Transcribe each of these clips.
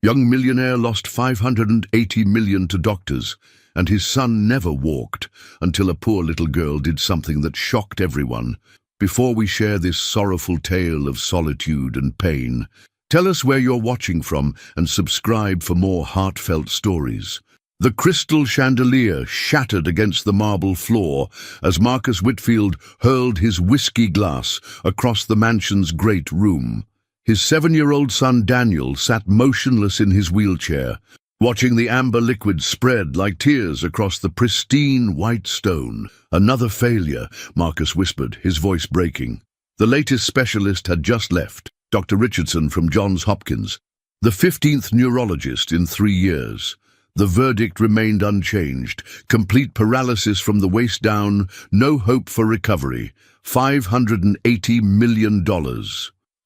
Young millionaire lost 580 million to doctors, and his son never walked until a poor little girl did something that shocked everyone. Before we share this sorrowful tale of solitude and pain, tell us where you're watching from and subscribe for more heartfelt stories. The crystal chandelier shattered against the marble floor as Marcus Whitfield hurled his whiskey glass across the mansion's great room. His 7-year-old son Daniel sat motionless in his wheelchair, watching the amber liquid spread like tears across the pristine white stone. "Another failure," Marcus whispered, his voice breaking. The latest specialist had just left, Dr. Richardson from Johns Hopkins, the 15th neurologist in 3 years. The verdict remained unchanged: complete paralysis from the waist down, no hope for recovery. $580 million.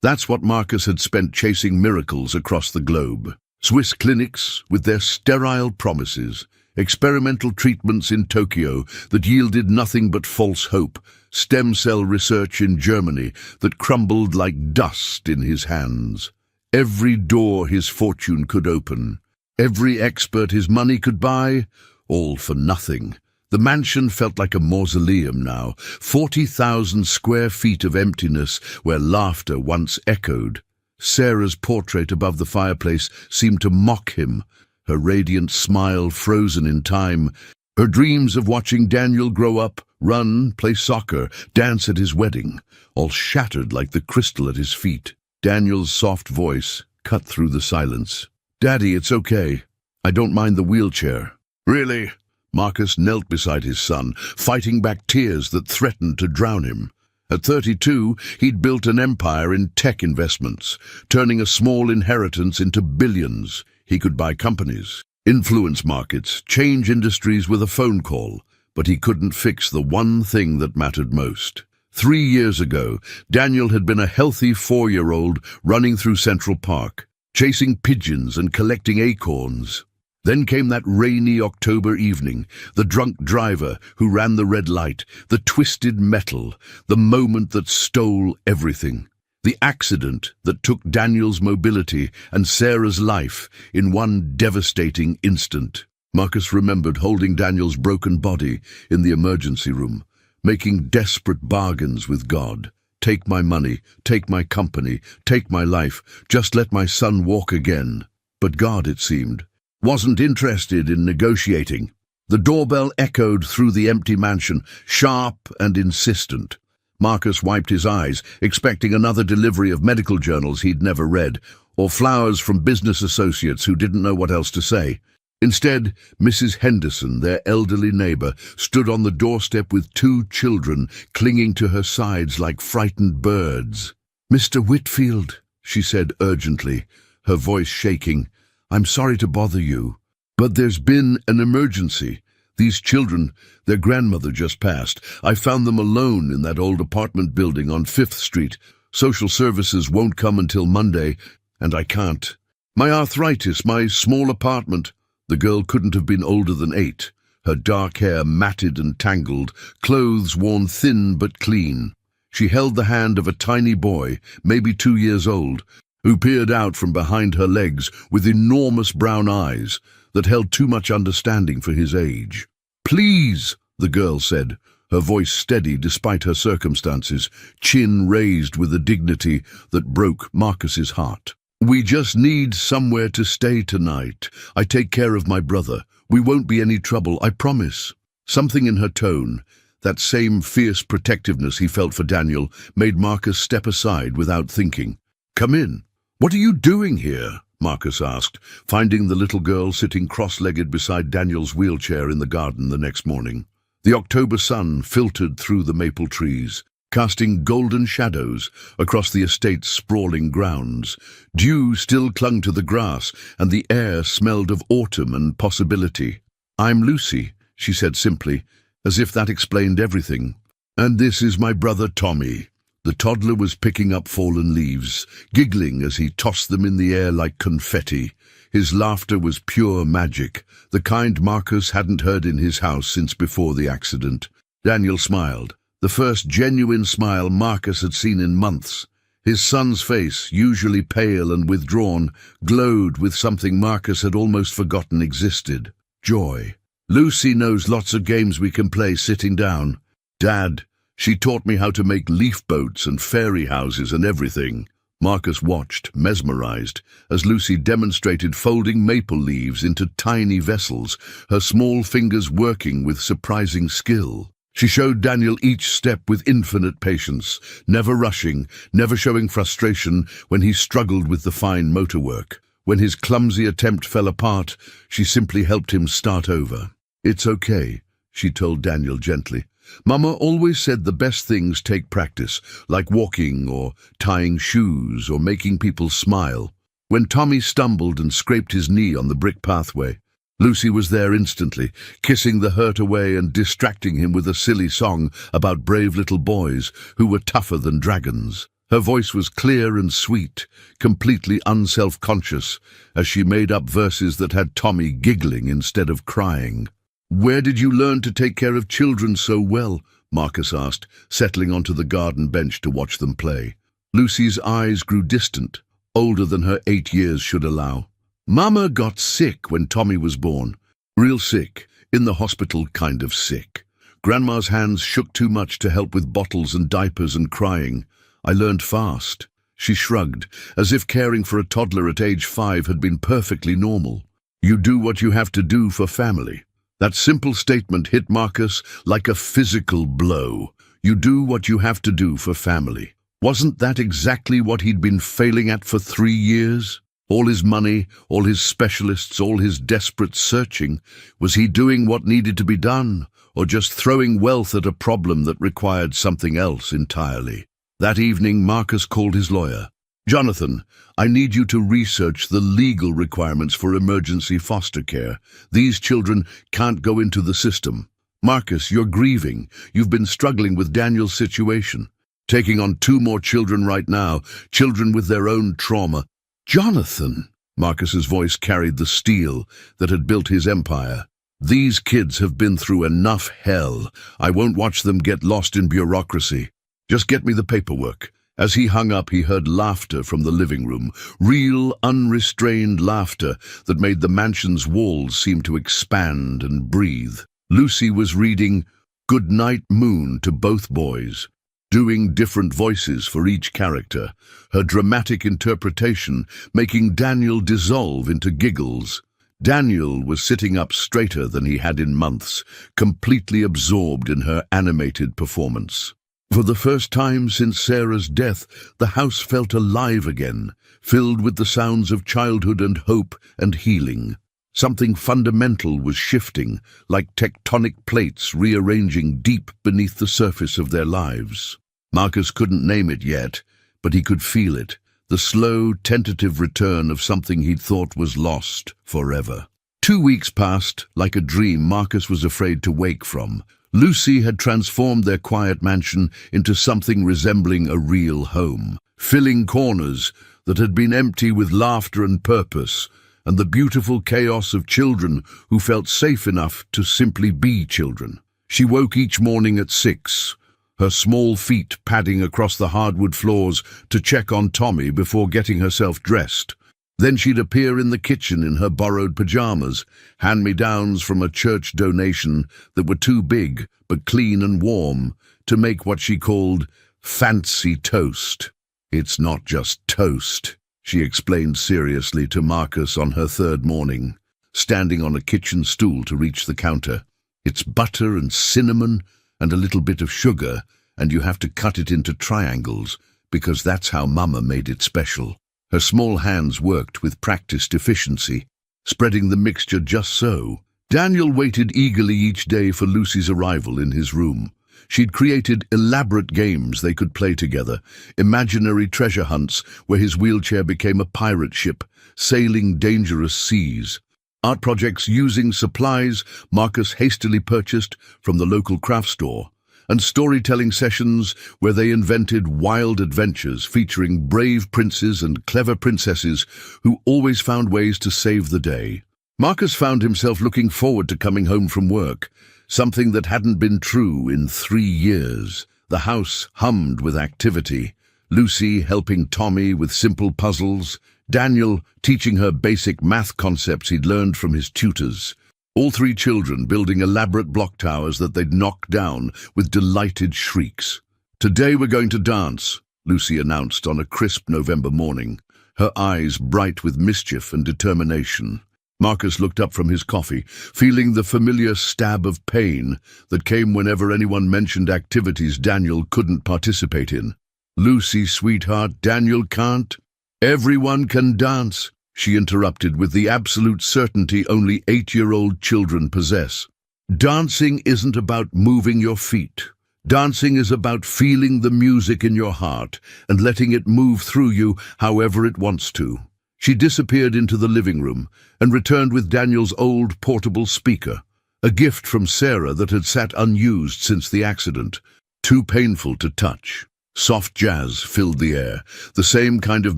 That's what Marcus had spent chasing miracles across the globe. Swiss clinics with their sterile promises, experimental treatments in Tokyo that yielded nothing but false hope, stem cell research in Germany that crumbled like dust in his hands. Every door his fortune could open, every expert his money could buy, all for nothing. The mansion felt like a mausoleum now, 40,000 square feet of emptiness where laughter once echoed. Sarah's portrait above the fireplace seemed to mock him, her radiant smile frozen in time. Her dreams of watching Daniel grow up, run, play soccer, dance at his wedding, all shattered like the crystal at his feet. Daniel's soft voice cut through the silence. "Daddy, it's okay. I don't mind the wheelchair." "Really?" Marcus knelt beside his son, fighting back tears that threatened to drown him. At 32, he'd built an empire in tech investments, turning a small inheritance into billions. He could buy companies, influence markets, change industries with a phone call, but he couldn't fix the one thing that mattered most. 3 years ago, Daniel had been a healthy 4-year-old running through Central Park, chasing pigeons and collecting acorns. Then came that rainy October evening, the drunk driver who ran the red light, the twisted metal, the moment that stole everything. The accident that took Daniel's mobility and Sarah's life in one devastating instant. Marcus remembered holding Daniel's broken body in the emergency room, making desperate bargains with God. "Take my money, take my company, take my life, just let my son walk again." But God, it seemed, wasn't interested in negotiating. The doorbell echoed through the empty mansion, sharp and insistent. Marcus wiped his eyes, expecting another delivery of medical journals he'd never read, or flowers from business associates who didn't know what else to say. Instead, Mrs. Henderson, their elderly neighbor, stood on the doorstep with 2 children clinging to her sides like frightened birds. "Mr. Whitfield," she said urgently, her voice shaking, "I'm sorry to bother you, but there's been an emergency. These children, their grandmother just passed. I found them alone in that old apartment building on 5th Street. Social services won't come until Monday, and I can't. My arthritis, my small apartment." The girl couldn't have been older than 8, her dark hair matted and tangled, clothes worn thin but clean. She held the hand of a tiny boy, maybe 2 years old, who peered out from behind her legs with enormous brown eyes that held too much understanding for his age. "Please," the girl said, her voice steady despite her circumstances, chin raised with a dignity that broke Marcus's heart. "We just need somewhere to stay tonight. I take care of my brother. We won't be any trouble, I promise." Something in her tone, that same fierce protectiveness he felt for Daniel, made Marcus step aside without thinking. "Come in." "What are you doing here?" Marcus asked, finding the little girl sitting cross-legged beside Daniel's wheelchair in the garden the next morning. The October sun filtered through the maple trees, casting golden shadows across the estate's sprawling grounds. Dew still clung to the grass, and the air smelled of autumn and possibility. "I'm Lucy," she said simply, as if that explained everything. "And this is my brother Tommy." The toddler was picking up fallen leaves, giggling as he tossed them in the air like confetti. His laughter was pure magic, the kind Marcus hadn't heard in his house since before the accident. Daniel smiled, the first genuine smile Marcus had seen in months. His son's face, usually pale and withdrawn, glowed with something Marcus had almost forgotten existed: joy. "Lucy knows lots of games we can play sitting down. Dad, she taught me how to make leaf boats and fairy houses and everything." Marcus watched, mesmerized, as Lucy demonstrated folding maple leaves into tiny vessels, her small fingers working with surprising skill. She showed Daniel each step with infinite patience, never rushing, never showing frustration when he struggled with the fine motor work. When his clumsy attempt fell apart, she simply helped him start over. "It's okay," she told Daniel gently. "Mama always said the best things take practice, like walking or tying shoes or making people smile." When Tommy stumbled and scraped his knee on the brick pathway, Lucy was there instantly, kissing the hurt away and distracting him with a silly song about brave little boys who were tougher than dragons. Her voice was clear and sweet, completely unself-conscious, as she made up verses that had Tommy giggling instead of crying. "Where did you learn to take care of children so well?" Marcus asked, settling onto the garden bench to watch them play. Lucy's eyes grew distant, older than her 8 years should allow. "Mama got sick when Tommy was born. Real sick, in the hospital kind of sick. Grandma's hands shook too much to help with bottles and diapers and crying. I learned fast." She shrugged, as if caring for a toddler at age 5 had been perfectly normal. "You do what you have to do for family." That simple statement hit Marcus like a physical blow. You do what you have to do for family. Wasn't that exactly what he'd been failing at for 3 years? All his money, all his specialists, all his desperate searching. Was he doing what needed to be done, or just throwing wealth at a problem that required something else entirely? That evening, Marcus called his lawyer. "Jonathan, I need you to research the legal requirements for emergency foster care. These children can't go into the system. Marcus, you're grieving. You've been struggling with Daniel's situation. Taking on 2 more children right now, children with their own trauma." "Jonathan!" Marcus's voice carried the steel that had built his empire. "These kids have been through enough hell. I won't watch them get lost in bureaucracy. Just get me the paperwork." As he hung up, he heard laughter from the living room, real, unrestrained laughter that made the mansion's walls seem to expand and breathe. Lucy was reading "Good Night Moon" to both boys, doing different voices for each character, her dramatic interpretation making Daniel dissolve into giggles. Daniel was sitting up straighter than he had in months, completely absorbed in her animated performance. For the first time since Sarah's death, the house felt alive again, filled with the sounds of childhood and hope and healing. Something fundamental was shifting, like tectonic plates rearranging deep beneath the surface of their lives. Marcus couldn't name it yet, but he could feel it, the slow, tentative return of something he'd thought was lost forever. 2 weeks passed, like a dream Marcus was afraid to wake from. Lucy had transformed their quiet mansion into something resembling a real home, filling corners that had been empty with laughter and purpose, and the beautiful chaos of children who felt safe enough to simply be children. She woke each morning at 6, her small feet padding across the hardwood floors to check on Tommy before getting herself dressed. Then she'd appear in the kitchen in her borrowed pajamas, hand-me-downs from a church donation that were too big but clean and warm to make what she called fancy toast. "It's not just toast," she explained seriously to Marcus on her 3rd morning, standing on a kitchen stool to reach the counter. "It's butter and cinnamon and a little bit of sugar, and you have to cut it into triangles because that's how Mama made it special." Her small hands worked with practiced efficiency, spreading the mixture just so. Daniel waited eagerly each day for Lucy's arrival in his room. She'd created elaborate games they could play together, imaginary treasure hunts where his wheelchair became a pirate ship, sailing dangerous seas. Art projects using supplies Marcus hastily purchased from the local craft store, and storytelling sessions where they invented wild adventures featuring brave princes and clever princesses who always found ways to save the day. Marcus found himself looking forward to coming home from work, something that hadn't been true in 3 years. The house hummed with activity. Lucy helping Tommy with simple puzzles, Daniel teaching her basic math concepts he'd learned from his tutors. All three children building elaborate block towers that they'd knock down with delighted shrieks. "Today we're going to dance," Lucy announced on a crisp November morning, her eyes bright with mischief and determination. Marcus looked up from his coffee, feeling the familiar stab of pain that came whenever anyone mentioned activities Daniel couldn't participate in. "Lucy, sweetheart, Daniel can't." "Everyone can dance," she interrupted with the absolute certainty only 8-year-old children possess. "Dancing isn't about moving your feet. Dancing is about feeling the music in your heart and letting it move through you however it wants to." She disappeared into the living room and returned with Daniel's old portable speaker, a gift from Sarah that had sat unused since the accident, too painful to touch. Soft jazz filled the air, the same kind of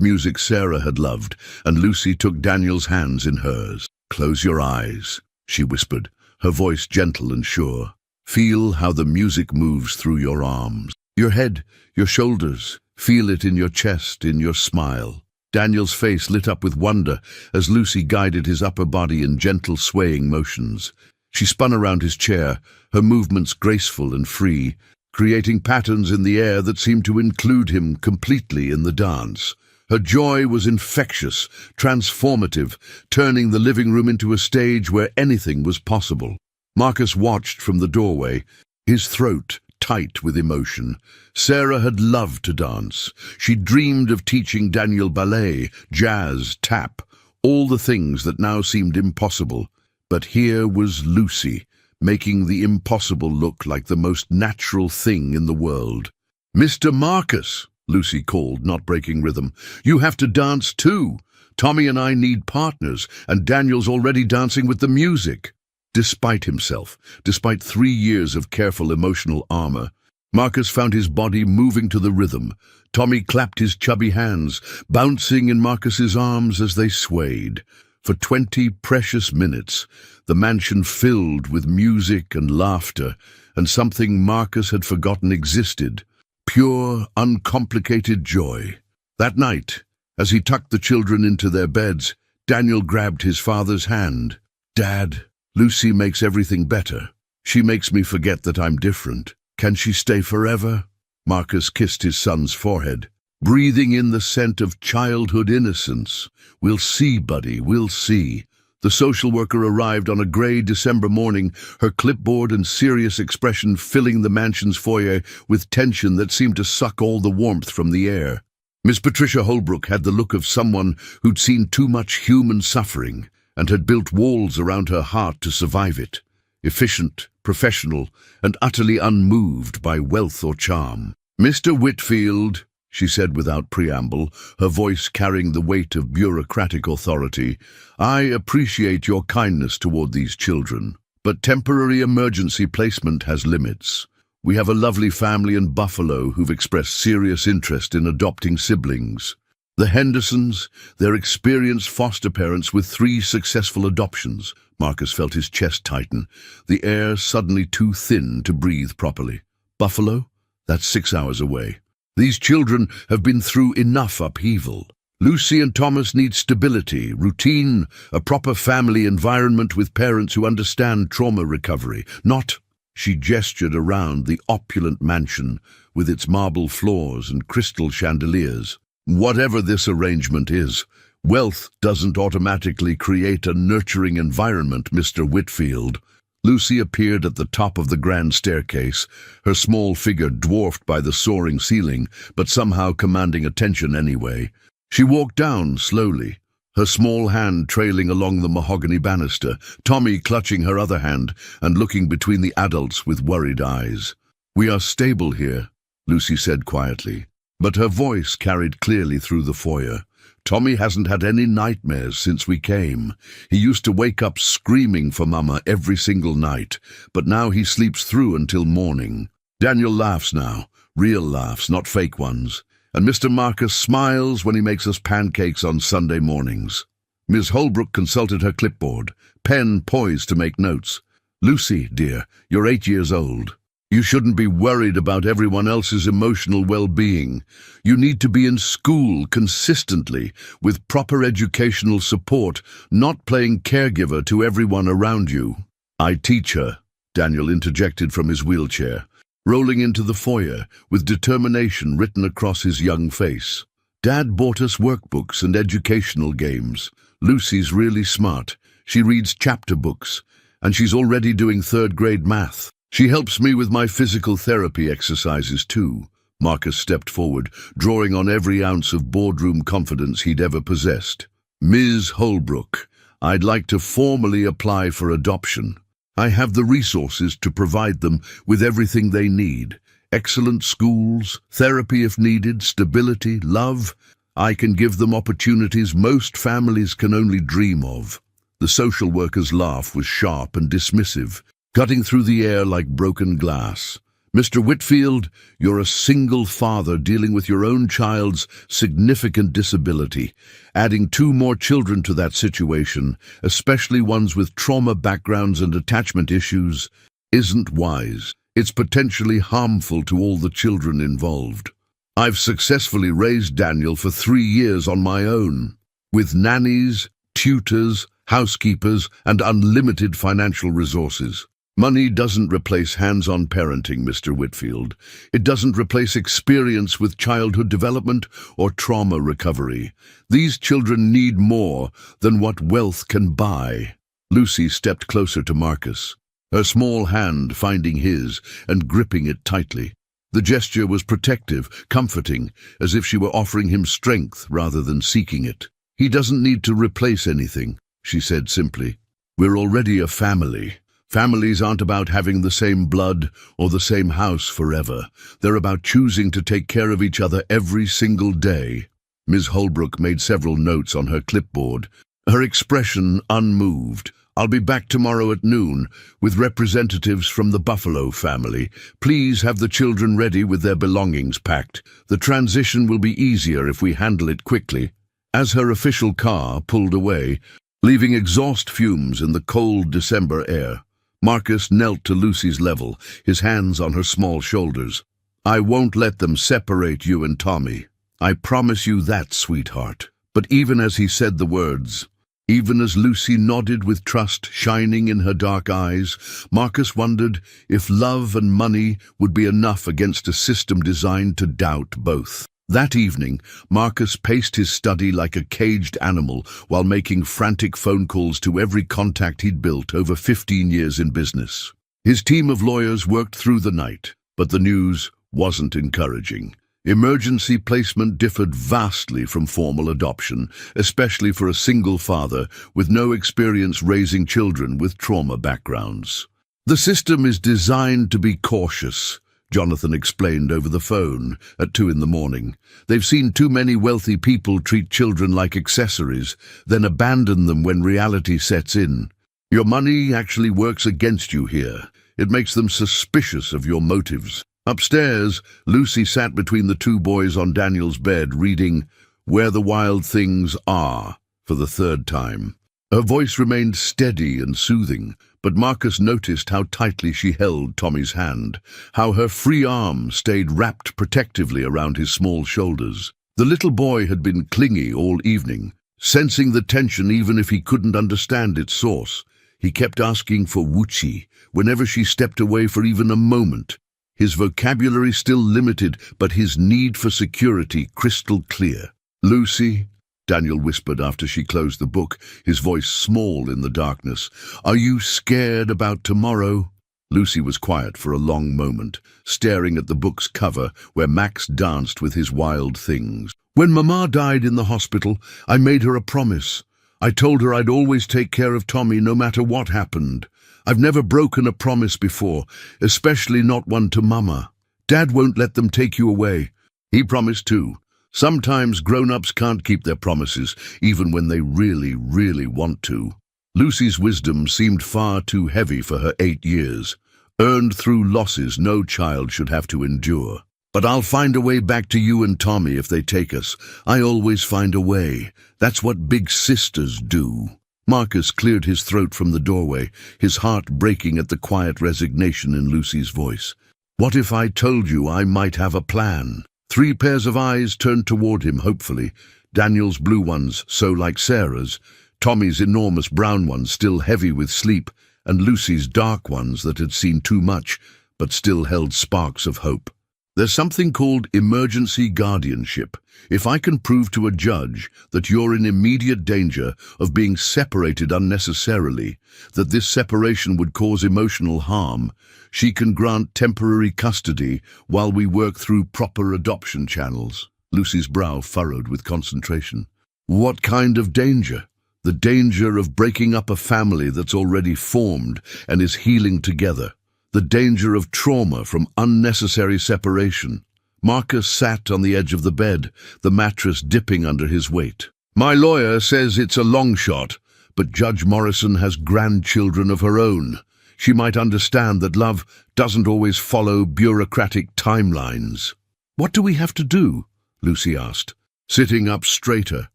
music Sarah had loved, and Lucy took Daniel's hands in hers. "Close your eyes," she whispered, her voice gentle and sure. "Feel how the music moves through your arms, your head, your shoulders. Feel it in your chest, in your smile." Daniel's face lit up with wonder as Lucy guided his upper body in gentle swaying motions. She spun around his chair, her movements graceful and free, creating patterns in the air that seemed to include him completely in the dance. Her joy was infectious, transformative, turning the living room into a stage where anything was possible. Marcus watched from the doorway, his throat tight with emotion. Sarah had loved to dance. She dreamed of teaching Daniel ballet, jazz, tap, all the things that now seemed impossible. But here was Lucy, making the impossible look like the most natural thing in the world. "Mr. Marcus," Lucy called, not breaking rhythm, "you have to dance too. Tommy and I need partners, and Daniel's already dancing with the music." Despite himself, despite 3 years of careful emotional armor, Marcus found his body moving to the rhythm. Tommy clapped his chubby hands, bouncing in Marcus's arms as they swayed. For 20 precious minutes, the mansion filled with music and laughter, and something Marcus had forgotten existed: pure, uncomplicated joy. That night, as he tucked the children into their beds, Daniel grabbed his father's hand. "Dad, Lucy makes everything better. She makes me forget that I'm different. Can she stay forever?" Marcus kissed his son's forehead, breathing in the scent of childhood innocence. "We'll see, buddy, we'll see." The social worker arrived on a grey December morning, her clipboard and serious expression filling the mansion's foyer with tension that seemed to suck all the warmth from the air. Miss Patricia Holbrook had the look of someone who'd seen too much human suffering and had built walls around her heart to survive it. Efficient, professional, and utterly unmoved by wealth or charm. "Mr. Whitfield," she said without preamble, her voice carrying the weight of bureaucratic authority, "I appreciate your kindness toward these children, but temporary emergency placement has limits. We have a lovely family in Buffalo who've expressed serious interest in adopting siblings. The Hendersons, their experienced foster parents with 3 successful adoptions." Marcus felt his chest tighten, the air suddenly too thin to breathe properly. "Buffalo? That's 6 hours away. These children have been through enough upheaval. Lucy and Thomas need stability, routine, a proper family environment with parents who understand trauma recovery, not—" She gestured around the opulent mansion with its marble floors and crystal chandeliers. "Whatever this arrangement is, wealth doesn't automatically create a nurturing environment, Mr. Whitfield." Lucy appeared at the top of the grand staircase, her small figure dwarfed by the soaring ceiling, but somehow commanding attention anyway. She walked down slowly, her small hand trailing along the mahogany banister, Tommy clutching her other hand and looking between the adults with worried eyes. "We are stable here," Lucy said quietly, but her voice carried clearly through the foyer. "Tommy hasn't had any nightmares since we came. He used to wake up screaming for Mama every single night, but now he sleeps through until morning. Daniel laughs now, real laughs, not fake ones. And Mr. Marcus smiles when he makes us pancakes on Sunday mornings." Ms. Holbrook consulted her clipboard, pen poised to make notes. "Lucy, dear, you're 8 years old. You shouldn't be worried about everyone else's emotional well-being. You need to be in school consistently with proper educational support, not playing caregiver to everyone around you. I teach her, Daniel interjected from his wheelchair, rolling into the foyer with determination written across his young face. Dad bought us workbooks and educational games. Lucy's really smart. She reads chapter books, and she's already doing third-grade math. She helps me with my physical therapy exercises too. Marcus stepped forward, drawing on every ounce of boardroom confidence he'd ever possessed. Ms. Holbrook, I'd like to formally apply for adoption. I have the resources to provide them with everything they need. Excellent schools, therapy if needed, stability, love. I can give them opportunities most families can only dream of. The social worker's laugh was sharp and dismissive, cutting through the air like broken glass. Mr. Whitfield, you're a single father dealing with your own child's significant disability. Adding 2 more children to that situation, especially ones with trauma backgrounds and attachment issues, isn't wise. It's potentially harmful to all the children involved. I've successfully raised Daniel for 3 years on my own, with nannies, tutors, housekeepers, and unlimited financial resources. Money doesn't replace hands-on parenting, Mr. Whitfield. It doesn't replace experience with childhood development or trauma recovery. These children need more than what wealth can buy. Lucy stepped closer to Marcus, her small hand finding his and gripping it tightly. The gesture was protective, comforting, as if she were offering him strength rather than seeking it. He doesn't need to replace anything, she said simply. We're already a family. Families aren't about having the same blood or the same house forever. They're about choosing to take care of each other every single day. Ms. Holbrook made several notes on her clipboard, her expression unmoved. I'll be back tomorrow at noon with representatives from the Buffalo family. Please have the children ready with their belongings packed. The transition will be easier if we handle it quickly. As her official car pulled away, leaving exhaust fumes in the cold December air, Marcus knelt to Lucy's level, his hands on her small shoulders. I won't let them separate you and Tommy. I promise you that, sweetheart. But even as he said the words, even as Lucy nodded with trust shining in her dark eyes, Marcus wondered if love and money would be enough against a system designed to doubt both. That evening, Marcus paced his study like a caged animal while making frantic phone calls to every contact he'd built over 15 years in business. His team of lawyers worked through the night, but the news wasn't encouraging. Emergency placement differed vastly from formal adoption, especially for a single father with no experience raising children with trauma backgrounds. The system is designed to be cautious, Jonathan explained over the phone at 2 in the morning. They've seen too many wealthy people treat children like accessories, then abandon them when reality sets in. Your money actually works against you here. It makes them suspicious of your motives. Upstairs, Lucy sat between the 2 boys on Daniel's bed, reading Where the Wild Things Are for the 3rd time. Her voice remained steady and soothing, but Marcus noticed how tightly she held Tommy's hand, how her free arm stayed wrapped protectively around his small shoulders. The little boy had been clingy all evening, sensing the tension even if he couldn't understand its source. He kept asking for Wuchi whenever she stepped away for even a moment. His vocabulary still limited, but his need for security crystal clear. Lucy, Daniel whispered after she closed the book, his voice small in the darkness. Are you scared about tomorrow? Lucy was quiet for a long moment, staring at the book's cover where Max danced with his wild things. When Mama died in the hospital, I made her a promise. I told her I'd always take care of Tommy no matter what happened. I've never broken a promise before, especially not one to Mama. Dad won't let them take you away. He promised too. Sometimes grown-ups can't keep their promises, even when they really, really want to. Lucy's wisdom seemed far too heavy for her 8 years, earned through losses no child should have to endure. But I'll find a way back to you and Tommy if they take us. I always find a way. That's what big sisters do. Marcus cleared his throat from the doorway, his heart breaking at the quiet resignation in Lucy's voice. What if I told you I might have a plan? 3 pairs of eyes turned toward him hopefully, Daniel's blue ones so like Sarah's, Tommy's enormous brown ones still heavy with sleep, and Lucy's dark ones that had seen too much but still held sparks of hope. There's something called emergency guardianship. If I can prove to a judge that you're in immediate danger of being separated unnecessarily, that this separation would cause emotional harm, she can grant temporary custody while we work through proper adoption channels. Lucy's brow furrowed with concentration. What kind of danger? The danger of breaking up a family that's already formed and is healing together. The danger of trauma from unnecessary separation. Marcus sat on the edge of the bed, the mattress dipping under his weight. My lawyer says it's a long shot, but Judge Morrison has grandchildren of her own. She might understand that love doesn't always follow bureaucratic timelines. What do we have to do? Lucy asked, sitting up straighter,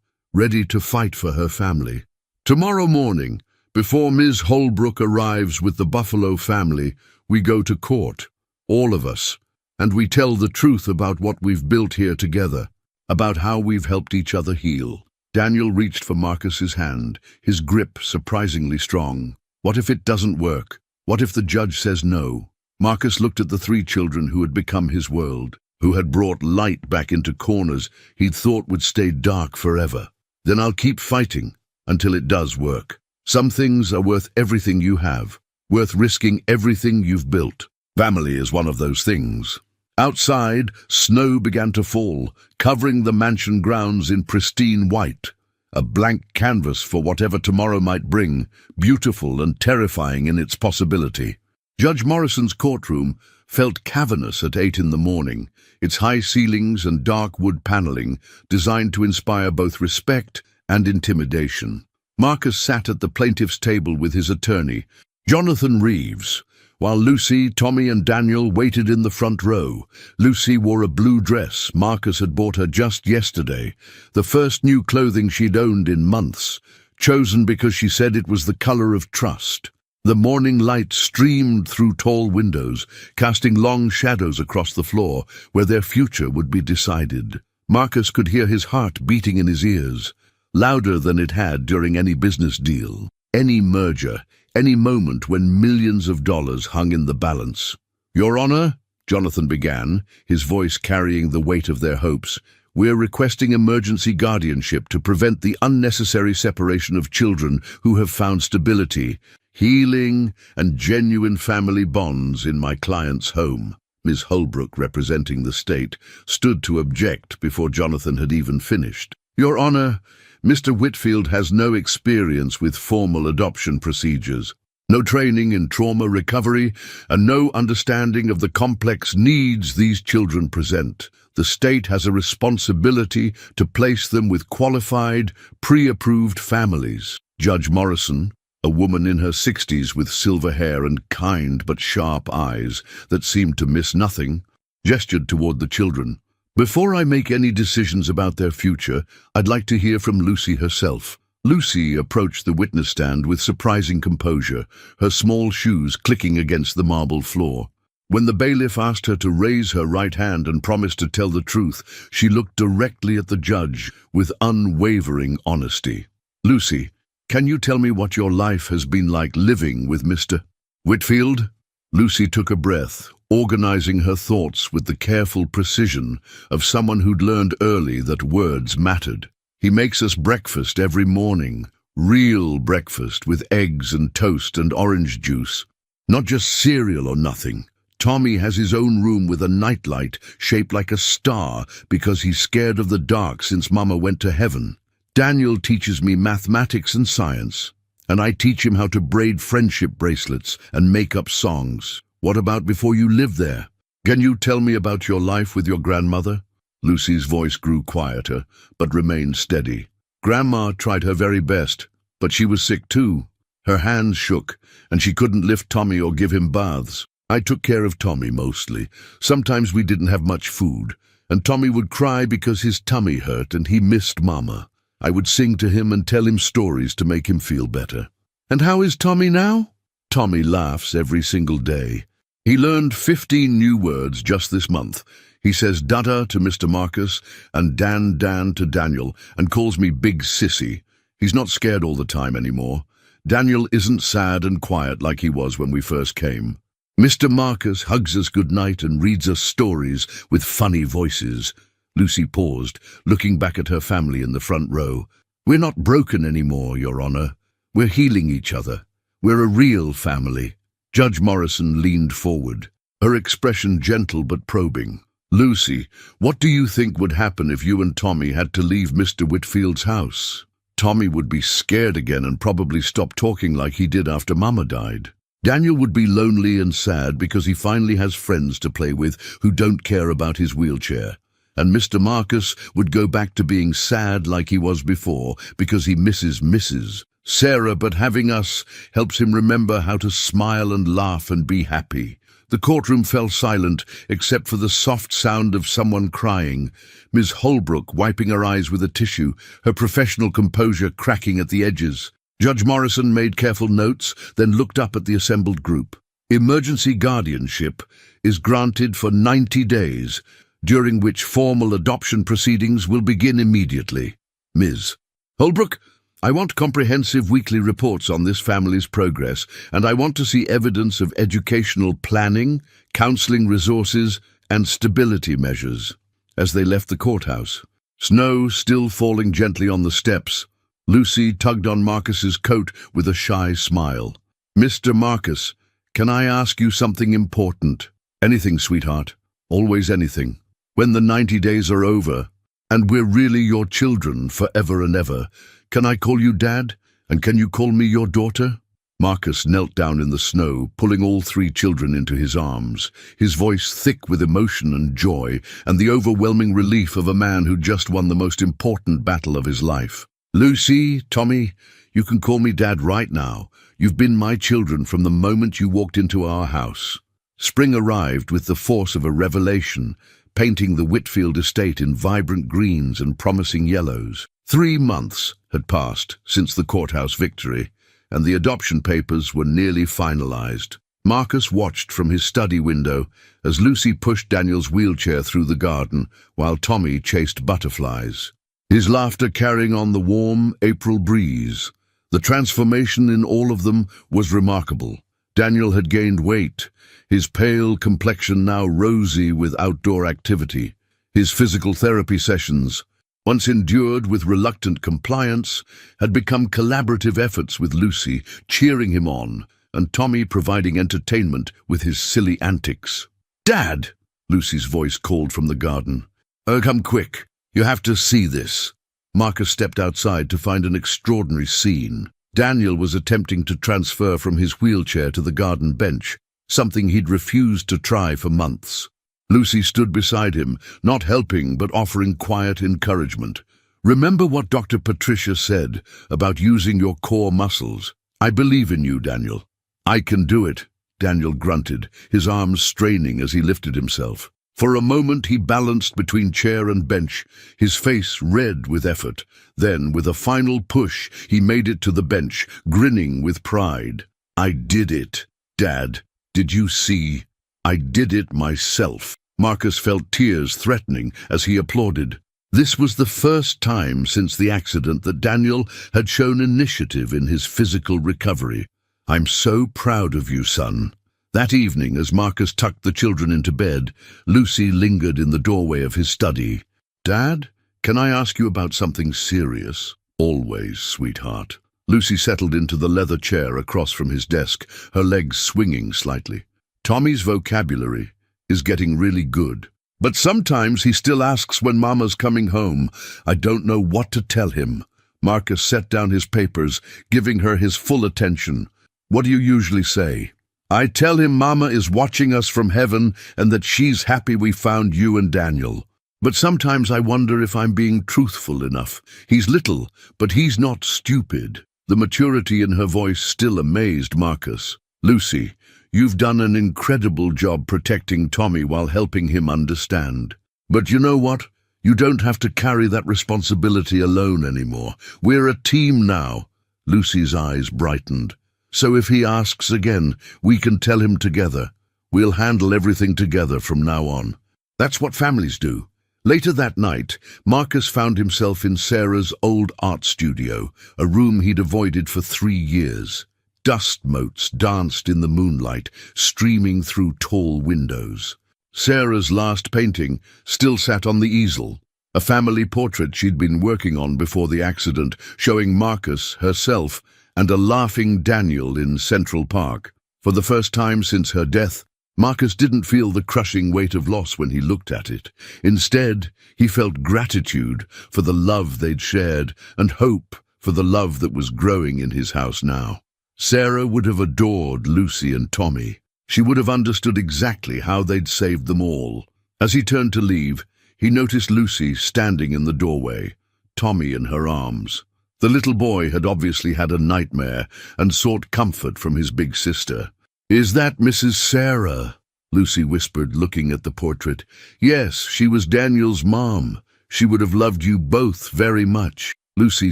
ready to fight for her family. Tomorrow morning, before Ms. Holbrook arrives with the Buffalo family, we go to court, all of us, and we tell the truth about what we've built here together, about how we've helped each other heal. Daniel reached for Marcus's hand, his grip surprisingly strong. What if it doesn't work? What if the judge says no? Marcus looked at the 3 children who had become his world, who had brought light back into corners he'd thought would stay dark forever. Then I'll keep fighting until it does work. Some things are worth everything you have, worth risking everything you've built. Family is one of those things. Outside, snow began to fall, covering the mansion grounds in pristine white. A blank canvas for whatever tomorrow might bring, beautiful and terrifying in its possibility. Judge Morrison's courtroom felt cavernous at 8 in the morning, its high ceilings and dark wood paneling designed to inspire both respect and intimidation. Marcus sat at the plaintiff's table with his attorney, Jonathan Reeves, while Lucy, Tommy and Daniel waited in the front row. Lucy wore a blue dress Marcus had bought her just yesterday, the first new clothing she'd owned in months, chosen because she said it was the color of trust. The morning light streamed through tall windows, casting long shadows across the floor where their future would be decided. Marcus could hear his heart beating in his ears, louder than it had during any business deal, any merger, any moment when millions of dollars hung in the balance. Your Honor, Jonathan began, his voice carrying the weight of their hopes, we're requesting emergency guardianship to prevent the unnecessary separation of children who have found stability, healing, and genuine family bonds in my client's home. Ms. Holbrook, representing the state, stood to object before Jonathan had even finished. Your Honor, Mr. Whitfield has no experience with formal adoption procedures, no training in trauma recovery, and no understanding of the complex needs these children present. The state has a responsibility to place them with qualified, pre-approved families. Judge Morrison, a woman in her 60s with silver hair and kind but sharp eyes that seemed to miss nothing, gestured toward the children. Before I make any decisions about their future, I'd like to hear from Lucy herself. Lucy approached the witness stand with surprising composure, her small shoes clicking against the marble floor. When the bailiff asked her to raise her right hand and promise to tell the truth, she looked directly at the judge with unwavering honesty. Lucy, can you tell me what your life has been like living with Mr. Whitfield? Lucy took a breath, organizing her thoughts with the careful precision of someone who'd learned early that words mattered. He makes us breakfast every morning, real breakfast with eggs and toast and orange juice, not just cereal or nothing. Tommy has his own room with a nightlight shaped like a star because he's scared of the dark since Mama went to heaven. Daniel teaches me mathematics and science, and I teach him how to braid friendship bracelets and make up songs. What about before you lived there? Can you tell me about your life with your grandmother? Lucy's voice grew quieter, but remained steady. Grandma tried her very best, but she was sick too. Her hands shook, and she couldn't lift Tommy or give him baths. I took care of Tommy mostly. Sometimes we didn't have much food, and Tommy would cry because his tummy hurt and he missed Mama. I would sing to him and tell him stories to make him feel better. And how is Tommy now? Tommy laughs every single day. He learned 15 new words just this month. He says Dada to Mr. Marcus and Dan to Daniel and calls me Big Sissy. He's not scared all the time anymore. Daniel isn't sad and quiet like he was when we first came. Mr. Marcus hugs us goodnight and reads us stories with funny voices. Lucy paused, looking back at her family in the front row. We're not broken anymore, Your Honor. We're healing each other. We're a real family. Judge Morrison leaned forward, her expression gentle but probing. Lucy, what do you think would happen if you and Tommy had to leave Mr. Whitfield's house? Tommy would be scared again and probably stop talking like he did after Mama died. Daniel would be lonely and sad because he finally has friends to play with who don't care about his wheelchair. And Mr. Marcus would go back to being sad like he was before because he misses Mrs. Sarah, but having us helps him remember how to smile and laugh and be happy. The courtroom fell silent except for the soft sound of someone crying. Ms. Holbrook wiping her eyes with a tissue, her professional composure cracking at the edges. Judge Morrison made careful notes, then looked up at the assembled group. Emergency guardianship is granted for 90 days, during which formal adoption proceedings will begin immediately. Ms. Holbrook, I want comprehensive weekly reports on this family's progress, and I want to see evidence of educational planning, counseling resources, and stability measures. As they left the courthouse, snow still falling gently on the steps, Lucy tugged on Marcus's coat with a shy smile. Mr. Marcus, can I ask you something important? Anything, sweetheart. Always anything. When the 90 days are over, and we're really your children forever and ever, can I call you Dad? And can you call me your daughter? Marcus knelt down in the snow, pulling all 3 children into his arms, his voice thick with emotion and joy, and the overwhelming relief of a man who just won the most important battle of his life. Lucy, Tommy, you can call me Dad right now. You've been my children from the moment you walked into our house. Spring arrived with the force of a revelation, painting the Whitfield estate in vibrant greens and promising yellows. 3 months had passed since the courthouse victory, and the adoption papers were nearly finalized. Marcus watched from his study window as Lucy pushed Daniel's wheelchair through the garden while Tommy chased butterflies, his laughter carrying on the warm April breeze. The transformation in all of them was remarkable. Daniel had gained weight, his pale complexion now rosy with outdoor activity. His physical therapy sessions, once endured with reluctant compliance, had become collaborative efforts with Lucy, cheering him on, and Tommy providing entertainment with his silly antics. "Dad!" Lucy's voice called from the garden. Come quick. You have to see this." Marcus stepped outside to find an extraordinary scene. Daniel was attempting to transfer from his wheelchair to the garden bench, something he'd refused to try for months. Lucy stood beside him, not helping but offering quiet encouragement. "Remember what Dr. Patricia said about using your core muscles. I believe in you, Daniel." "I can do it," Daniel grunted, his arms straining as he lifted himself. For a moment he balanced between chair and bench, his face red with effort. Then, with a final push, he made it to the bench, grinning with pride. "I did it, Dad. Did you see? I did it myself." Marcus felt tears threatening as he applauded. This was the first time since the accident that Daniel had shown initiative in his physical recovery. "I'm so proud of you, son." That evening, as Marcus tucked the children into bed, Lucy lingered in the doorway of his study. "Dad, can I ask you about something serious?" "Always, sweetheart." Lucy settled into the leather chair across from his desk, her legs swinging slightly. "Tommy's vocabulary is getting really good, but sometimes he still asks when Mama's coming home. I don't know what to tell him." Marcus set down his papers, giving her his full attention. "What do you usually say?" "I tell him Mama is watching us from heaven and that she's happy we found you and Daniel. But sometimes I wonder if I'm being truthful enough. He's little, but he's not stupid." The maturity in her voice still amazed Marcus. "Lucy, you've done an incredible job protecting Tommy while helping him understand. But you know what? You don't have to carry that responsibility alone anymore. We're a team now." Lucy's eyes brightened. "So if he asks again, we can tell him together. We'll handle everything together from now on. That's what families do. Later that night, Marcus found himself in Sarah's old art studio, a room he'd avoided for 3 years. Dust motes danced in the moonlight, streaming through tall windows. Sarah's last painting still sat on the easel, a family portrait she'd been working on before the accident, showing Marcus, herself, and a laughing Daniel in Central Park. For the first time since her death, Marcus didn't feel the crushing weight of loss when he looked at it. Instead, he felt gratitude for the love they'd shared and hope for the love that was growing in his house now. Sarah would have adored Lucy and Tommy. She would have understood exactly how they'd saved them all. As he turned to leave, he noticed Lucy standing in the doorway, Tommy in her arms. The little boy had obviously had a nightmare and sought comfort from his big sister. "Is that Mrs. Sarah?" Lucy whispered, looking at the portrait. "Yes, she was Daniel's mom. She would have loved you both very much." Lucy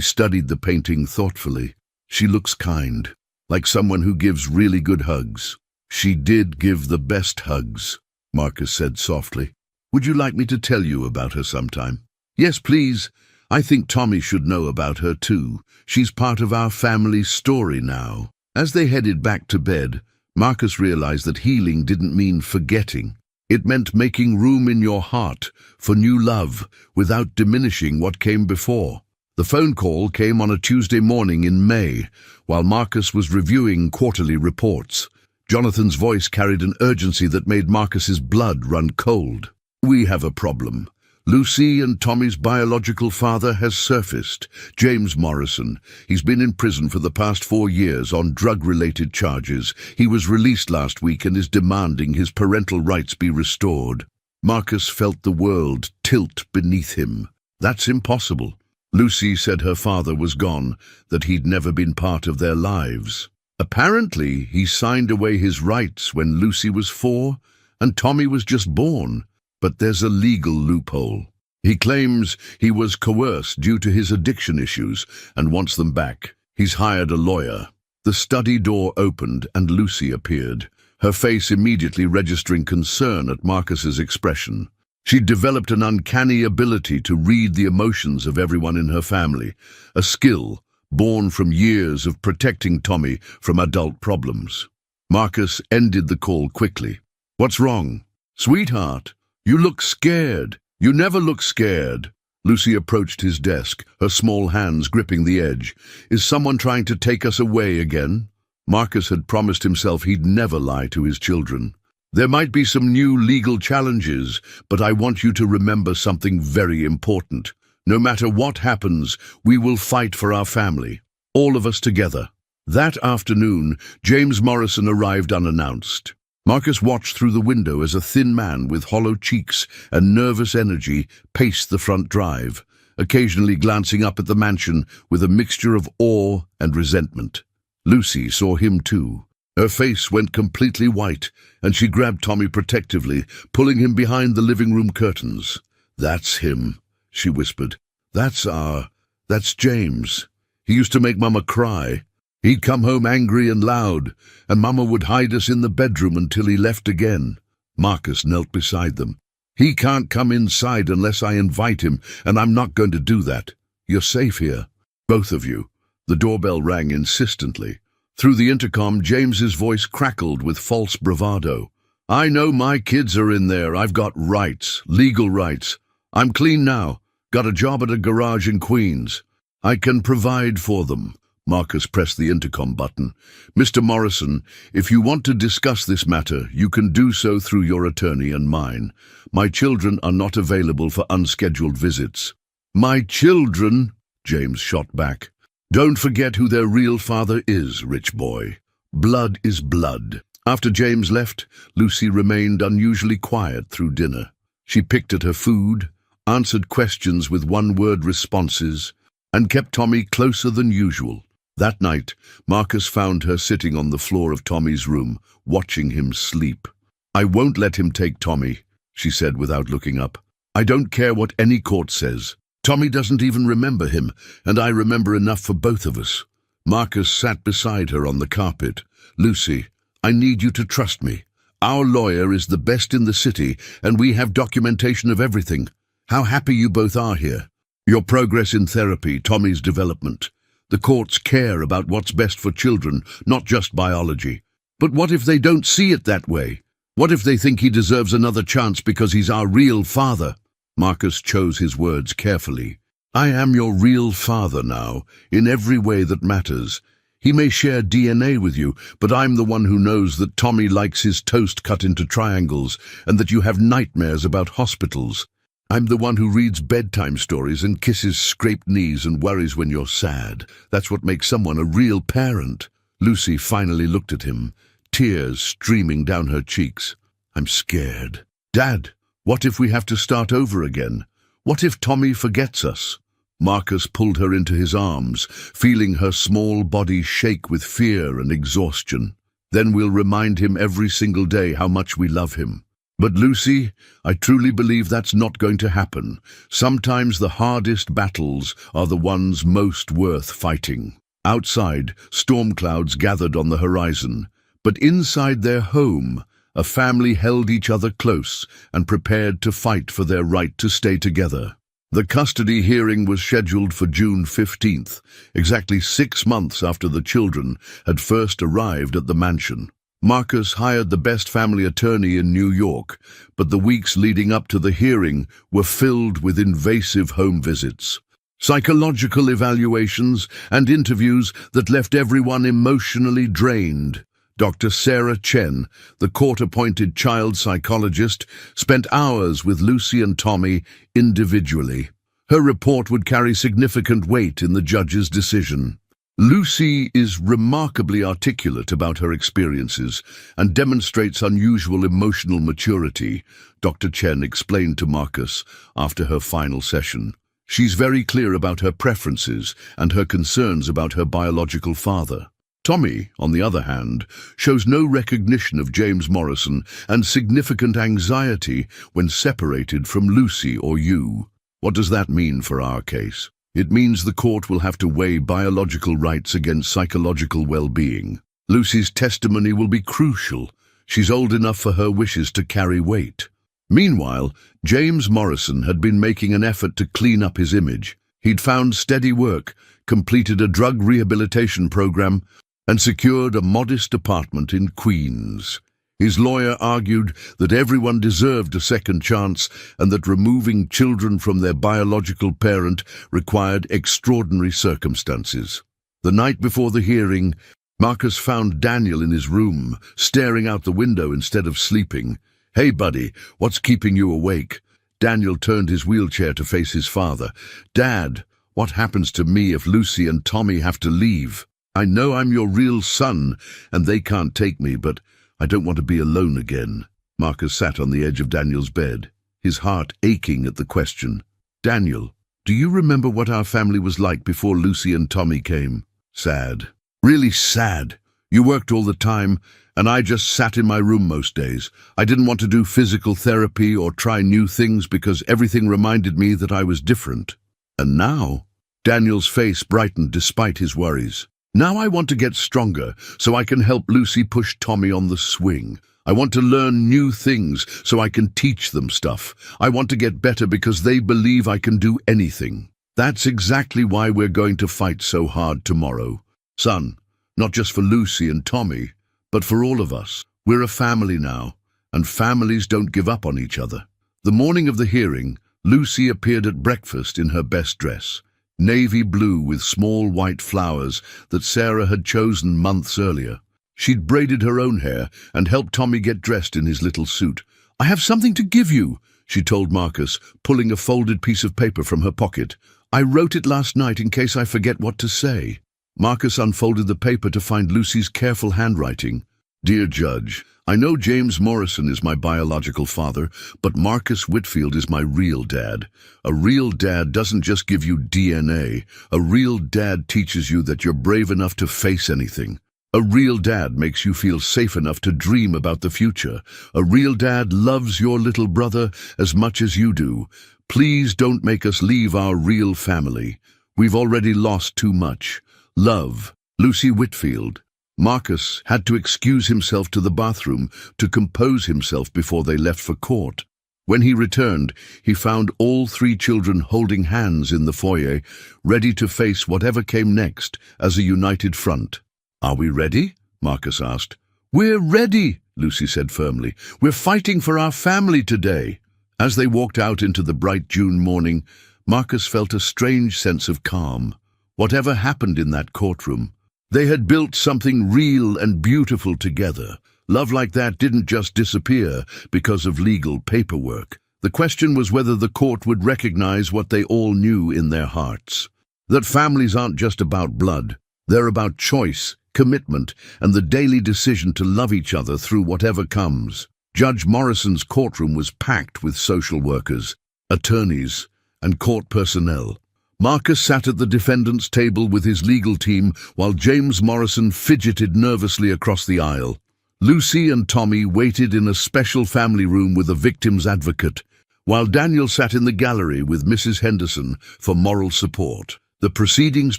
studied the painting thoughtfully. "She looks kind, like someone who gives really good hugs." "She did give the best hugs," Marcus said softly. "Would you like me to tell you about her sometime?" "Yes, please. I think Tommy should know about her too. She's part of our family's story now." As they headed back to bed, Marcus realized that healing didn't mean forgetting. It meant making room in your heart for new love without diminishing what came before. The phone call came on a Tuesday morning in May, while Marcus was reviewing quarterly reports. Jonathan's voice carried an urgency that made Marcus's blood run cold. "We have a problem. Lucy and Tommy's biological father has surfaced, James Morrison. He's been in prison for the past 4 years on drug-related charges. He was released last week and is demanding his parental rights be restored." Marcus felt the world tilt beneath him. That's impossible. Lucy said her father was gone, that he'd never been part of their lives. Apparently, he signed away his rights when Lucy was 4 and Tommy was just born. But there's a legal loophole. He claims he was coerced due to his addiction issues and wants them back. He's hired a lawyer. The study door opened and Lucy appeared, her face immediately registering concern at Marcus's expression. She'd developed an uncanny ability to read the emotions of everyone in her family, a skill born from years of protecting Tommy from adult problems. Marcus ended the call quickly. "What's wrong?" "Sweetheart, you look scared. You never look scared." Lucy approached his desk, her small hands gripping the edge. "Is someone trying to take us away again?" Marcus had promised himself he'd never lie to his children. "There might be some new legal challenges, but I want you to remember something very important. No matter what happens, we will fight for our family, all of us together." That afternoon, James Morrison arrived unannounced. Marcus watched through the window as a thin man with hollow cheeks and nervous energy paced the front drive, occasionally glancing up at the mansion with a mixture of awe and resentment. Lucy saw him too. Her face went completely white, and she grabbed Tommy protectively, pulling him behind the living room curtains. "That's him," she whispered. That's James. He used to make Mama cry. He'd come home angry and loud, and Mama would hide us in the bedroom until he left again." Marcus knelt beside them. "He can't come inside unless I invite him, and I'm not going to do that. You're safe here, both of you." The doorbell rang insistently. Through the intercom, James's voice crackled with false bravado. "I know my kids are in there. I've got rights, legal rights. I'm clean now. Got a job at a garage in Queens. I can provide for them." Marcus pressed the intercom button. "Mr. Morrison, if you want to discuss this matter, you can do so through your attorney and mine. My children are not available for unscheduled visits." "My children?" James shot back. "Don't forget who their real father is, rich boy. Blood is blood." After James left, Lucy remained unusually quiet through dinner. She picked at her food, answered questions with one-word responses, and kept Tommy closer than usual. That night, Marcus found her sitting on the floor of Tommy's room, watching him sleep. "I won't let him take Tommy," she said without looking up. "I don't care what any court says. Tommy doesn't even remember him, and I remember enough for both of us." Marcus sat beside her on the carpet. "Lucy, I need you to trust me. Our lawyer is the best in the city, and we have documentation of everything. How happy you both are here. Your progress in therapy, Tommy's development. The courts care about what's best for children, not just biology. But what if they don't see it that way? What if they think he deserves another chance because he's our real father? Marcus chose his words carefully. I am your real father now, in every way that matters. He may share DNA with you, but I'm the one who knows that Tommy likes his toast cut into triangles and that you have nightmares about hospitals. I'm the one who reads bedtime stories and kisses scraped knees and worries when you're sad. That's what makes someone a real parent. Lucy finally looked at him, tears streaming down her cheeks. I'm scared. Dad, what if we have to start over again? What if Tommy forgets us? Marcus pulled her into his arms, feeling her small body shake with fear and exhaustion. Then we'll remind him every single day how much we love him. But Lucy, I truly believe that's not going to happen. Sometimes the hardest battles are the ones most worth fighting. Outside, storm clouds gathered on the horizon. But inside their home, a family held each other close and prepared to fight for their right to stay together. The custody hearing was scheduled for June 15th, exactly 6 months after the children had first arrived at the mansion. Marcus hired the best family attorney in New York, but the weeks leading up to the hearing were filled with invasive home visits, psychological evaluations, and interviews that left everyone emotionally drained. Dr. Sarah Chen, the court-appointed child psychologist, spent hours with Lucy and Tommy individually. Her report would carry significant weight in the judge's decision. Lucy is remarkably articulate about her experiences and demonstrates unusual emotional maturity, Dr. Chen explained to Marcus after her final session. She's very clear about her preferences and her concerns about her biological father. Tommy, on the other hand, shows no recognition of James Morrison and significant anxiety when separated from Lucy or you. What does that mean for our case? It means the court will have to weigh biological rights against psychological well-being. Lucy's testimony will be crucial. She's old enough for her wishes to carry weight. Meanwhile, James Morrison had been making an effort to clean up his image. He'd found steady work, completed a drug rehabilitation program, and secured a modest apartment in Queens. His lawyer argued that everyone deserved a second chance and that removing children from their biological parent required extraordinary circumstances. The night before the hearing, Marcus found Daniel in his room, staring out the window instead of sleeping. "Hey, buddy, what's keeping you awake?" Daniel turned his wheelchair to face his father. "Dad, what happens to me if Lucy and Tommy have to leave? I know I'm your real son, and they can't take me, but I don't want to be alone again." Marcus sat on the edge of Daniel's bed, his heart aching at the question. "Daniel, do you remember what our family was like before Lucy and Tommy came?" "Sad. Really sad. You worked all the time, and I just sat in my room most days. I didn't want to do physical therapy or try new things because everything reminded me that I was different. And now?" Daniel's face brightened despite his worries. "Now I want to get stronger so I can help Lucy push Tommy on the swing. I want to learn new things so I can teach them stuff. I want to get better because they believe I can do anything. That's exactly why we're going to fight so hard tomorrow. Son, not just for Lucy and Tommy, but for all of us. We're a family now, and families don't give up on each other." The morning of the hearing, Lucy appeared at breakfast in her best dress, navy blue with small white flowers that Sarah had chosen months earlier. She'd braided her own hair and helped Tommy get dressed in his little suit. "I have something to give you," she told Marcus, pulling a folded piece of paper from her pocket. "I wrote it last night in case I forget what to say." Marcus unfolded the paper to find Lucy's careful handwriting. "Dear Judge, I know James Morrison is my biological father, but Marcus Whitfield is my real dad. A real dad doesn't just give you DNA. A real dad teaches you that you're brave enough to face anything. A real dad makes you feel safe enough to dream about the future. A real dad loves your little brother as much as you do. Please don't make us leave our real family. We've already lost too much. Love, Lucy Whitfield." Marcus had to excuse himself to the bathroom to compose himself before they left for court. When he returned, he found all three children holding hands in the foyer, ready to face whatever came next as a united front. "Are we ready?" Marcus asked. "We're ready," Lucy said firmly. "We're fighting for our family today." As they walked out into the bright June morning, Marcus felt a strange sense of calm. Whatever happened in that courtroom, they had built something real and beautiful together. Love like that didn't just disappear because of legal paperwork. The question was whether the court would recognize what they all knew in their hearts. That families aren't just about blood. They're about choice, commitment, and the daily decision to love each other through whatever comes. Judge Morrison's courtroom was packed with social workers, attorneys, and court personnel. Marcus sat at the defendant's table with his legal team while James Morrison fidgeted nervously across the aisle. Lucy and Tommy waited in a special family room with a victim's advocate, while Daniel sat in the gallery with Mrs. Henderson for moral support. The proceedings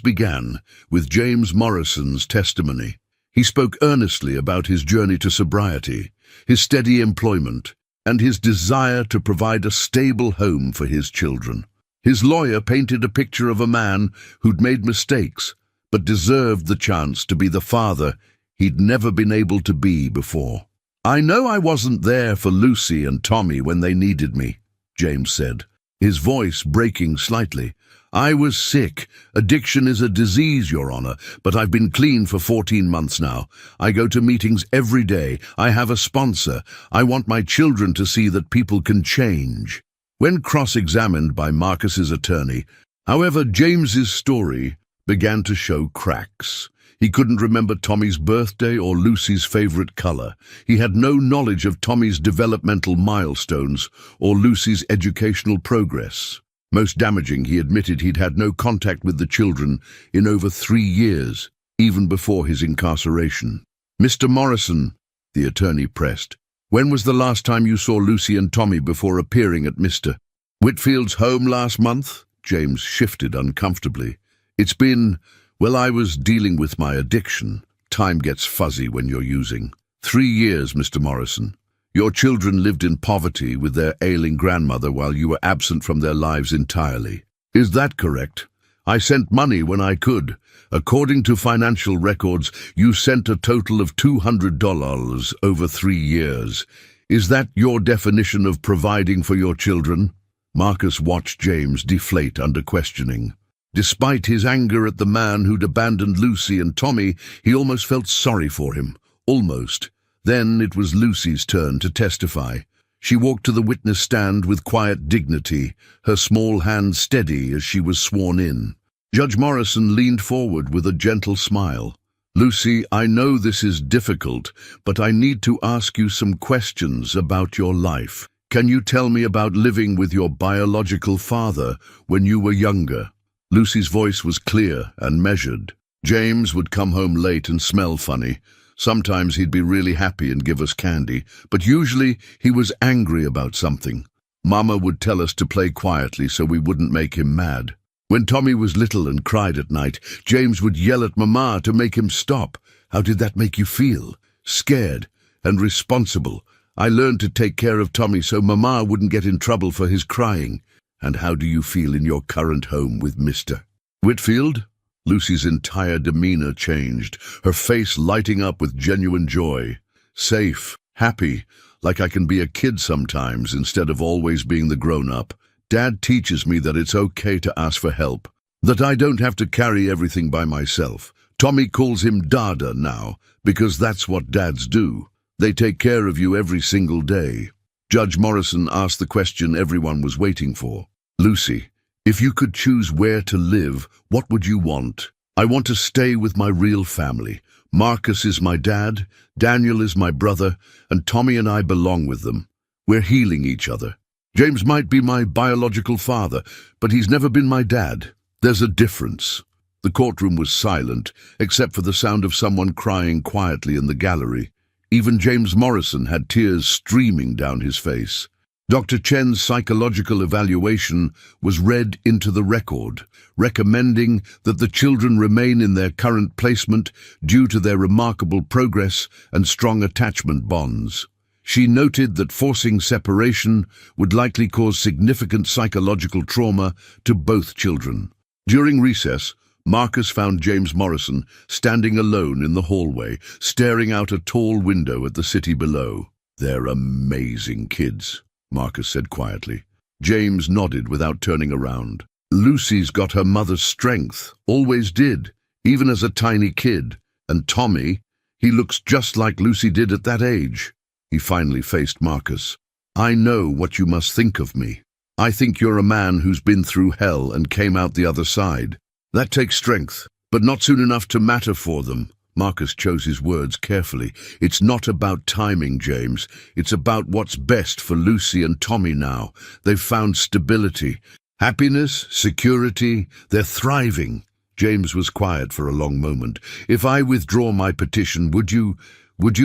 began with James Morrison's testimony. He spoke earnestly about his journey to sobriety, his steady employment, and his desire to provide a stable home for his children. His lawyer painted a picture of a man who'd made mistakes, but deserved the chance to be the father he'd never been able to be before. "I know I wasn't there for Lucy and Tommy when they needed me," James said, his voice breaking slightly. "I was sick. Addiction is a disease, Your Honor, but I've been clean for 14 months now. I go to meetings every day. I have a sponsor. I want my children to see that people can change." When cross-examined by Marcus's attorney, however, James's story began to show cracks. He couldn't remember Tommy's birthday or Lucy's favorite color. He had no knowledge of Tommy's developmental milestones or Lucy's educational progress. Most damaging, he admitted he'd had no contact with the children in over 3 years, even before his incarceration. "Mr. Morrison," the attorney pressed, "when was the last time you saw Lucy and Tommy before appearing at Mr. Whitfield's home last month?" James shifted uncomfortably. "It's been, well, I was dealing with my addiction. Time gets fuzzy when you're using. 3 years, Mr. Morrison. Your children lived in poverty with their ailing grandmother while you were absent from their lives entirely. Is that correct? I sent money when I could. According to financial records, you sent a total of $200 over 3 years. Is that your definition of providing for your children?" Marcus watched James deflate under questioning. Despite his anger at the man who'd abandoned Lucy and Tommy, he almost felt sorry for him. Almost. Then it was Lucy's turn to testify. She walked to the witness stand with quiet dignity, her small hand steady as she was sworn in. Judge Morrison leaned forward with a gentle smile. "Lucy, I know this is difficult, but I need to ask you some questions about your life. Can you tell me about living with your biological father when you were younger?" Lucy's voice was clear and measured. "James would come home late and smell funny. Sometimes he'd be really happy and give us candy, but usually he was angry about something. Mama would tell us to play quietly so we wouldn't make him mad. When Tommy was little and cried at night, James would yell at Mama to make him stop. How did that make you feel? Scared and responsible. I learned to take care of Tommy so Mama wouldn't get in trouble for his crying. And how do you feel in your current home with Mr. Whitfield?" Lucy's entire demeanor changed, her face lighting up with genuine joy. "Safe, happy, like I can be a kid sometimes instead of always being the grown-up. Dad teaches me that it's okay to ask for help, that I don't have to carry everything by myself. Tommy calls him Dada now, because that's what dads do. They take care of you every single day." Judge Morrison asked the question everyone was waiting for. "Lucy, if you could choose where to live, what would you want?" "I want to stay with my real family. Marcus is my dad, Daniel is my brother, and Tommy and I belong with them. We're healing each other. James might be my biological father, but he's never been my dad. There's a difference." The courtroom was silent, except for the sound of someone crying quietly in the gallery. Even James Morrison had tears streaming down his face. Dr. Chen's psychological evaluation was read into the record, recommending that the children remain in their current placement due to their remarkable progress and strong attachment bonds. She noted that forcing separation would likely cause significant psychological trauma to both children. During recess, Marcus found James Morrison standing alone in the hallway, staring out a tall window at the city below. "They're amazing kids," Marcus said quietly. James nodded without turning around. "Lucy's got her mother's strength, always did, even as a tiny kid. And Tommy, he looks just like Lucy did at that age." He finally faced Marcus. "I know what you must think of me. I think you're a man who's been through hell and came out the other side. That takes strength, but not soon enough to matter for them." Marcus chose his words carefully. "It's not about timing, James. It's about what's best for Lucy and Tommy now. They've found stability, happiness, security. They're thriving." James was quiet for a long moment. "If I withdraw my petition, would you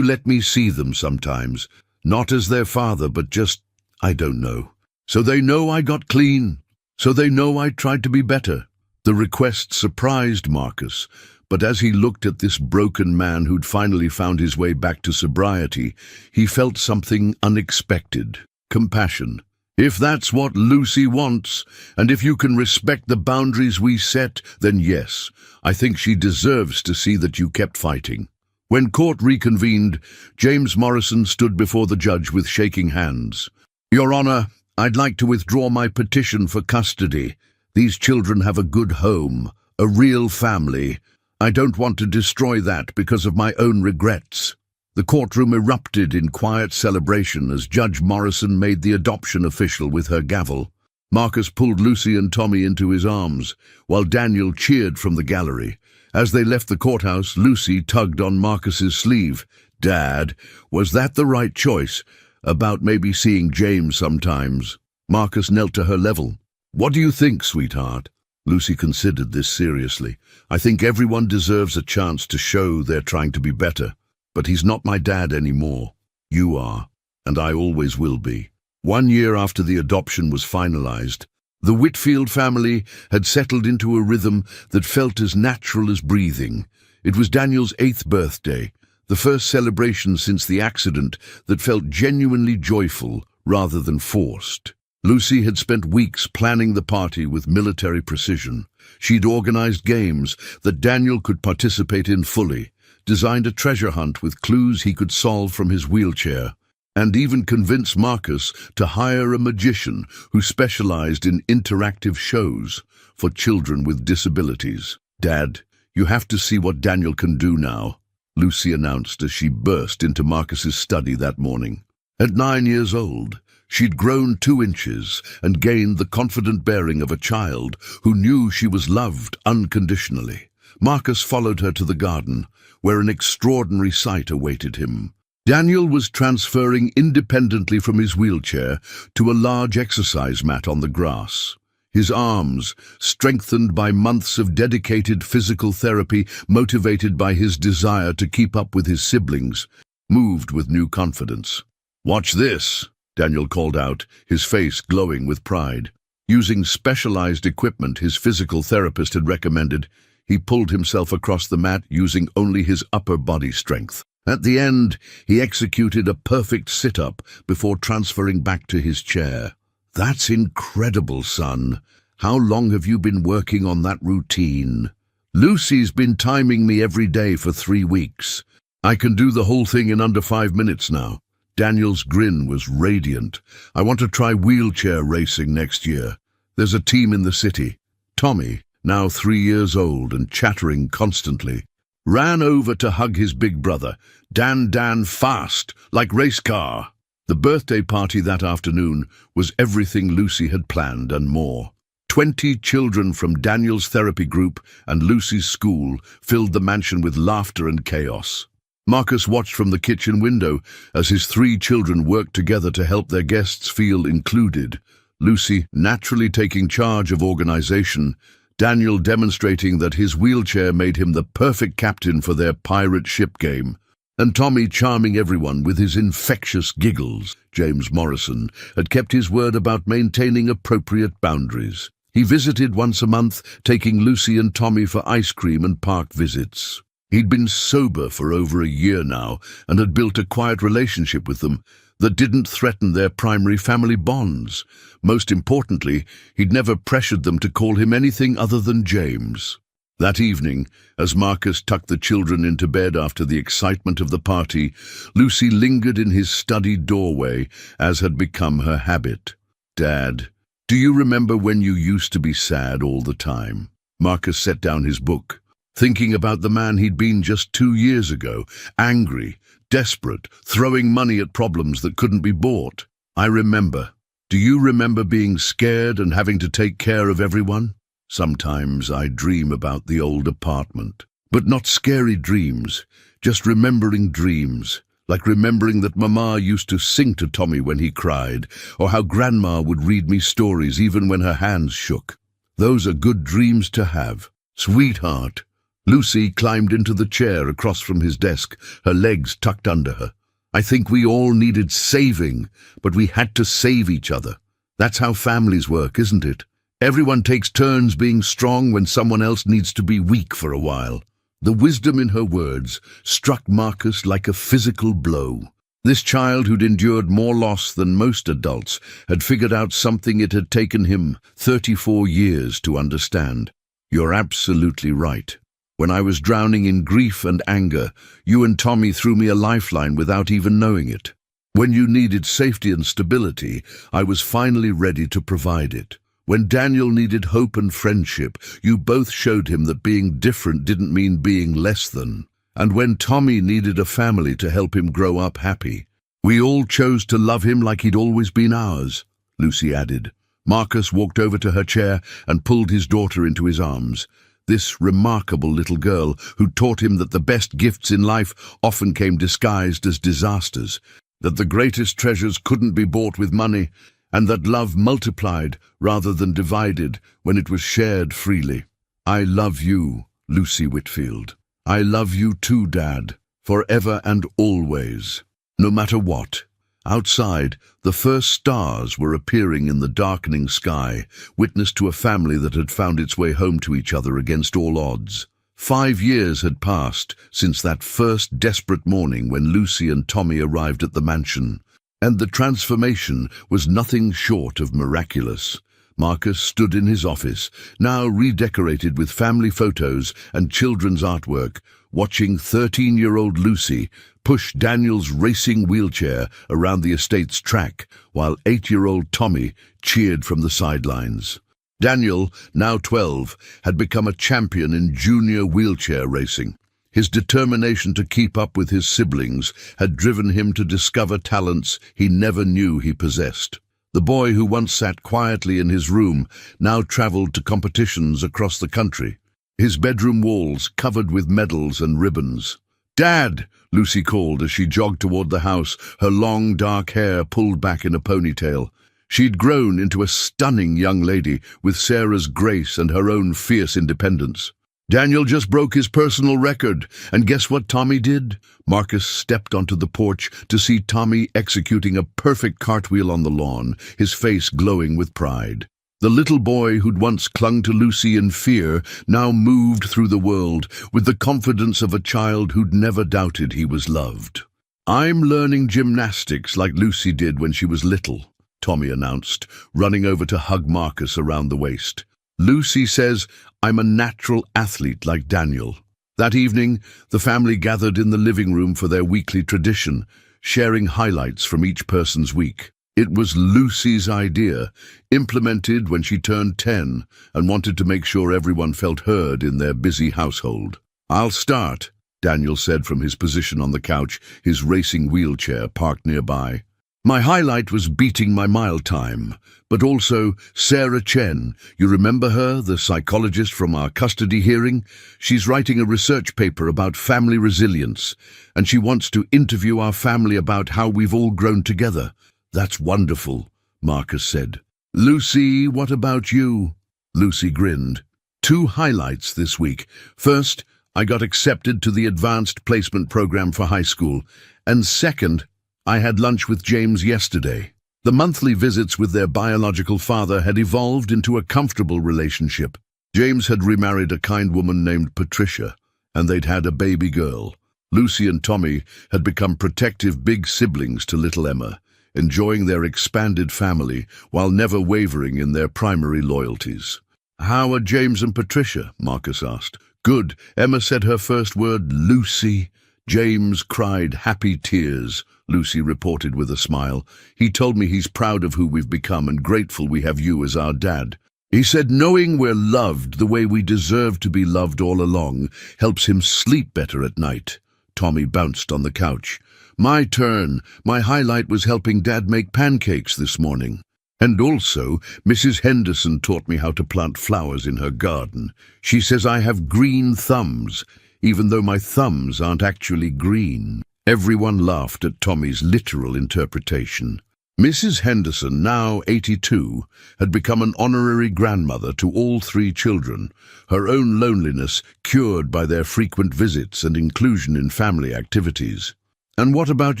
let me see them sometimes? Not as their father, but just, I don't know. So they know I got clean. So they know I tried to be better." The request surprised Marcus, but as he looked at this broken man who'd finally found his way back to sobriety, he felt something unexpected: compassion. "If that's what Lucy wants, and if you can respect the boundaries we set, then yes, I think she deserves to see that you kept fighting." When court reconvened, James Morrison stood before the judge with shaking hands. "Your Honor, I'd like to withdraw my petition for custody. These children have a good home, a real family. I don't want to destroy that because of my own regrets." The courtroom erupted in quiet celebration as Judge Morrison made the adoption official with her gavel. Marcus pulled Lucy and Tommy into his arms, while Daniel cheered from the gallery. As they left the courthouse, Lucy tugged on Marcus's sleeve. "Dad, was that the right choice? About maybe seeing James sometimes?" Marcus knelt to her level. "What do you think, sweetheart?" Lucy considered this seriously. "I think everyone deserves a chance to show they're trying to be better. But he's not my dad anymore. You are, and I always will be." 1 year after the adoption was finalized, the Whitfield family had settled into a rhythm that felt as natural as breathing. It was Daniel's 8th birthday, the first celebration since the accident that felt genuinely joyful rather than forced. Lucy had spent weeks planning the party with military precision. She'd organized games that Daniel could participate in fully, designed a treasure hunt with clues he could solve from his wheelchair, and even convinced Marcus to hire a magician who specialized in interactive shows for children with disabilities. "Dad, you have to see what Daniel can do now," Lucy announced as she burst into Marcus's study that morning. At 9 years old, she'd grown 2 inches and gained the confident bearing of a child who knew she was loved unconditionally. Marcus followed her to the garden, where an extraordinary sight awaited him. Daniel was transferring independently from his wheelchair to a large exercise mat on the grass. His arms, strengthened by months of dedicated physical therapy, motivated by his desire to keep up with his siblings, moved with new confidence. "Watch this," Daniel called out, his face glowing with pride. Using specialized equipment his physical therapist had recommended, he pulled himself across the mat using only his upper body strength. At the end, he executed a perfect sit-up before transferring back to his chair. "That's incredible, son. How long have you been working on that routine?" "Lucy's been timing me every day for 3 weeks. I can do the whole thing in under 5 minutes now." Daniel's grin was radiant. "I want to try wheelchair racing next year. There's a team in the city." Tommy, now 3 years old and chattering constantly, ran over to hug his big brother. Dan, fast, like race car." The birthday party that afternoon was everything Lucy had planned and more. 20 children from Daniel's therapy group and Lucy's school filled the mansion with laughter and chaos. Marcus watched from the kitchen window as his 3 children worked together to help their guests feel included. Lucy naturally taking charge of organization, Daniel demonstrating that his wheelchair made him the perfect captain for their pirate ship game. And Tommy charming everyone with his infectious giggles. James Morrison had kept his word about maintaining appropriate boundaries. He visited once a month, taking Lucy and Tommy for ice cream and park visits. He'd been sober for over a year now and had built a quiet relationship with them that didn't threaten their primary family bonds. Most importantly, he'd never pressured them to call him anything other than James. That evening, as Marcus tucked the children into bed after the excitement of the party, Lucy lingered in his study doorway, as had become her habit. "Dad, do you remember when you used to be sad all the time?" Marcus set down his book, thinking about the man he'd been just 2 years ago, angry, desperate, throwing money at problems that couldn't be bought. "I remember. Do you remember being scared and having to take care of everyone? Sometimes I dream about the old apartment. But not scary dreams, just remembering dreams, like remembering that Mama used to sing to Tommy when he cried, or how Grandma would read me stories even when her hands shook. Those are good dreams to have. Sweetheart." Lucy climbed into the chair across from his desk, her legs tucked under her. "I think we all needed saving, but we had to save each other. That's how families work, isn't it? Everyone takes turns being strong when someone else needs to be weak for a while." The wisdom in her words struck Marcus like a physical blow. This child who'd endured more loss than most adults had figured out something it had taken him 34 years to understand. "You're absolutely right. When I was drowning in grief and anger, you and Tommy threw me a lifeline without even knowing it. When you needed safety and stability, I was finally ready to provide it. When Daniel needed hope and friendship, you both showed him that being different didn't mean being less than. And when Tommy needed a family to help him grow up happy, we all chose to love him like he'd always been ours," Lucy added. Marcus walked over to her chair and pulled his daughter into his arms. This remarkable little girl who taught him that the best gifts in life often came disguised as disasters, that the greatest treasures couldn't be bought with money, and that love multiplied rather than divided when it was shared freely. "I love you, Lucy Whitfield. I love you too, Dad, forever and always, no matter what." Outside, the first stars were appearing in the darkening sky, witness to a family that had found its way home to each other against all odds. 5 years had passed since that first desperate morning when Lucy and Tommy arrived at the mansion, and the transformation was nothing short of miraculous. Marcus stood in his office, now redecorated with family photos and children's artwork, watching 13-year-old Lucy push Daniel's racing wheelchair around the estate's track, while 8-year-old Tommy cheered from the sidelines. Daniel, now 12, had become a champion in junior wheelchair racing. His determination to keep up with his siblings had driven him to discover talents he never knew he possessed. The boy who once sat quietly in his room now traveled to competitions across the country, his bedroom walls covered with medals and ribbons. "Dad!" Lucy called as she jogged toward the house, her long dark hair pulled back in a ponytail. She'd grown into a stunning young lady with Sarah's grace and her own fierce independence. "Daniel just broke his personal record, and guess what Tommy did?" Marcus stepped onto the porch to see Tommy executing a perfect cartwheel on the lawn, his face glowing with pride. The little boy who'd once clung to Lucy in fear now moved through the world with the confidence of a child who'd never doubted he was loved. "I'm learning gymnastics like Lucy did when she was little," Tommy announced, running over to hug Marcus around the waist. "Lucy says I'm a natural athlete like Daniel." That evening, the family gathered in the living room for their weekly tradition, sharing highlights from each person's week. It was Lucy's idea, implemented when she turned 10 and wanted to make sure everyone felt heard in their busy household. "I'll start," Daniel said from his position on the couch, his racing wheelchair parked nearby. "My highlight was beating my mile time, but also Sarah Chen. You remember her, the psychologist from our custody hearing? She's writing a research paper about family resilience, and she wants to interview our family about how we've all grown together." "That's wonderful," Marcus said. "Lucy, what about you?" Lucy grinned. "2 highlights this week. First, I got accepted to the advanced placement program for high school. And second, I had lunch with James yesterday. The monthly visits with their biological father had evolved into a comfortable relationship. James had remarried a kind woman named Patricia, and they'd had a baby girl. Lucy and Tommy had become protective big siblings to little Emma, enjoying their expanded family while never wavering in their primary loyalties. "How are James and Patricia?" Marcus asked. "Good." Emma said her first word, "Lucy." James cried happy tears, Lucy reported with a smile. "He told me he's proud of who we've become and grateful we have you as our dad. He said knowing we're loved the way we deserve to be loved all along helps him sleep better at night." Tommy bounced on the couch. "My turn. My highlight was helping Dad make pancakes this morning. And also, Mrs. Henderson taught me how to plant flowers in her garden. She says I have green thumbs, even though my thumbs aren't actually green." Everyone laughed at Tommy's literal interpretation. Mrs. Henderson, now 82, had become an honorary grandmother to all 3 children, her own loneliness cured by their frequent visits and inclusion in family activities. "And what about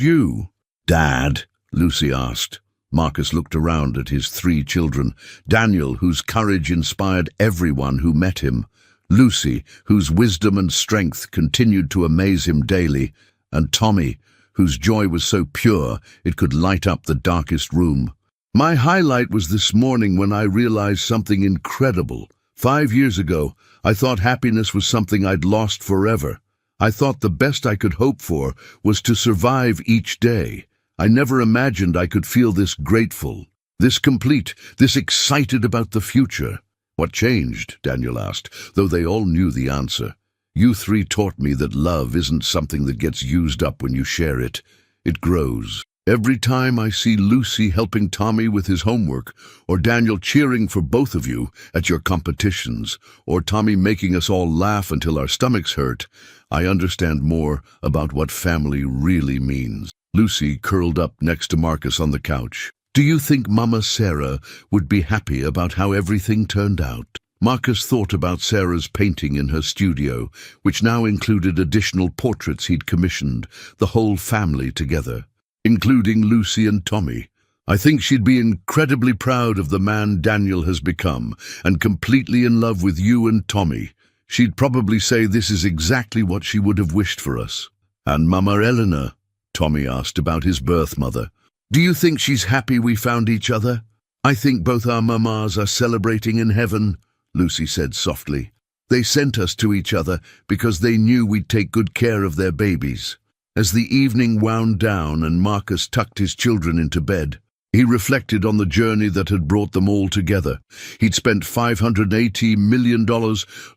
you, Dad?" Lucy asked. Marcus looked around at his 3 children, Daniel, whose courage inspired everyone who met him, Lucy, whose wisdom and strength continued to amaze him daily, and Tommy, whose joy was so pure it could light up the darkest room. "My highlight was this morning when I realized something incredible. 5 years ago, I thought happiness was something I'd lost forever. I thought the best I could hope for was to survive each day. I never imagined I could feel this grateful, this complete, this excited about the future." "What changed?" Daniel asked, though they all knew the answer. "You 3 taught me that love isn't something that gets used up when you share it. It grows. Every time I see Lucy helping Tommy with his homework, or Daniel cheering for both of you at your competitions, or Tommy making us all laugh until our stomachs hurt, I understand more about what family really means." Lucy curled up next to Marcus on the couch. "Do you think Mama Sarah would be happy about how everything turned out?" Marcus thought about Sarah's painting in her studio, which now included additional portraits he'd commissioned, the whole family together, including Lucy and Tommy. "I think she'd be incredibly proud of the man Daniel has become, and completely in love with you and Tommy. She'd probably say this is exactly what she would have wished for us." "And Mama Eleanor?" Tommy asked about his birth mother. "Do you think she's happy we found each other?" "I think both our mamas are celebrating in heaven," Lucy said softly. "They sent us to each other because they knew we'd take good care of their babies." As the evening wound down and Marcus tucked his children into bed, he reflected on the journey that had brought them all together. He'd spent $580 million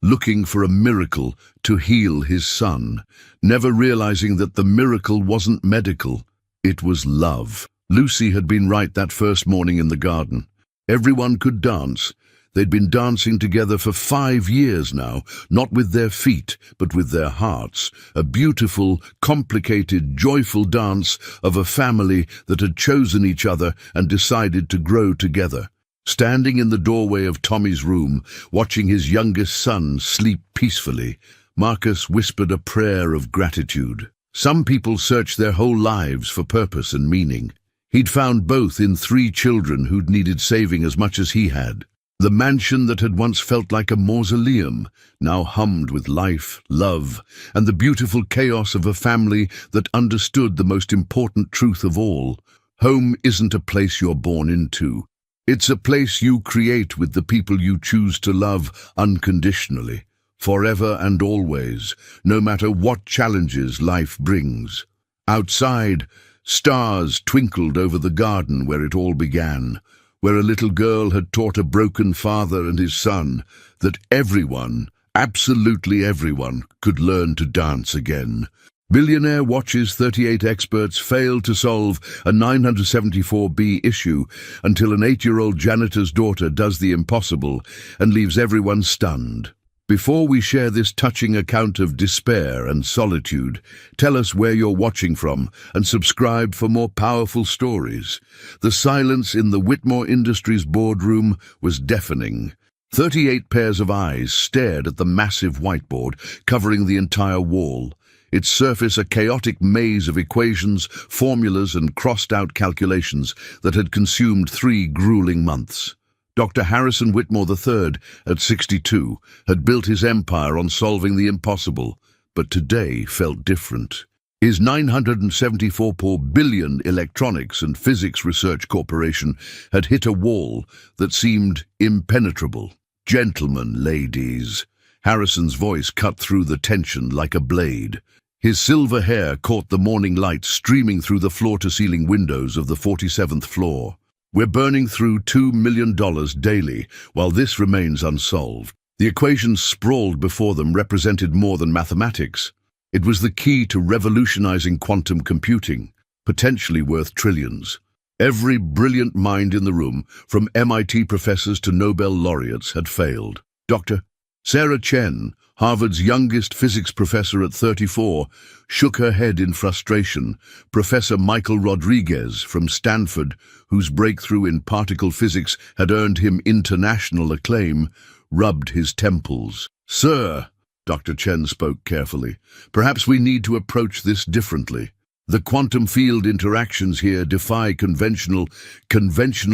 looking for a miracle to heal his son, never realizing that the miracle wasn't medical, it was love. Lucy had been right that first morning in the garden. Everyone could dance. They'd been dancing together for 5 years now, not with their feet, but with their hearts. A beautiful, complicated, joyful dance of a family that had chosen each other and decided to grow together. Standing in the doorway of Tommy's room, watching his youngest son sleep peacefully, Marcus whispered a prayer of gratitude. Some people search their whole lives for purpose and meaning. He'd found both in 3 children who'd needed saving as much as he had. The mansion that had once felt like a mausoleum now hummed with life, love, and the beautiful chaos of a family that understood the most important truth of all. Home isn't a place you're born into. It's a place you create with the people you choose to love unconditionally, forever and always, no matter what challenges life brings. Outside, stars twinkled over the garden where it all began, where a little girl had taught a broken father and his son that everyone, absolutely everyone, could learn to dance again. Millionaire watches 38 experts fail to solve a 974B issue until an 8-year-old janitor's daughter does the impossible and leaves everyone stunned. Before we share this touching account of despair and solitude, tell us where you're watching from and subscribe for more powerful stories. The silence in the Whitmore Industries boardroom was deafening. 38 pairs of eyes stared at the massive whiteboard covering the entire wall, its surface a chaotic maze of equations, formulas, and crossed-out calculations that had consumed 3 grueling months. Dr. Harrison Whitmore III, at 62, had built his empire on solving the impossible, but today felt different. His $974 billion Electronics and Physics Research Corporation had hit a wall that seemed impenetrable. "Gentlemen, ladies," Harrison's voice cut through the tension like a blade. His silver hair caught the morning light streaming through the floor-to-ceiling windows of the 47th floor. "We're burning through $2 million daily while this remains unsolved." The equations sprawled before them represented more than mathematics. It was the key to revolutionizing quantum computing, potentially worth trillions. Every brilliant mind in the room, from MIT professors to Nobel laureates, had failed. Dr. Sarah Chen, Harvard's youngest physics professor at 34, shook her head in frustration. Professor Michael Rodriguez from Stanford, whose breakthrough in particle physics had earned him international acclaim, rubbed his temples. "Sir," Dr. Chen spoke carefully, "perhaps we need to approach this differently. The quantum field interactions here defy conventional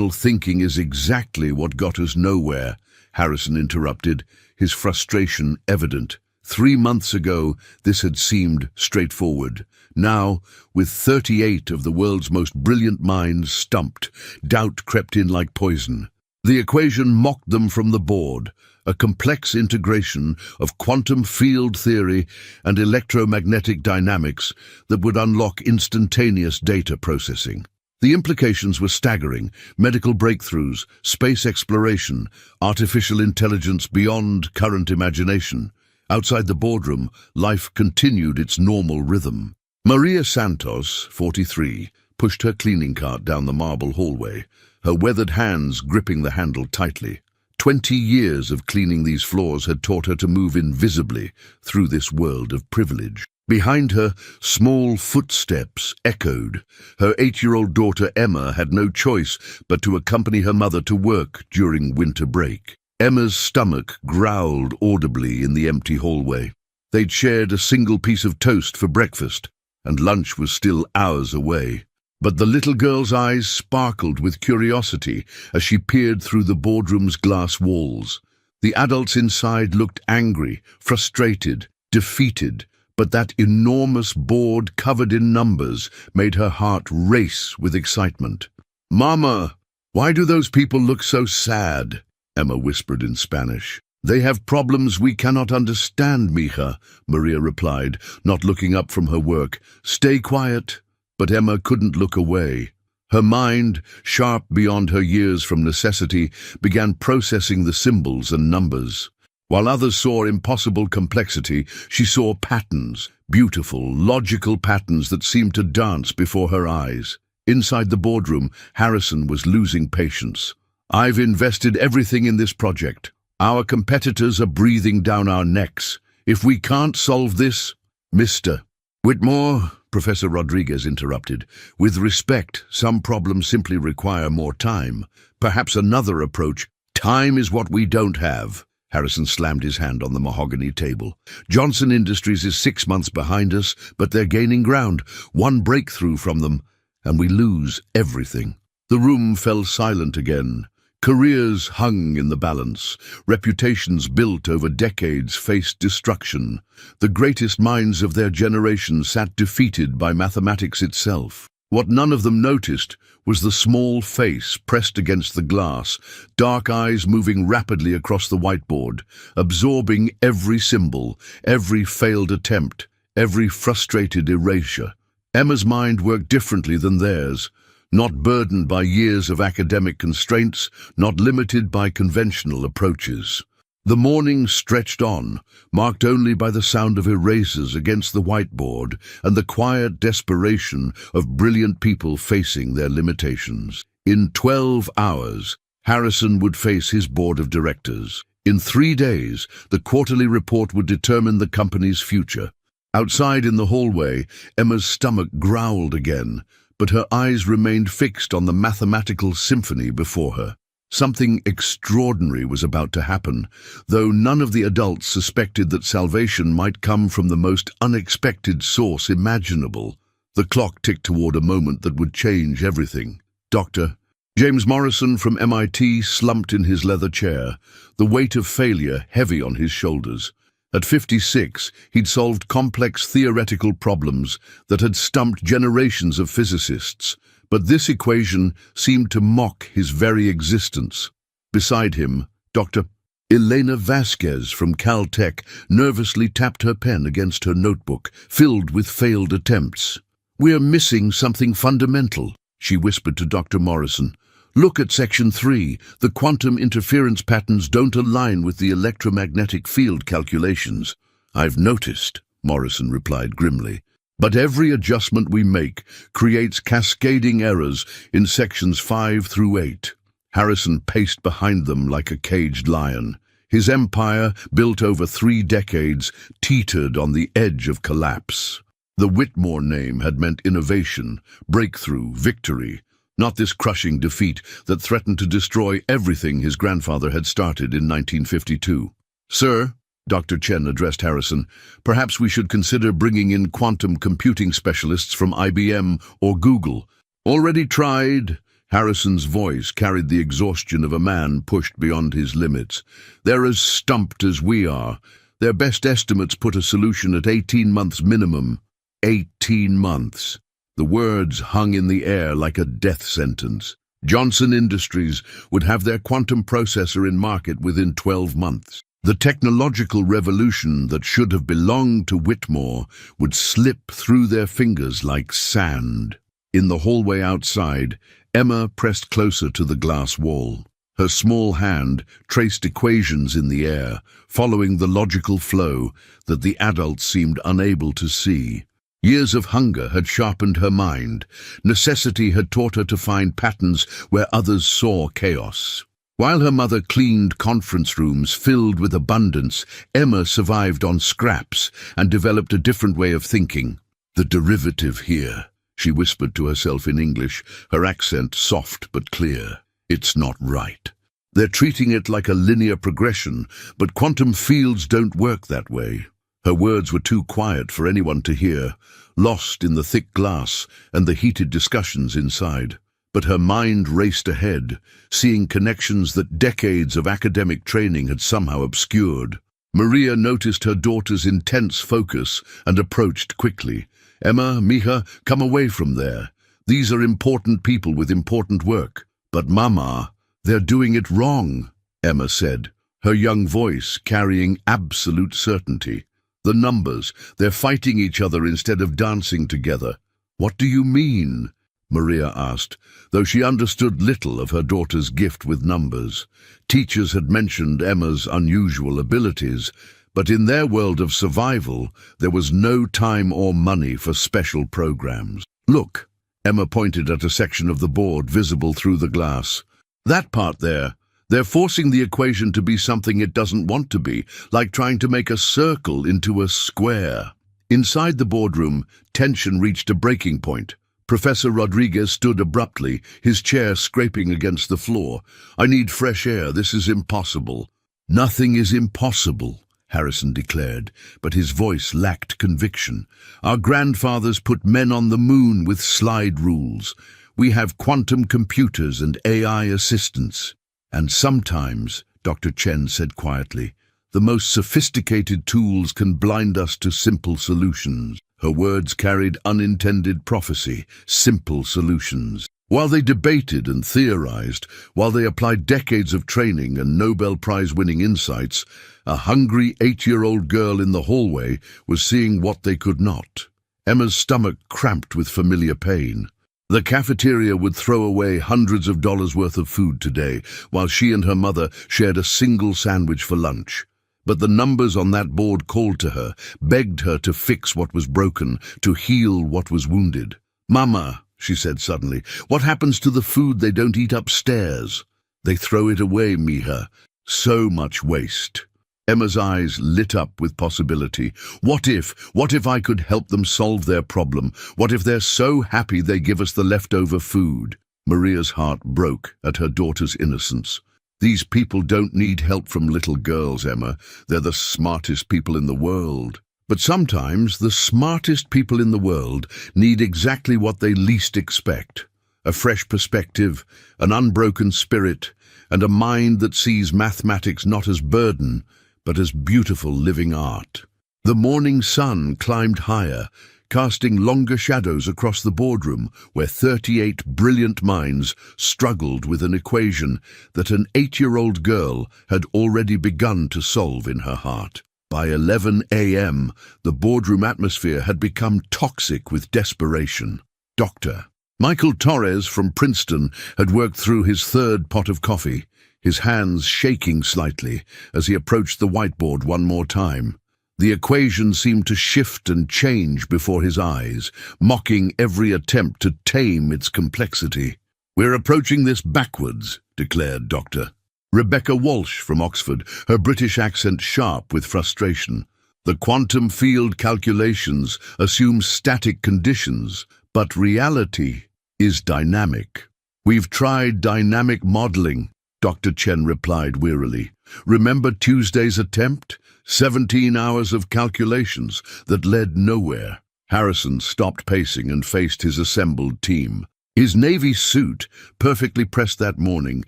thinking is exactly what got us nowhere," Harrison interrupted, his frustration evident. 3 months ago, this had seemed straightforward. Now, with 38 of the world's most brilliant minds stumped, doubt crept in like poison. The equation mocked them from the board, a complex integration of quantum field theory and electromagnetic dynamics that would unlock instantaneous data processing. The implications were staggering: medical breakthroughs, space exploration, artificial intelligence beyond current imagination. Outside the boardroom, life continued its normal rhythm. Maria Santos, 43, pushed her cleaning cart down the marble hallway, her weathered hands gripping the handle tightly. 20 years of cleaning these floors had taught her to move invisibly through this world of privilege. Behind her, small footsteps echoed. Her 8-year-old daughter Emma had no choice but to accompany her mother to work during winter break. Emma's stomach growled audibly in the empty hallway. They'd shared a single piece of toast for breakfast, and lunch was still hours away. But the little girl's eyes sparkled with curiosity as she peered through the boardroom's glass walls. The adults inside looked angry, frustrated, defeated, but that enormous board covered in numbers made her heart race with excitement. "Mama, why do those people look so sad?" Emma whispered in Spanish. "They have problems we cannot understand, mija," Maria replied, not looking up from her work. "Stay quiet." But Emma couldn't look away. Her mind, sharp beyond her years from necessity, began processing the symbols and numbers. While others saw impossible complexity, she saw patterns, beautiful, logical patterns that seemed to dance before her eyes. Inside the boardroom, Harrison was losing patience. "I've invested everything in this project. Our competitors are breathing down our necks. If we can't solve this, Mr. Whitmore," Professor Rodriguez interrupted, "with respect, some problems simply require more time. Perhaps another approach." "Time is what we don't have." Harrison slammed his hand on the mahogany table. "Johnson Industries is 6 months behind us, but they're gaining ground. One breakthrough from them, and we lose everything." The room fell silent again. Careers hung in the balance. Reputations built over decades faced destruction. The greatest minds of their generation sat defeated by mathematics itself. What none of them noticed was the small face pressed against the glass, dark eyes moving rapidly across the whiteboard, absorbing every symbol, every failed attempt, every frustrated erasure. Emma's mind worked differently than theirs. Not burdened by years of academic constraints, not limited by conventional approaches. The morning stretched on, marked only by the sound of erasers against the whiteboard and the quiet desperation of brilliant people facing their limitations. In 12 hours, Harrison would face his board of directors. In 3 days, the quarterly report would determine the company's future. Outside in the hallway, Emma's stomach growled again, but her eyes remained fixed on the mathematical symphony before her. Something extraordinary was about to happen, though none of the adults suspected that salvation might come from the most unexpected source imaginable. The clock ticked toward a moment that would change everything. Dr. James Morrison from MIT slumped in his leather chair, the weight of failure heavy on his shoulders. At 56, he'd solved complex theoretical problems that had stumped generations of physicists, but this equation seemed to mock his very existence. Beside him, Dr. Elena Vasquez from Caltech nervously tapped her pen against her notebook, filled with failed attempts. "We're missing something fundamental," she whispered to Dr. Morrison. "Look at Section 3. The quantum interference patterns don't align with the electromagnetic field calculations." "I've noticed," Morrison replied grimly. "But every adjustment we make creates cascading errors in sections 5 through 8. Harrison paced behind them like a caged lion. His empire, built over 3 decades, teetered on the edge of collapse. The Whitmore name had meant innovation, breakthrough, victory, not this crushing defeat that threatened to destroy everything his grandfather had started in 1952. "Sir," Dr. Chen addressed Harrison, "perhaps we should consider bringing in quantum computing specialists from IBM or Google." "Already tried." Harrison's voice carried the exhaustion of a man pushed beyond his limits. "They're as stumped as we are. Their best estimates put a solution at 18 months minimum." 18 months. The words hung in the air like a death sentence. Johnson Industries would have their quantum processor in market within 12 months. The technological revolution that should have belonged to Whitmore would slip through their fingers like sand. In the hallway outside, Emma pressed closer to the glass wall. Her small hand traced equations in the air, following the logical flow that the adults seemed unable to see. Years of hunger had sharpened her mind. Necessity had taught her to find patterns where others saw chaos. While her mother cleaned conference rooms filled with abundance, Emma survived on scraps and developed a different way of thinking. "The derivative here," she whispered to herself in English, her accent soft but clear. "It's not right. They're treating it like a linear progression, but quantum fields don't work that way." Her words were too quiet for anyone to hear, lost in the thick glass and the heated discussions inside. But her mind raced ahead, seeing connections that decades of academic training had somehow obscured. Maria noticed her daughter's intense focus and approached quickly. "Emma, Mija, come away from there. These are important people with important work." "But Mama, they're doing it wrong," Emma said, her young voice carrying absolute certainty. "The numbers, they're fighting each other instead of dancing together." "What do you mean?" Maria asked, though she understood little of her daughter's gift with numbers. Teachers had mentioned Emma's unusual abilities, but in their world of survival, there was no time or money for special programs. "Look," Emma pointed at a section of the board visible through the glass. "That part there. They're forcing the equation to be something it doesn't want to be, like trying to make a circle into a square." Inside the boardroom, tension reached a breaking point. Professor Rodriguez stood abruptly, his chair scraping against the floor. "I need fresh air. This is impossible." "Nothing is impossible," Harrison declared, but his voice lacked conviction. "Our grandfathers put men on the moon with slide rules. We have quantum computers and AI assistants. And sometimes," Dr. Chen said quietly, "the most sophisticated tools can blind us to simple solutions." Her words carried unintended prophecy, simple solutions. While they debated and theorized, while they applied decades of training and Nobel Prize-winning insights, a hungry 8-year-old girl in the hallway was seeing what they could not. Emma's stomach cramped with familiar pain. The cafeteria would throw away hundreds of dollars worth of food today, while she and her mother shared a single sandwich for lunch. But the numbers on that board called to her, begged her to fix what was broken, to heal what was wounded. "Mama," she said suddenly, "what happens to the food they don't eat upstairs?" "They throw it away, Mija. So much waste." Emma's eyes lit up with possibility. What if I could help them solve their problem? What if they're so happy they give us the leftover food?" Maria's heart broke at her daughter's innocence. These people don't need help from little girls, Emma. They're the smartest people in the world. But sometimes the smartest people in the world need exactly what they least expect. A fresh perspective, an unbroken spirit, and a mind that sees mathematics not as burden, but as beautiful living art. The morning sun climbed higher, casting longer shadows across the boardroom where 38 brilliant minds struggled with an equation that an 8-year-old girl had already begun to solve in her heart. By 11 a.m., the boardroom atmosphere had become toxic with desperation. Dr. Michael Torres from Princeton had worked through his third pot of coffee, his hands shaking slightly as he approached the whiteboard one more time. The equation seemed to shift and change before his eyes, mocking every attempt to tame its complexity. "We're approaching this backwards," declared Dr. Rebecca Walsh from Oxford, her British accent sharp with frustration. "The quantum field calculations assume static conditions, but reality is dynamic." "We've tried dynamic modeling," Dr. Chen replied wearily. "Remember Tuesday's attempt? 17 hours of calculations that led nowhere." Harrison stopped pacing and faced his assembled team. His navy suit, perfectly pressed that morning,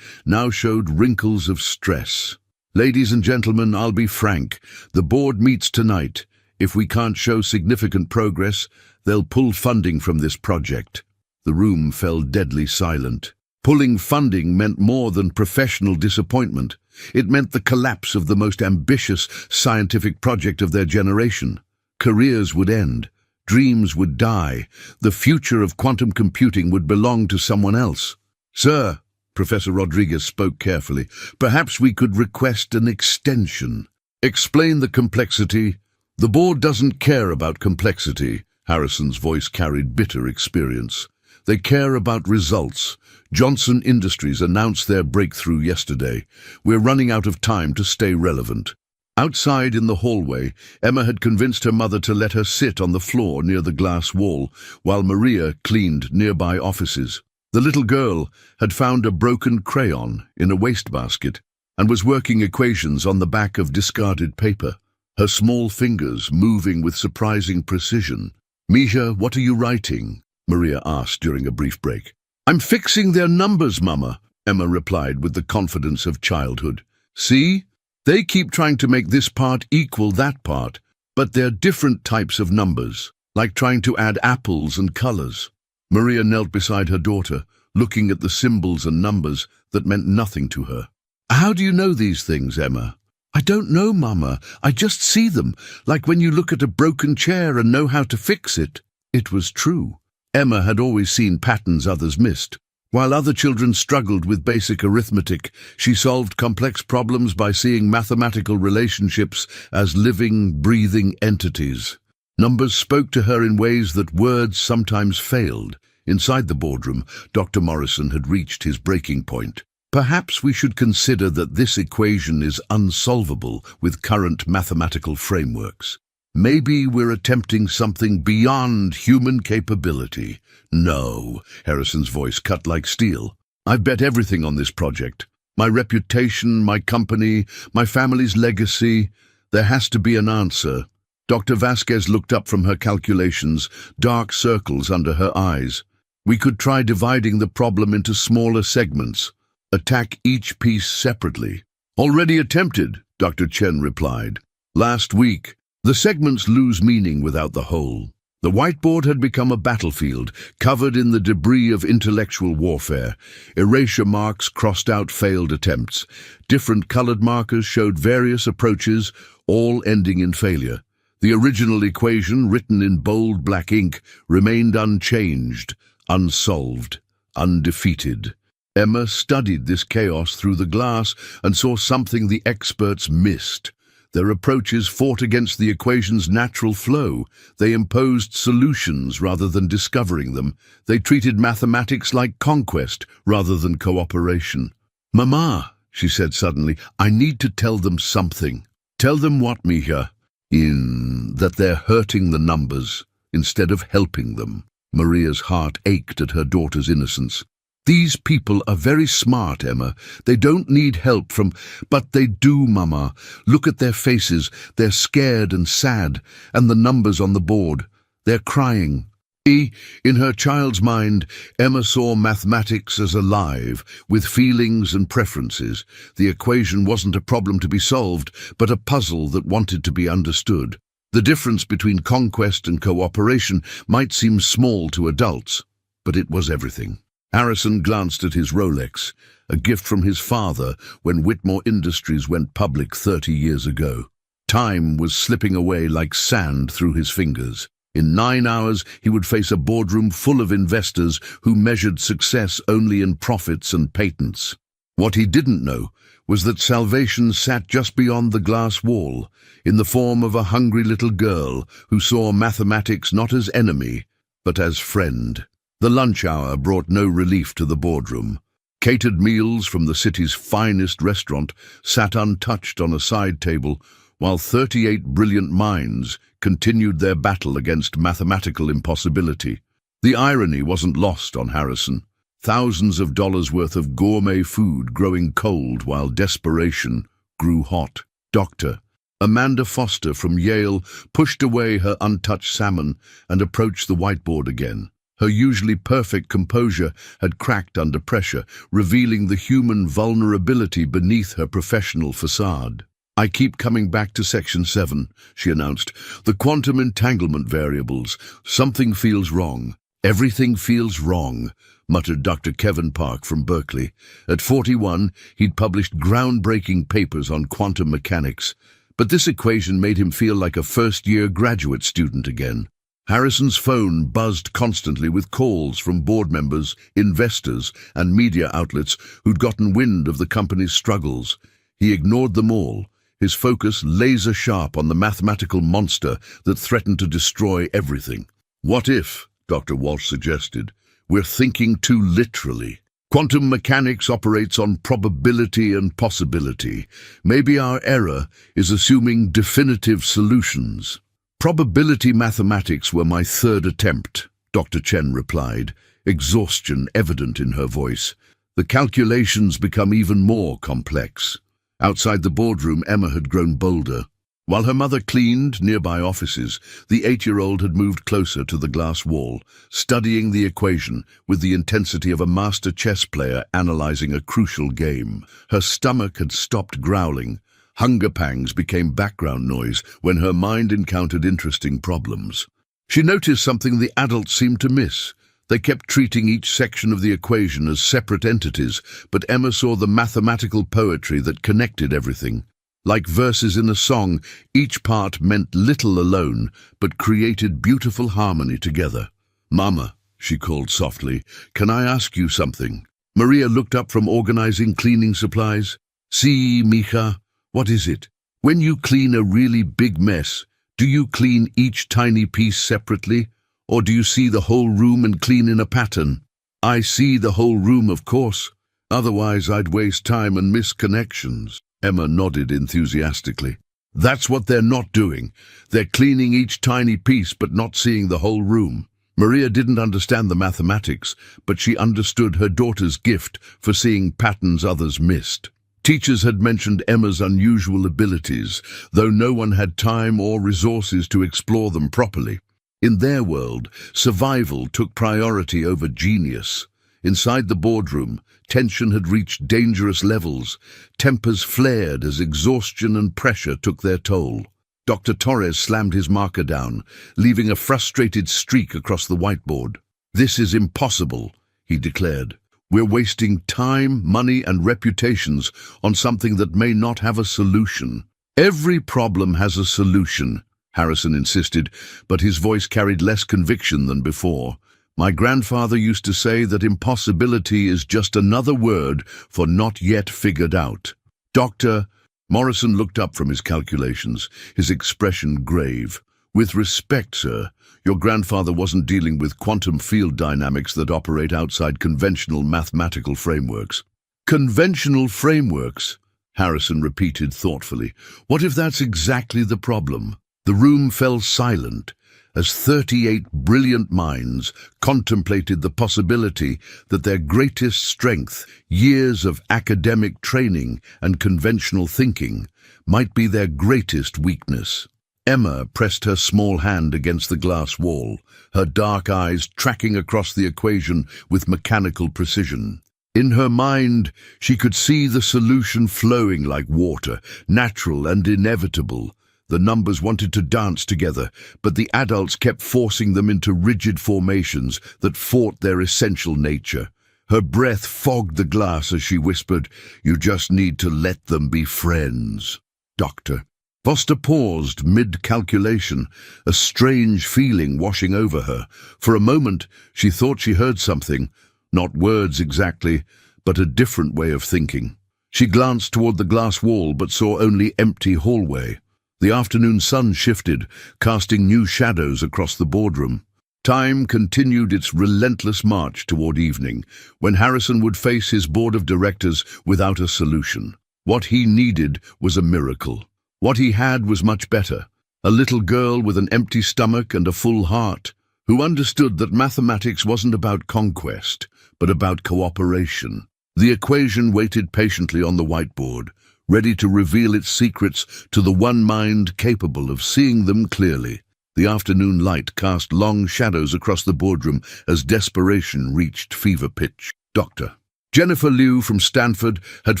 now showed wrinkles of stress. "Ladies and gentlemen, I'll be frank. The board meets tonight. If we can't show significant progress, they'll pull funding from this project." The room fell deadly silent. Pulling funding meant more than professional disappointment. It meant the collapse of the most ambitious scientific project of their generation. Careers would end. Dreams would die. The future of quantum computing would belong to someone else. "Sir," Professor Rodriguez spoke carefully, "perhaps we could request an extension." "Explain the complexity." "The board doesn't care about complexity." Harrison's voice carried bitter experience. "They care about results. Johnson Industries announced their breakthrough yesterday. We're running out of time to stay relevant." Outside in the hallway, Emma had convinced her mother to let her sit on the floor near the glass wall, while Maria cleaned nearby offices. The little girl had found a broken crayon in a wastebasket and was working equations on the back of discarded paper, her small fingers moving with surprising precision. "Misha, what are you writing?" Maria asked during a brief break. "I'm fixing their numbers, Mama," Emma replied with the confidence of childhood. "See? They keep trying to make this part equal that part, but they're different types of numbers, like trying to add apples and colors." Maria knelt beside her daughter, looking at the symbols and numbers that meant nothing to her. "How do you know these things, Emma?" "I don't know, Mama. I just see them, like when you look at a broken chair and know how to fix it." It was true. Emma had always seen patterns others missed. While other children struggled with basic arithmetic, she solved complex problems by seeing mathematical relationships as living, breathing entities. Numbers spoke to her in ways that words sometimes failed. Inside the boardroom, Dr. Morrison had reached his breaking point. "Perhaps we should consider that this equation is unsolvable with current mathematical frameworks. Maybe we're attempting something beyond human capability." "No," Harrison's voice cut like steel. "I've bet everything on this project. My reputation, my company, my family's legacy. There has to be an answer." Dr. Vasquez looked up from her calculations, dark circles under her eyes. "We could try dividing the problem into smaller segments. Attack each piece separately." "Already attempted," Dr. Chen replied. "Last week. The segments lose meaning without the whole." The whiteboard had become a battlefield, covered in the debris of intellectual warfare. Erasure marks crossed out failed attempts. Different colored markers showed various approaches, all ending in failure. The original equation, written in bold black ink, remained unchanged, unsolved, undefeated. Emma studied this chaos through the glass and saw something the experts missed. Their approaches fought against the equation's natural flow. They imposed solutions rather than discovering them. They treated mathematics like conquest rather than cooperation. "Mama," she said suddenly, "I need to tell them something." "Tell them what, Mija?" That they're hurting the numbers instead of helping them." Maria's heart ached at her daughter's innocence. These people are very smart, Emma. They don't need help from... But they do, Mama. Look at their faces. They're scared and sad. And the numbers on the board. They're crying. In her child's mind, Emma saw mathematics as alive, with feelings and preferences. The equation wasn't a problem to be solved, but a puzzle that wanted to be understood. The difference between conquest and cooperation might seem small to adults, but it was everything. Harrison glanced at his Rolex, a gift from his father when Whitmore Industries went public 30 years ago. Time was slipping away like sand through his fingers. In 9 hours, he would face a boardroom full of investors who measured success only in profits and patents. What he didn't know was that salvation sat just beyond the glass wall, in the form of a hungry little girl who saw mathematics not as enemy, but as friend. The lunch hour brought no relief to the boardroom. Catered meals from the city's finest restaurant sat untouched on a side table, while 38 brilliant minds continued their battle against mathematical impossibility. The irony wasn't lost on Harrison. Thousands of dollars worth of gourmet food growing cold while desperation grew hot. Dr. Amanda Foster from Yale pushed away her untouched salmon and approached the whiteboard again. Her usually perfect composure had cracked under pressure, revealing the human vulnerability beneath her professional facade. "I keep coming back to Section 7, she announced. "The quantum entanglement variables. Something feels wrong." "Everything feels wrong," muttered Dr. Kevin Park from Berkeley. At 41, he'd published groundbreaking papers on quantum mechanics, but this equation made him feel like a first-year graduate student again. Harrison's phone buzzed constantly with calls from board members, investors, and media outlets who'd gotten wind of the company's struggles. He ignored them all, his focus laser-sharp on the mathematical monster that threatened to destroy everything. "What if," Dr. Walsh suggested, "we're thinking too literally? Quantum mechanics operates on probability and possibility. Maybe our error is assuming definitive solutions." "Probability mathematics were my third attempt," Dr. Chen replied, exhaustion evident in her voice. "The calculations become even more complex." Outside the boardroom, Emma had grown bolder. While her mother cleaned nearby offices, the 8-year-old had moved closer to the glass wall, studying the equation with the intensity of a master chess player analyzing a crucial game. Her stomach had stopped growling. Hunger pangs became background noise when her mind encountered interesting problems. She noticed something the adults seemed to miss. They kept treating each section of the equation as separate entities, but Emma saw the mathematical poetry that connected everything. Like verses in a song, each part meant little alone, but created beautiful harmony together. "Mama," she called softly, "can I ask you something?" Maria looked up from organizing cleaning supplies. "See, Mija, what is it? When you clean a really big mess, do you clean each tiny piece separately? Or do you see the whole room and clean in a pattern?" "I see the whole room, of course. Otherwise I'd waste time and miss connections." Emma nodded enthusiastically. "That's what they're not doing. They're cleaning each tiny piece but not seeing the whole room." Maria didn't understand the mathematics, but she understood her daughter's gift for seeing patterns others missed. Teachers had mentioned Emma's unusual abilities, though no one had time or resources to explore them properly. In their world, survival took priority over genius. Inside the boardroom, tension had reached dangerous levels. Tempers flared as exhaustion and pressure took their toll. Dr. Torres slammed his marker down, leaving a frustrated streak across the whiteboard. "This is impossible," he declared. "We're wasting time, money, and reputations on something that may not have a solution." "Every problem has a solution," Harrison insisted, but his voice carried less conviction than before. "My grandfather used to say that impossibility is just another word for not yet figured out." "Dr." Morrison looked up from his calculations, his expression grave. "With respect, sir, your grandfather wasn't dealing with quantum field dynamics that operate outside conventional mathematical frameworks." "Conventional frameworks?" Harrison repeated thoughtfully. "What if that's exactly the problem?" The room fell silent, as 38 brilliant minds contemplated the possibility that their greatest strength, years of academic training and conventional thinking, might be their greatest weakness. Emma pressed her small hand against the glass wall, her dark eyes tracking across the equation with mechanical precision. In her mind, she could see the solution flowing like water, natural and inevitable. The numbers wanted to dance together, but the adults kept forcing them into rigid formations that fought their essential nature. Her breath fogged the glass as she whispered, "You just need to let them be friends." "Doctor." Foster paused mid-calculation, a strange feeling washing over her. For a moment, she thought she heard something, not words exactly, but a different way of thinking. She glanced toward the glass wall but saw only empty hallway. The afternoon sun shifted, casting new shadows across the boardroom. Time continued its relentless march toward evening, when Harrison would face his board of directors without a solution. What he needed was a miracle. What he had was much better. A little girl with an empty stomach and a full heart, who understood that mathematics wasn't about conquest, but about cooperation. The equation waited patiently on the whiteboard, ready to reveal its secrets to the one mind capable of seeing them clearly. The afternoon light cast long shadows across the boardroom as desperation reached fever pitch. Doctor. Jennifer Liu from Stanford had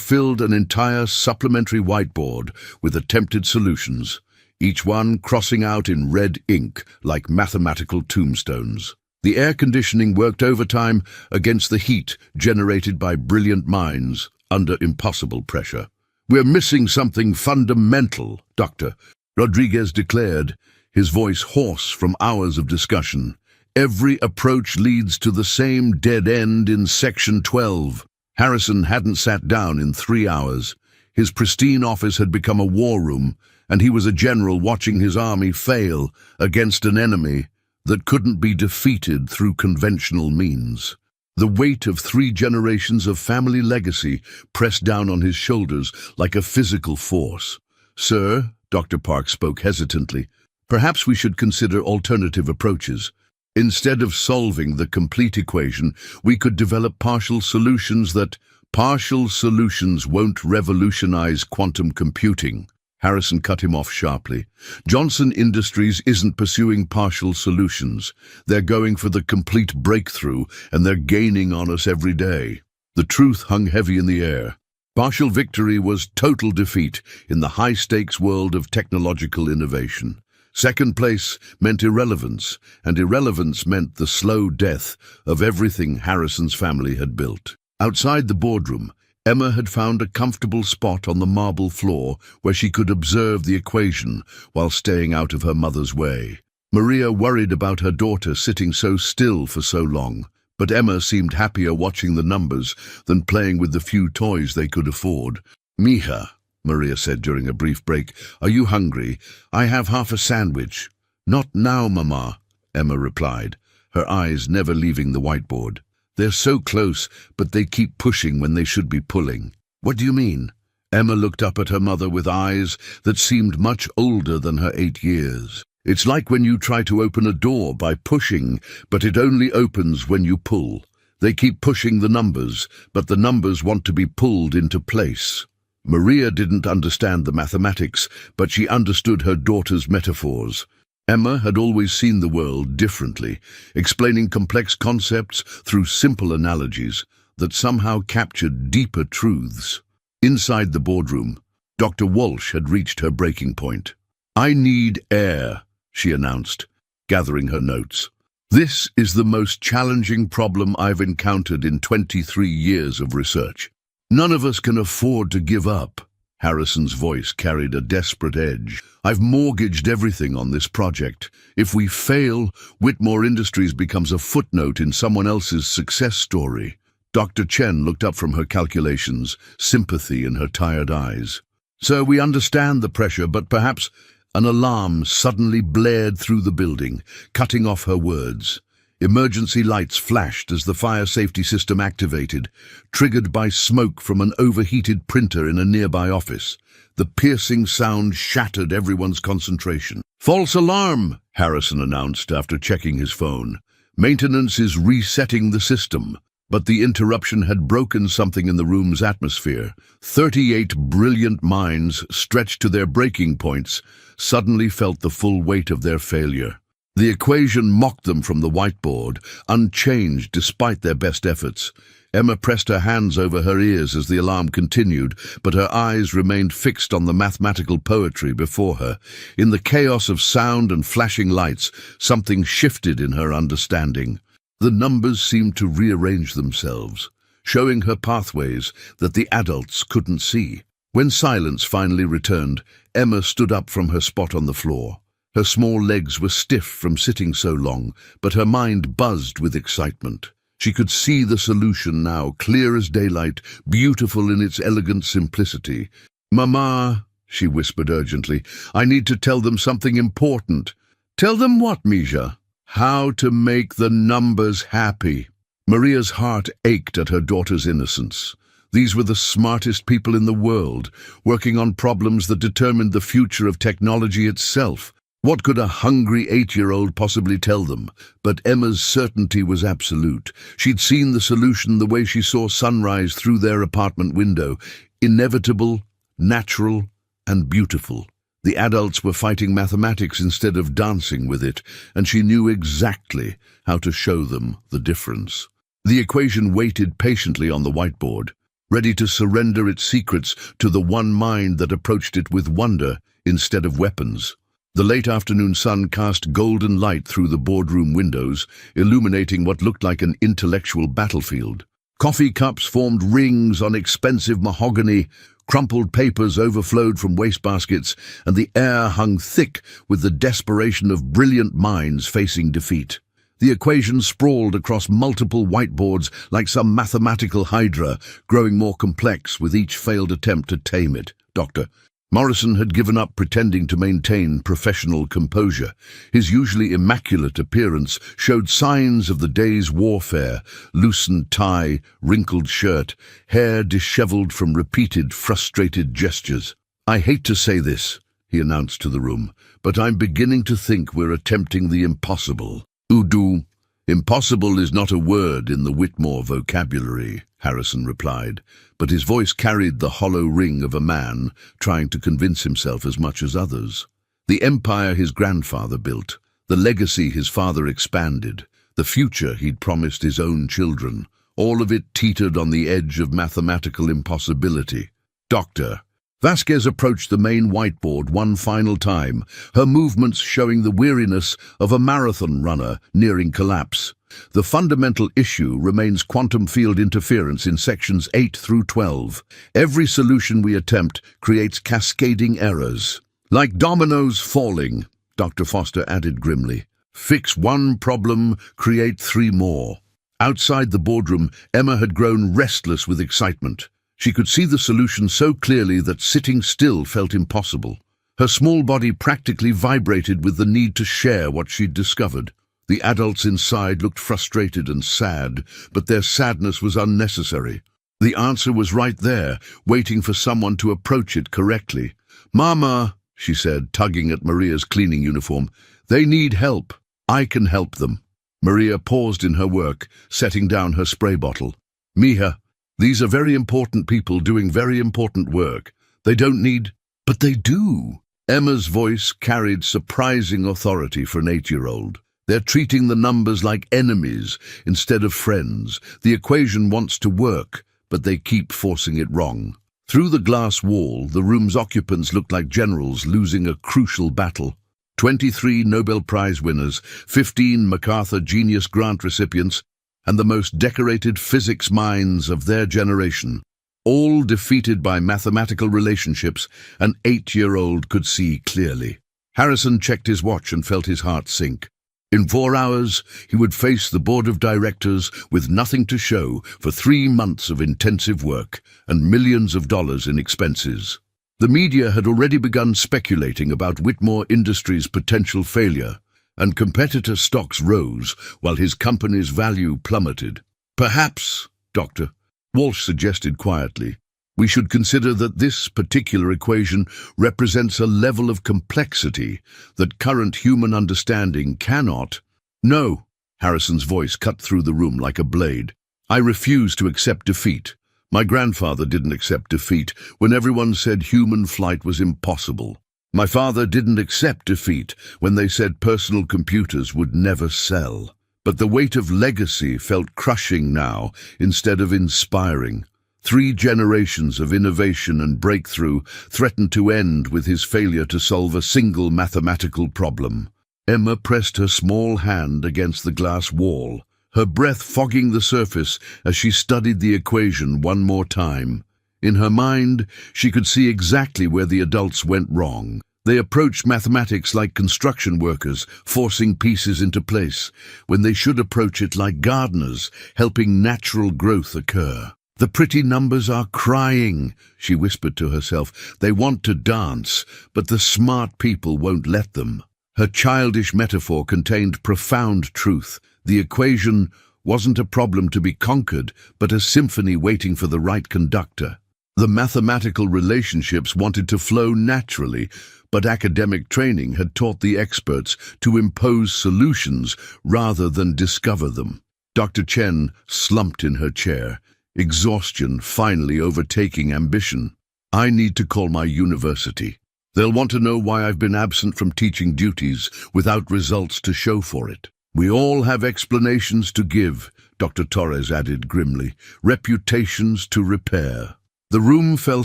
filled an entire supplementary whiteboard with attempted solutions, each one crossing out in red ink like mathematical tombstones. The air conditioning worked overtime against the heat generated by brilliant minds under impossible pressure. "We're missing something fundamental, Doctor," Rodriguez declared, his voice hoarse from hours of discussion. "Every approach leads to the same dead end in Section 12. Harrison hadn't sat down in 3 hours. His pristine office had become a war room, and he was a general watching his army fail against an enemy that couldn't be defeated through conventional means. The weight of 3 generations of family legacy pressed down on his shoulders like a physical force. "Sir," Dr. Park spoke hesitantly, "perhaps we should consider alternative approaches. Instead of solving the complete equation, we could develop partial solutions that... Partial solutions won't revolutionize quantum computing." Harrison cut him off sharply. "Johnson Industries isn't pursuing partial solutions. They're going for the complete breakthrough, and they're gaining on us every day." The truth hung heavy in the air. Partial victory was total defeat in the high-stakes world of technological innovation. Second place meant irrelevance, and irrelevance meant the slow death of everything Harrison's family had built. Outside the boardroom, Emma had found a comfortable spot on the marble floor where she could observe the equation while staying out of her mother's way. Maria worried about her daughter sitting so still for so long, but Emma seemed happier watching the numbers than playing with the few toys they could afford. "Mija," Maria said during a brief break, "are you hungry? I have half a sandwich." "Not now, Mama," Emma replied, her eyes never leaving the whiteboard. "They're so close, but they keep pushing when they should be pulling." "What do you mean?" Emma looked up at her mother with eyes that seemed much older than her 8 years. "It's like when you try to open a door by pushing, but it only opens when you pull. They keep pushing the numbers, but the numbers want to be pulled into place." Maria didn't understand the mathematics, but she understood her daughter's metaphors. Emma had always seen the world differently, explaining complex concepts through simple analogies that somehow captured deeper truths. Inside the boardroom, Dr. Walsh had reached her breaking point. "I need air," she announced, gathering her notes. "This is the most challenging problem I've encountered in 23 years of research. None of us can afford to give up." Harrison's voice carried a desperate edge. "I've mortgaged everything on this project. If we fail, Whitmore Industries becomes a footnote in someone else's success story." Dr. Chen looked up from her calculations, sympathy in her tired eyes. "Sir, we understand the pressure, but perhaps..." An alarm suddenly blared through the building, cutting off her words. Emergency lights flashed as the fire safety system activated, triggered by smoke from an overheated printer in a nearby office. The piercing sound shattered everyone's concentration. False alarm, Harrison announced after checking his phone. Maintenance is resetting the system. But the interruption had broken something in the room's atmosphere. 38 brilliant minds, stretched to their breaking points, suddenly felt the full weight of their failure. The equation mocked them from the whiteboard, unchanged despite their best efforts. Emma pressed her hands over her ears as the alarm continued, but her eyes remained fixed on the mathematical poetry before her. In the chaos of sound and flashing lights, something shifted in her understanding. The numbers seemed to rearrange themselves, showing her pathways that the adults couldn't see. When silence finally returned, Emma stood up from her spot on the floor. Her small legs were stiff from sitting so long, but her mind buzzed with excitement. She could see the solution now, clear as daylight, beautiful in its elegant simplicity. "Mama," she whispered urgently, "I need to tell them something important." "Tell them what, Misha?" "How to make the numbers happy." Maria's heart ached at her daughter's innocence. These were the smartest people in the world, working on problems that determined the future of technology itself. What could a hungry 8-year-old possibly tell them? But Emma's certainty was absolute. She'd seen the solution the way she saw sunrise through their apartment window. Inevitable, natural, and beautiful. The adults were fighting mathematics instead of dancing with it, and she knew exactly how to show them the difference. The equation waited patiently on the whiteboard, ready to surrender its secrets to the one mind that approached it with wonder instead of weapons. The late afternoon sun cast golden light through the boardroom windows, illuminating what looked like an intellectual battlefield. Coffee cups formed rings on expensive mahogany, crumpled papers overflowed from wastebaskets, and the air hung thick with the desperation of brilliant minds facing defeat. The equation sprawled across multiple whiteboards like some mathematical hydra, growing more complex with each failed attempt to tame it. Dr. Morrison had given up pretending to maintain professional composure. His usually immaculate appearance showed signs of the day's warfare: loosened tie, wrinkled shirt, hair disheveled from repeated, frustrated gestures. "I hate to say this," he announced to the room, "but I'm beginning to think we're attempting the impossible." "Udo, impossible is not a word in the Whitmore vocabulary," Harrison replied, but his voice carried the hollow ring of a man trying to convince himself as much as others. The empire his grandfather built, the legacy his father expanded, the future he'd promised his own children, all of it teetered on the edge of mathematical impossibility. "Doctor." Vasquez approached the main whiteboard one final time, her movements showing the weariness of a marathon runner nearing collapse. "The fundamental issue remains quantum field interference in sections 8 through 12. Every solution we attempt creates cascading errors. Like dominoes falling," Dr. Foster added grimly. "Fix one problem, create 3 more." Outside the boardroom, Emma had grown restless with excitement. She could see the solution so clearly that sitting still felt impossible. Her small body practically vibrated with the need to share what she'd discovered. The adults inside looked frustrated and sad, but their sadness was unnecessary. The answer was right there, waiting for someone to approach it correctly. "Mama," she said, tugging at Maria's cleaning uniform, "they need help. I can help them." Maria paused in her work, setting down her spray bottle. "Mija, these are very important people doing very important work. They don't need—" "But they do." Emma's voice carried surprising authority for an 8-year-old. "They're treating the numbers like enemies instead of friends. The equation wants to work, but they keep forcing it wrong." Through the glass wall, the room's occupants looked like generals losing a crucial battle. 23 Nobel Prize winners, 15 MacArthur Genius Grant recipients, and the most decorated physics minds of their generation, all defeated by mathematical relationships an 8-year-old could see clearly. Harrison checked his watch and felt his heart sink. In 4 hours, he would face the board of directors with nothing to show for 3 months of intensive work and millions of dollars in expenses. The media had already begun speculating about Whitmore Industries' potential failure, and competitor stocks rose while his company's value plummeted. "Perhaps, Doctor," Walsh suggested quietly, We should consider that this particular equation represents a level of complexity that current human understanding cannot. No, Harrison's voice cut through the room like a blade. I refuse to accept defeat. My grandfather didn't accept defeat when everyone said human flight was impossible. My father didn't accept defeat when they said personal computers would never sell. But the weight of legacy felt crushing now instead of inspiring. 3 generations of innovation and breakthrough threatened to end with his failure to solve a single mathematical problem. Emma pressed her small hand against the glass wall, her breath fogging the surface as she studied the equation one more time. In her mind, she could see exactly where the adults went wrong. They approached mathematics like construction workers, forcing pieces into place, when they should approach it like gardeners, helping natural growth occur. The pretty numbers are crying, she whispered to herself. They want to dance, but the smart people won't let them. Her childish metaphor contained profound truth. The equation wasn't a problem to be conquered, but a symphony waiting for the right conductor. The mathematical relationships wanted to flow naturally, but academic training had taught the experts to impose solutions rather than discover them. Dr. Chen slumped in her chair, exhaustion finally overtaking ambition. I need to call my university. They'll want to know why I've been absent from teaching duties without results to show for it. We all have explanations to give, Dr. Torres added grimly, reputations to repair. The room fell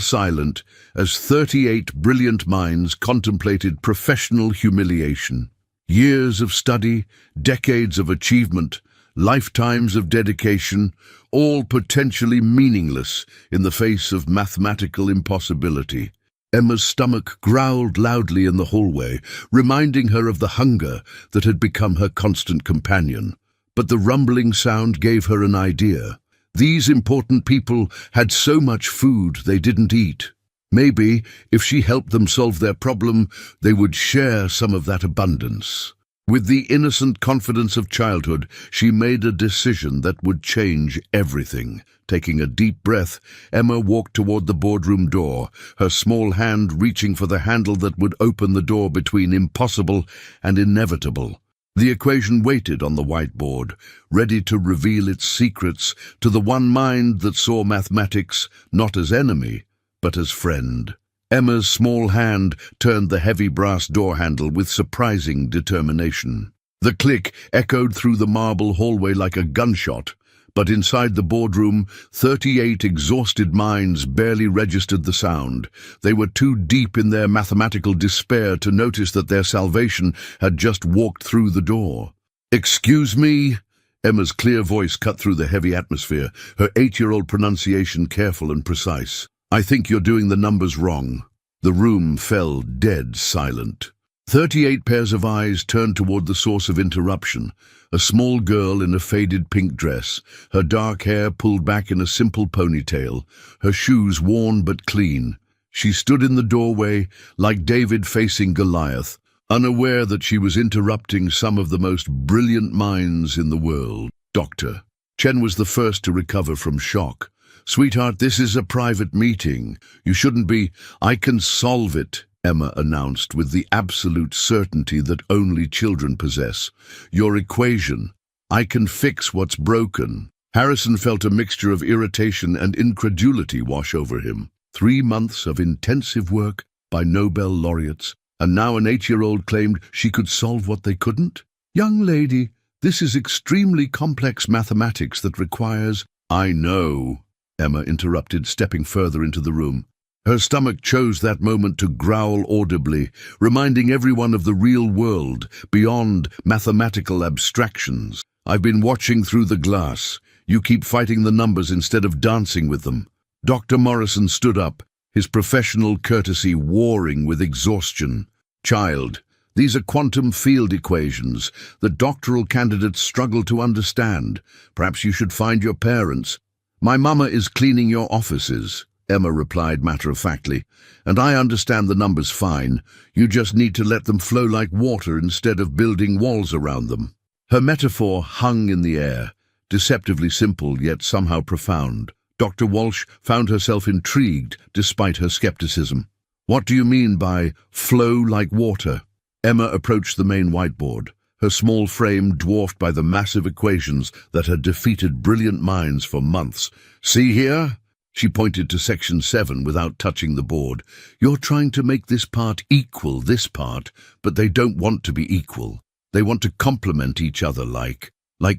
silent as 38 brilliant minds contemplated professional humiliation. Years of study, decades of achievement, lifetimes of dedication, all potentially meaningless in the face of mathematical impossibility. Emma's stomach growled loudly in the hallway, reminding her of the hunger that had become her constant companion. But the rumbling sound gave her an idea. These important people had so much food they didn't eat. Maybe, if she helped them solve their problem, they would share some of that abundance. With the innocent confidence of childhood, she made a decision that would change everything. Taking a deep breath, Emma walked toward the boardroom door, her small hand reaching for the handle that would open the door between impossible and inevitable. The equation waited on the whiteboard, ready to reveal its secrets to the one mind that saw mathematics not as enemy, but as friend. Emma's small hand turned the heavy brass door handle with surprising determination. The click echoed through the marble hallway like a gunshot, but inside the boardroom, 38 exhausted minds barely registered the sound. They were too deep in their mathematical despair to notice that their salvation had just walked through the door. "Excuse me?" Emma's clear voice cut through the heavy atmosphere, her 8-year-old pronunciation careful and precise. "I think you're doing the numbers wrong." The room fell dead silent. 38 pairs of eyes turned toward the source of interruption, a small girl in a faded pink dress, her dark hair pulled back in a simple ponytail, her shoes worn but clean. She stood in the doorway like David facing Goliath, unaware that she was interrupting some of the most brilliant minds in the world. "Doctor." Chen was the first to recover from shock. "Sweetheart, this is a private meeting. You shouldn't be—" "I can solve it," Emma announced with the absolute certainty that only children possess. "Your equation. I can fix what's broken." Harrison felt a mixture of irritation and incredulity wash over him. 3 months of intensive work by Nobel laureates, and now an 8-year-old claimed she could solve what they couldn't? "Young lady, this is extremely complex mathematics that requires—" "I know," Emma interrupted, stepping further into the room. Her stomach chose that moment to growl audibly, reminding everyone of the real world, beyond mathematical abstractions. "I've been watching through the glass. You keep fighting the numbers instead of dancing with them." Dr. Morrison stood up, his professional courtesy warring with exhaustion. "Child, these are quantum field equations that doctoral candidates struggle to understand. Perhaps you should find your parents." "My mama is cleaning your offices," Emma replied matter-of-factly, "and I understand the numbers fine. You just need to let them flow like water instead of building walls around them." Her metaphor hung in the air, deceptively simple yet somehow profound. Dr. Walsh found herself intrigued despite her skepticism. What do you mean by flow like water? Emma approached the main whiteboard, her small frame dwarfed by the massive equations that had defeated brilliant minds for months. See here? She pointed to section 7 without touching the board. You're trying to make this part equal this part, but they don't want to be equal. They want to complement each other like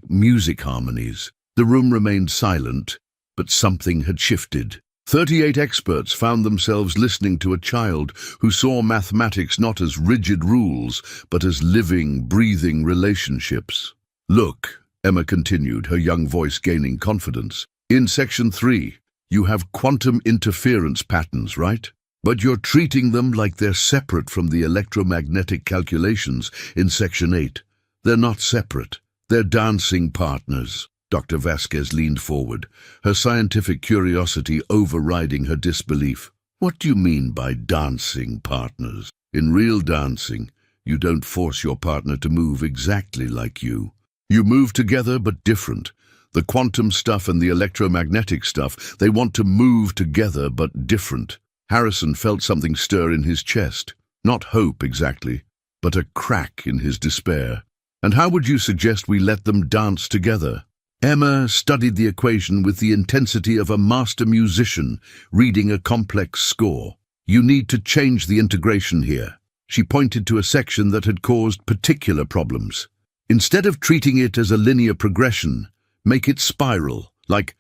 music harmonies. The room remained silent, but something had shifted. 38 experts found themselves listening to a child who saw mathematics not as rigid rules, but as living, breathing relationships. Look, Emma continued, her young voice gaining confidence. In section 3, you have quantum interference patterns, right? But you're treating them like they're separate from the electromagnetic calculations in section 8. They're not separate. They're dancing partners. Dr. Vasquez leaned forward, her scientific curiosity overriding her disbelief. What do you mean by dancing partners? In real dancing, you don't force your partner to move exactly like you. You move together but different. The quantum stuff and the electromagnetic stuff, they want to move together but different. Harrison felt something stir in his chest. Not hope exactly, but a crack in his despair. And how would you suggest we let them dance together? Emma studied the equation with the intensity of a master musician reading a complex score. You need to change the integration here. She pointed to a section that had caused particular problems. Instead of treating it as a linear progression, make it spiral, like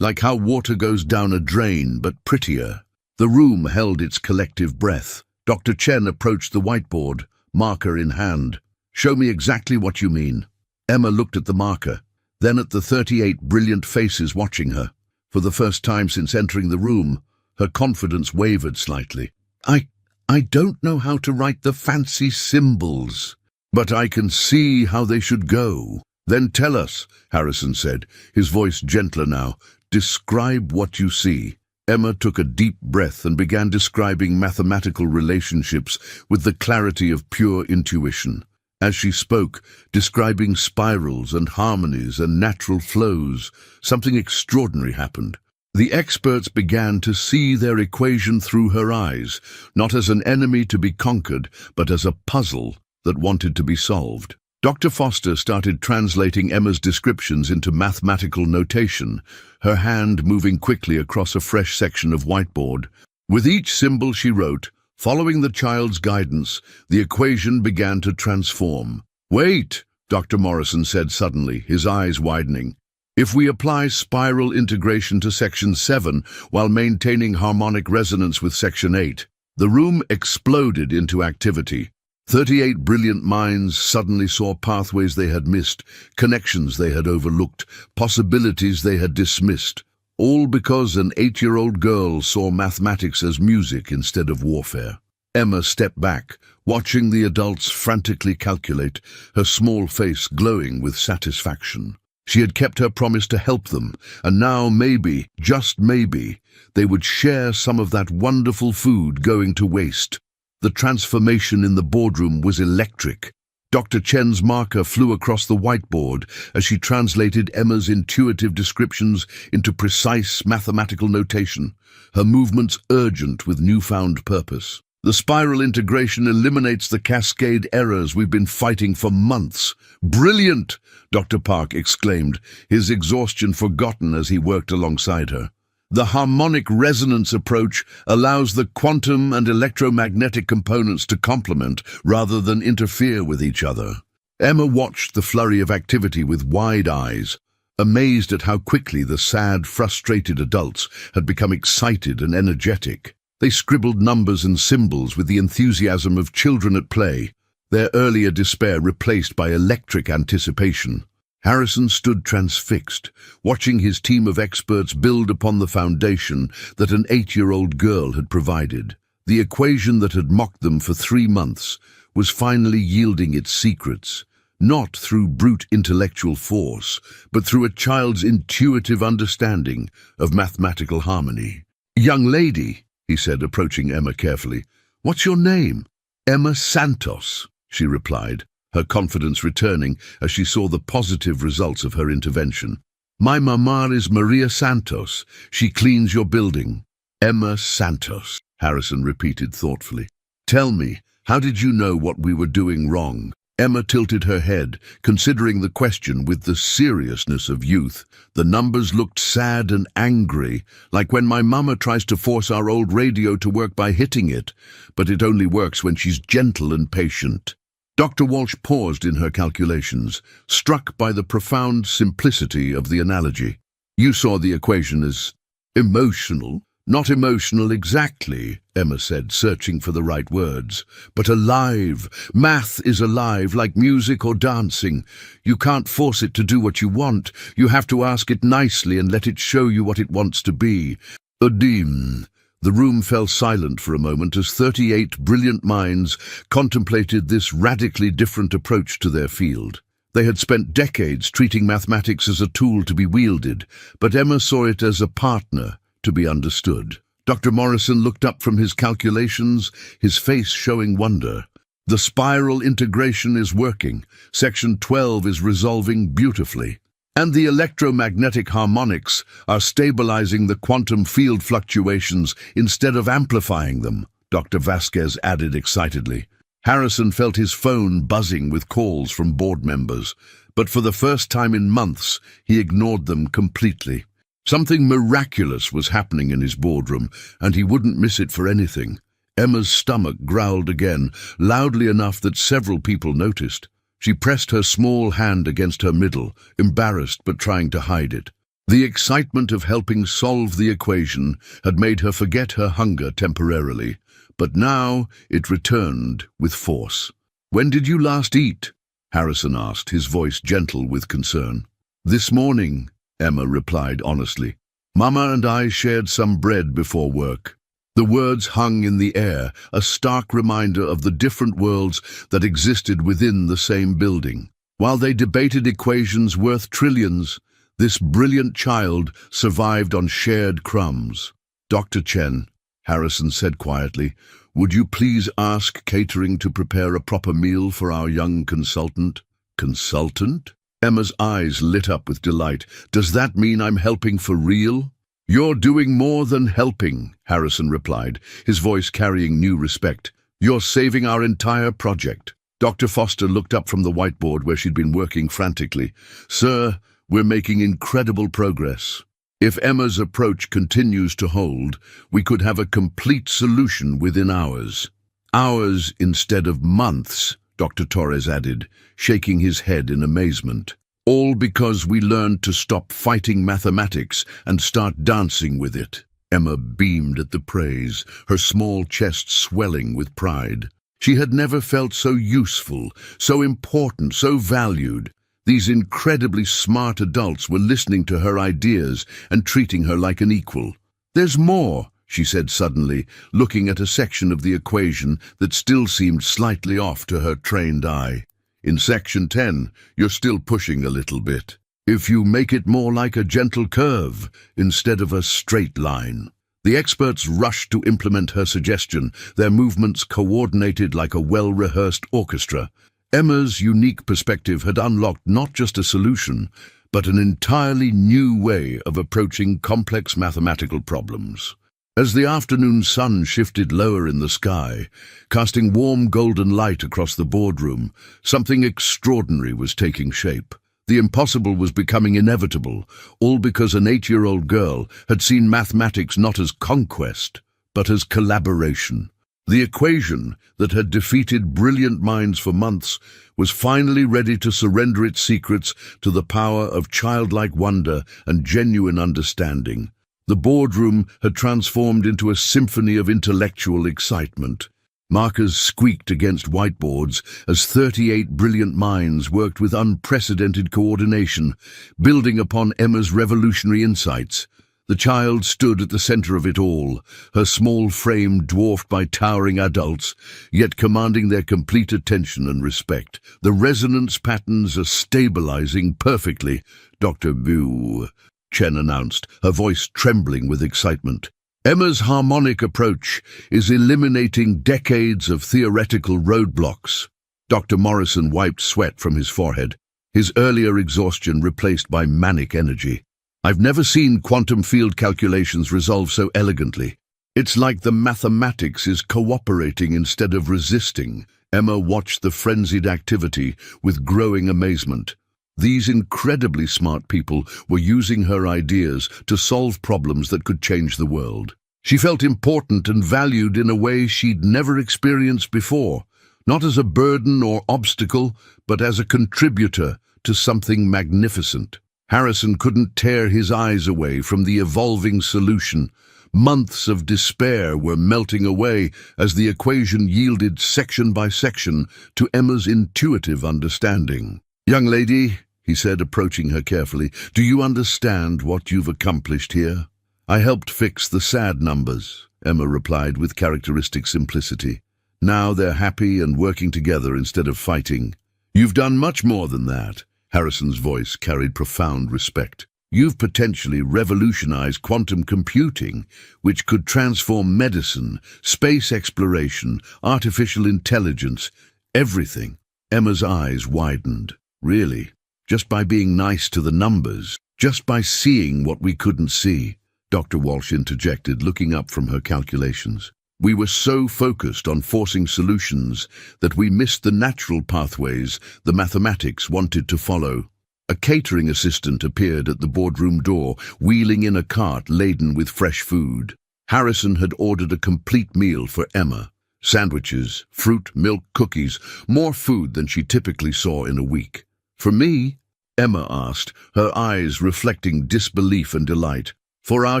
how water goes down a drain, but prettier. The room held its collective breath. Dr. Chen approached the whiteboard, marker in hand. Show me exactly what you mean. Emma looked at the marker, then at the 38 brilliant faces watching her. For the first time since entering the room, her confidence wavered slightly. I don't know how to write the fancy symbols, but I can see how they should go. Then tell us, Harrison said, his voice gentler now. Describe what you see. Emma took a deep breath and began describing mathematical relationships with the clarity of pure intuition. As she spoke, describing spirals and harmonies and natural flows, something extraordinary happened. The experts began to see their equation through her eyes, not as an enemy to be conquered, but as a puzzle that wanted to be solved. Dr. Foster started translating Emma's descriptions into mathematical notation, her hand moving quickly across a fresh section of whiteboard. With each symbol she wrote, following the child's guidance, the equation began to transform. Wait, Dr. Morrison said suddenly, his eyes widening. If we apply spiral integration to section 7 while maintaining harmonic resonance with section 8, the room exploded into activity. 38 brilliant minds suddenly saw pathways they had missed, connections they had overlooked, possibilities they had dismissed, all because an 8-year-old girl saw mathematics as music instead of warfare. Emma stepped back, watching the adults frantically calculate, her small face glowing with satisfaction. She had kept her promise to help them, and now maybe, just maybe, they would share some of that wonderful food going to waste. The transformation in the boardroom was electric. Dr. Chen's marker flew across the whiteboard as she translated Emma's intuitive descriptions into precise mathematical notation, her movements urgent with newfound purpose. The spiral integration eliminates the cascade errors we've been fighting for months. Brilliant! Dr. Park exclaimed, his exhaustion forgotten as he worked alongside her. The harmonic resonance approach allows the quantum and electromagnetic components to complement rather than interfere with each other. Emma watched the flurry of activity with wide eyes, amazed at how quickly the sad, frustrated adults had become excited and energetic. They scribbled numbers and symbols with the enthusiasm of children at play, their earlier despair replaced by electric anticipation. Harrison stood transfixed, watching his team of experts build upon the foundation that an 8-year-old girl had provided. The equation that had mocked them for 3 months was finally yielding its secrets, not through brute intellectual force, but through a child's intuitive understanding of mathematical harmony. "Young lady," he said, approaching Emma carefully, "what's your name?" "Emma Santos," she replied, her confidence returning as she saw the positive results of her intervention. My mama is Maria Santos. She cleans your building. Emma Santos, Harrison repeated thoughtfully. Tell me, how did you know what we were doing wrong? Emma tilted her head, considering the question with the seriousness of youth. The numbers looked sad and angry, like when my mama tries to force our old radio to work by hitting it, but it only works when she's gentle and patient. Dr. Walsh paused in her calculations, struck by the profound simplicity of the analogy. You saw the equation as emotional. Not emotional exactly, Emma said, searching for the right words, but alive. Math is alive, like music or dancing. You can't force it to do what you want. You have to ask it nicely and let it show you what it wants to be. Odim. The room fell silent for a moment as 38 brilliant minds contemplated this radically different approach to their field. They had spent decades treating mathematics as a tool to be wielded, but Emma saw it as a partner to be understood. Dr. Morrison looked up from his calculations, his face showing wonder. The spiral integration is working. Section 12 is resolving beautifully. And the electromagnetic harmonics are stabilizing the quantum field fluctuations instead of amplifying them, Dr. Vasquez added excitedly. Harrison felt his phone buzzing with calls from board members, but for the first time in months, he ignored them completely. Something miraculous was happening in his boardroom, and he wouldn't miss it for anything. Emma's stomach growled again, loudly enough that several people noticed. She pressed her small hand against her middle, embarrassed but trying to hide it. The excitement of helping solve the equation had made her forget her hunger temporarily, but now it returned with force. "When did you last eat?" Harrison asked, his voice gentle with concern. "This morning," Emma replied honestly. "Mama and I shared some bread before work." The words hung in the air, a stark reminder of the different worlds that existed within the same building. While they debated equations worth trillions, this brilliant child survived on shared crumbs. "Dr. Chen," Harrison said quietly, "would you please ask catering to prepare a proper meal for our young consultant?" "Consultant?" Emma's eyes lit up with delight. "Does that mean I'm helping for real?" "You're doing more than helping," Harrison replied, his voice carrying new respect. "You're saving our entire project." Dr. Foster looked up from the whiteboard where she'd been working frantically. "Sir, we're making incredible progress. If Emma's approach continues to hold, we could have a complete solution within hours." "Hours instead of months," Dr. Torres added, shaking his head in amazement. "All because we learned to stop fighting mathematics and start dancing with it." Emma beamed at the praise, her small chest swelling with pride. She had never felt so useful, so important, so valued. These incredibly smart adults were listening to her ideas and treating her like an equal. "There's more," she said suddenly, looking at a section of the equation that still seemed slightly off to her trained eye. "In section 10, you're still pushing a little bit. If you make it more like a gentle curve instead of a straight line." The experts rushed to implement her suggestion, their movements coordinated like a well-rehearsed orchestra. Emma's unique perspective had unlocked not just a solution, but an entirely new way of approaching complex mathematical problems. As the afternoon sun shifted lower in the sky, casting warm golden light across the boardroom, something extraordinary was taking shape. The impossible was becoming inevitable, all because an 8-year-old girl had seen mathematics not as conquest, but as collaboration. The equation that had defeated brilliant minds for months was finally ready to surrender its secrets to the power of childlike wonder and genuine understanding. The boardroom had transformed into a symphony of intellectual excitement. Markers squeaked against whiteboards as 38 brilliant minds worked with unprecedented coordination, building upon Emma's revolutionary insights. The child stood at the center of it all, her small frame dwarfed by towering adults, yet commanding their complete attention and respect. "The resonance patterns are stabilizing perfectly, Dr. Wu," Chen announced, her voice trembling with excitement. "Emma's harmonic approach is eliminating decades of theoretical roadblocks." Dr. Morrison wiped sweat from his forehead, his earlier exhaustion replaced by manic energy. I've never seen quantum field calculations resolve so elegantly. It's like the mathematics is cooperating instead of resisting. Emma watched the frenzied activity with growing amazement. These incredibly smart people were using her ideas to solve problems that could change the world. She felt important and valued in a way she'd never experienced before, not as a burden or obstacle, but as a contributor to something magnificent. Harrison couldn't tear his eyes away from the evolving solution. Months of despair were melting away as the equation yielded section by section to Emma's intuitive understanding. "Young lady," he said, approaching her carefully, "do you understand what you've accomplished here?" "I helped fix the sad numbers," Emma replied with characteristic simplicity. "Now they're happy and working together instead of fighting." "You've done much more than that." Harrison's voice carried profound respect. "You've potentially revolutionized quantum computing, which could transform medicine, space exploration, artificial intelligence, everything." Emma's eyes widened. "Really? Just by being nice to the numbers? Just by seeing what we couldn't see?" Dr. Walsh interjected, looking up from her calculations. "We were so focused on forcing solutions that we missed the natural pathways the mathematics wanted to follow." A catering assistant appeared at the boardroom door, wheeling in a cart laden with fresh food. Harrison had ordered a complete meal for Emma. Sandwiches, fruit, milk, cookies, more food than she typically saw in a week. "For me?" Emma asked, her eyes reflecting disbelief and delight. "For our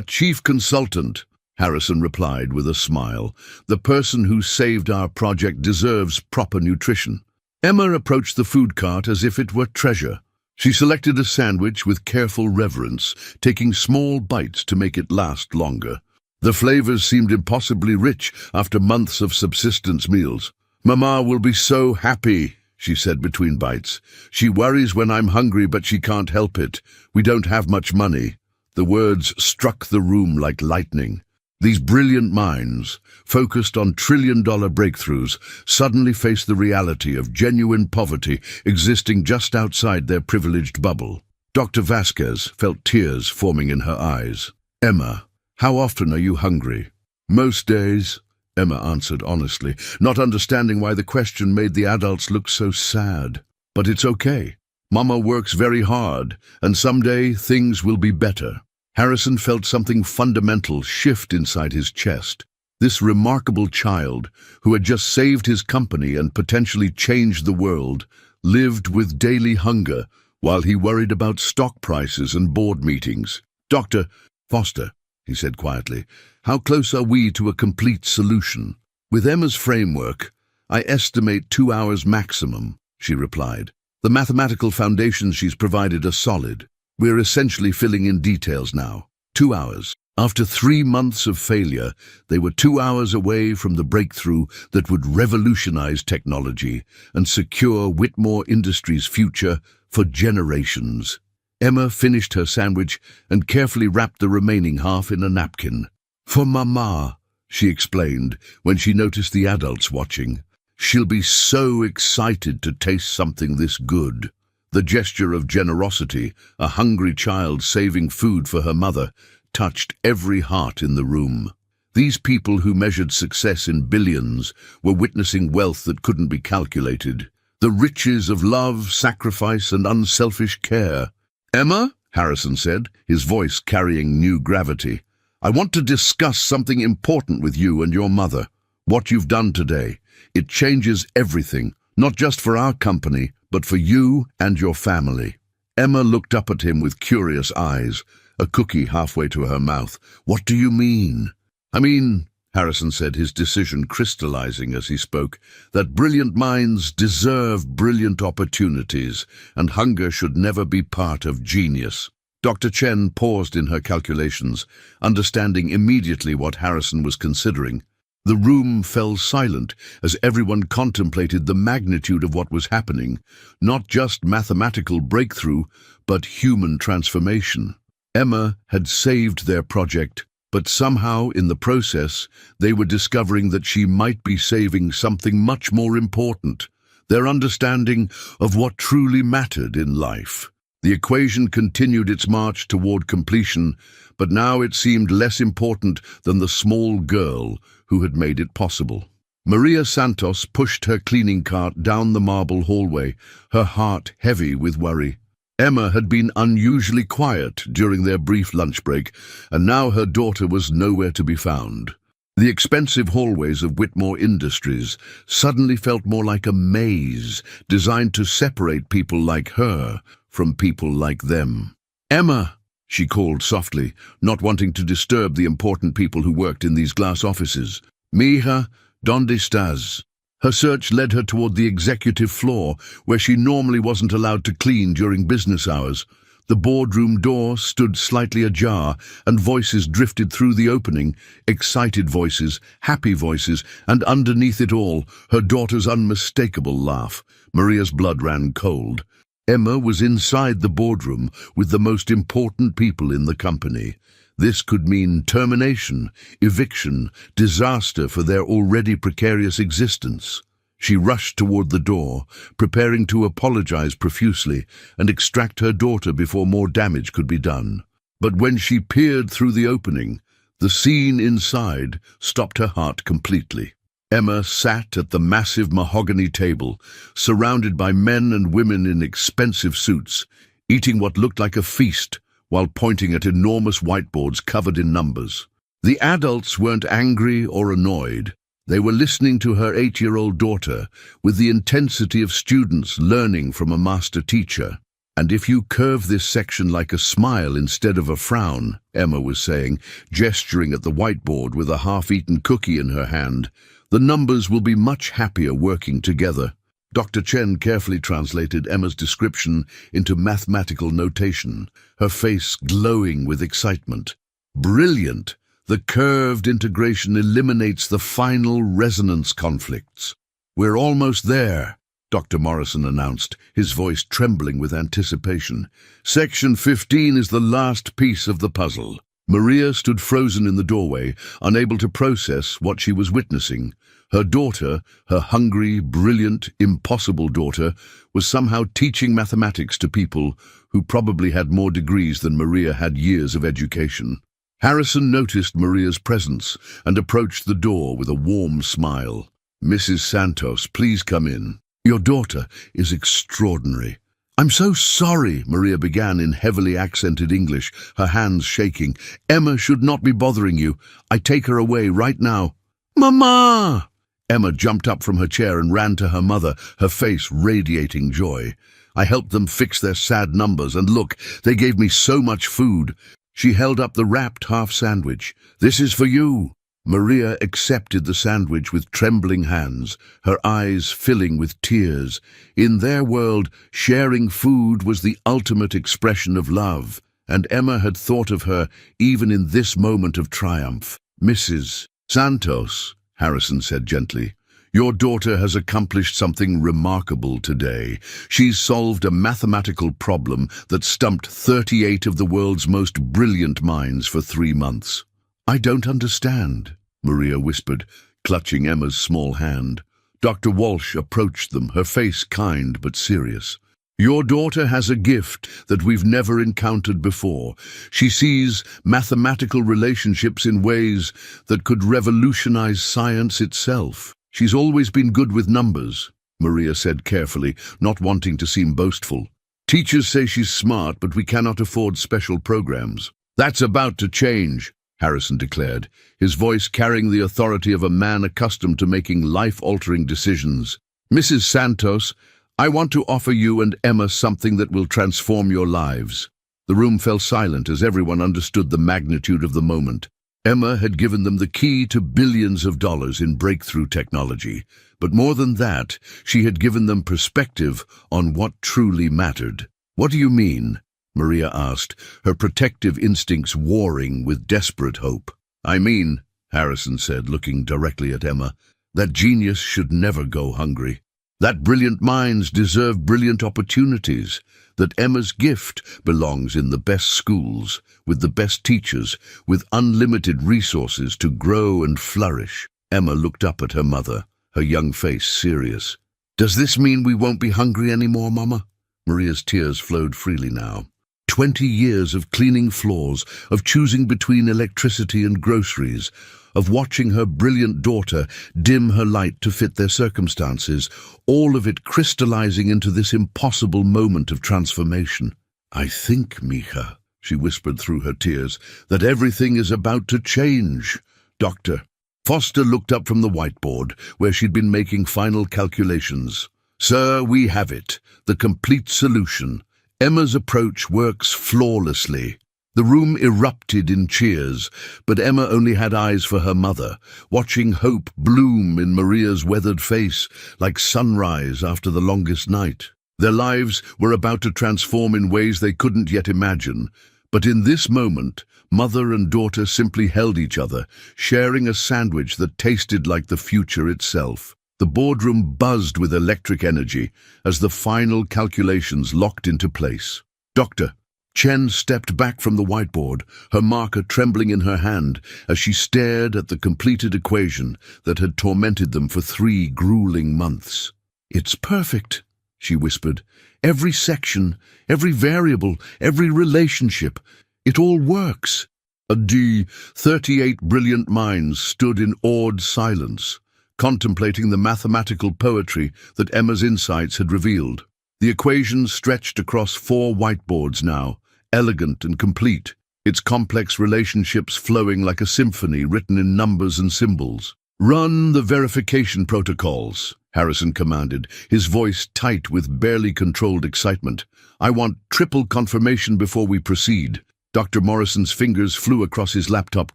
chief consultant," Harrison replied with a smile. "The person who saved our project deserves proper nutrition." Emma approached the food cart as if it were treasure. She selected a sandwich with careful reverence, taking small bites to make it last longer. The flavors seemed impossibly rich after months of subsistence meals. "Mama will be so happy," she said between bites. "She worries when I'm hungry, but she can't help it. We don't have much money." The words struck the room like lightning. These brilliant minds, focused on trillion-dollar breakthroughs, suddenly faced the reality of genuine poverty existing just outside their privileged bubble. Dr. Vasquez felt tears forming in her eyes. "Emma, how often are you hungry?" "Most days," Emma answered honestly, not understanding why the question made the adults look so sad. "But it's okay. Mama works very hard, and someday things will be better." Harrison felt something fundamental shift inside his chest. This remarkable child, who had just saved his company and potentially changed the world, lived with daily hunger while he worried about stock prices and board meetings. "Dr. Foster," he said quietly, "how close are we to a complete solution?" "With Emma's framework, I estimate 2 hours maximum," she replied. "The mathematical foundations she's provided are solid. We're essentially filling in details now. 2 hours. After 3 months of failure, they were 2 hours away from the breakthrough that would revolutionize technology and secure Whitmore Industries' future for generations. Emma finished her sandwich and carefully wrapped the remaining half in a napkin. "For Mama," she explained when she noticed the adults watching. "She'll be so excited to taste something this good." The gesture of generosity, a hungry child saving food for her mother, touched every heart in the room. These people who measured success in billions were witnessing wealth that couldn't be calculated. The riches of love, sacrifice, and unselfish care. "Emma," Harrison said, his voice carrying new gravity, "I want to discuss something important with you and your mother. What you've done today. It changes everything, not just for our company, but for you and your family." Emma looked up at him with curious eyes, a cookie halfway to her mouth. "What do you mean?" "I mean," Harrison said, his decision crystallizing as he spoke, "that brilliant minds deserve brilliant opportunities, and hunger should never be part of genius." Dr. Chen paused in her calculations, understanding immediately what Harrison was considering. The room fell silent as everyone contemplated the magnitude of what was happening, not just mathematical breakthrough, but human transformation. Emma had saved their project, but somehow in the process they were discovering that she might be saving something much more important, their understanding of what truly mattered in life. The equation continued its march toward completion, but now it seemed less important than the small girl who had made it possible. Maria Santos pushed her cleaning cart down the marble hallway, her heart heavy with worry. Emma had been unusually quiet during their brief lunch break, and now her daughter was nowhere to be found. The expensive hallways of Whitmore Industries suddenly felt more like a maze designed to separate people like her from people like them. "Emma," she called softly, not wanting to disturb the important people who worked in these glass offices. "Mija, ¿dónde estás?" Her search led her toward the executive floor, where she normally wasn't allowed to clean during business hours. The boardroom door stood slightly ajar, and voices drifted through the opening, excited voices, happy voices, and underneath it all, her daughter's unmistakable laugh. Maria's blood ran cold. Emma was inside the boardroom with the most important people in the company. This could mean termination, eviction, disaster for their already precarious existence. She rushed toward the door, preparing to apologize profusely and extract her daughter before more damage could be done. But when she peered through the opening, the scene inside stopped her heart completely. Emma sat at the massive mahogany table, surrounded by men and women in expensive suits, eating what looked like a feast while pointing at enormous whiteboards covered in numbers. The adults weren't angry or annoyed. They were listening to her 8-year-old daughter with the intensity of students learning from a master teacher. "And if you curve this section like a smile instead of a frown," Emma was saying, gesturing at the whiteboard with a half-eaten cookie in her hand, "the numbers will be much happier working together." Dr. Chen carefully translated Emma's description into mathematical notation, her face glowing with excitement. "Brilliant! The curved integration eliminates the final resonance conflicts." "We're almost there," Dr. Morrison announced, his voice trembling with anticipation. "Section 15 is the last piece of the puzzle." Maria stood frozen in the doorway, unable to process what she was witnessing. Her daughter, her hungry, brilliant, impossible daughter, was somehow teaching mathematics to people who probably had more degrees than Maria had years of education. Harrison noticed Maria's presence and approached the door with a warm smile. "Mrs. Santos, please come in. Your daughter is extraordinary." "I'm so sorry," Maria began in heavily accented English, her hands shaking. "Emma should not be bothering you. I take her away right now." "Mama!" Emma jumped up from her chair and ran to her mother, her face radiating joy. "I helped them fix their sad numbers, and look, they gave me so much food." She held up the wrapped half-sandwich. "This is for you." Maria accepted the sandwich with trembling hands, her eyes filling with tears. In their world, sharing food was the ultimate expression of love, and Emma had thought of her even in this moment of triumph. "Mrs. Santos," Harrison said gently, "your daughter has accomplished something remarkable today. She's solved a mathematical problem that stumped 38 of the world's most brilliant minds for 3 months." "I don't understand," Maria whispered, clutching Emma's small hand. Dr. Walsh approached them, her face kind but serious. "Your daughter has a gift that we've never encountered before. She sees mathematical relationships in ways that could revolutionize science itself. She's always been good with numbers," Maria said carefully, not wanting to seem boastful. "Teachers say she's smart, but we cannot afford special programs." "That's about to change," Harrison declared, his voice carrying the authority of a man accustomed to making life-altering decisions. "Mrs. Santos, I want to offer you and Emma something that will transform your lives." The room fell silent as everyone understood the magnitude of the moment. Emma had given them the key to billions of dollars in breakthrough technology, but more than that, she had given them perspective on what truly mattered. "What do you mean?" Maria asked, her protective instincts warring with desperate hope. "I mean," Harrison said, looking directly at Emma, "that genius should never go hungry. That brilliant minds deserve brilliant opportunities. That Emma's gift belongs in the best schools, with the best teachers, with unlimited resources to grow and flourish." Emma looked up at her mother, her young face serious. "Does this mean we won't be hungry anymore, Mama?" Maria's tears flowed freely now. 20 years of cleaning floors, of choosing between electricity and groceries, of watching her brilliant daughter dim her light to fit their circumstances, all of it crystallizing into this impossible moment of transformation. "I think, Mija," she whispered through her tears, "that everything is about to change. Doctor." Foster looked up from the whiteboard, where she'd been making final calculations. "Sir, we have it. The complete solution. Emma's approach works flawlessly." The room erupted in cheers, but Emma only had eyes for her mother, watching hope bloom in Maria's weathered face like sunrise after the longest night. Their lives were about to transform in ways they couldn't yet imagine, but in this moment, mother and daughter simply held each other, sharing a sandwich that tasted like the future itself. The boardroom buzzed with electric energy as the final calculations locked into place. "Doctor." Chen stepped back from the whiteboard, her marker trembling in her hand as she stared at the completed equation that had tormented them for 3 grueling months. "It's perfect," she whispered. "Every section, every variable, every relationship, it all works." 38 brilliant minds stood in awed silence, contemplating the mathematical poetry that Emma's insights had revealed. The equation stretched across 4 whiteboards now, elegant and complete, its complex relationships flowing like a symphony written in numbers and symbols. "Run the verification protocols," Harrison commanded, his voice tight with barely controlled excitement. "I want triple confirmation before we proceed." Dr. Morrison's fingers flew across his laptop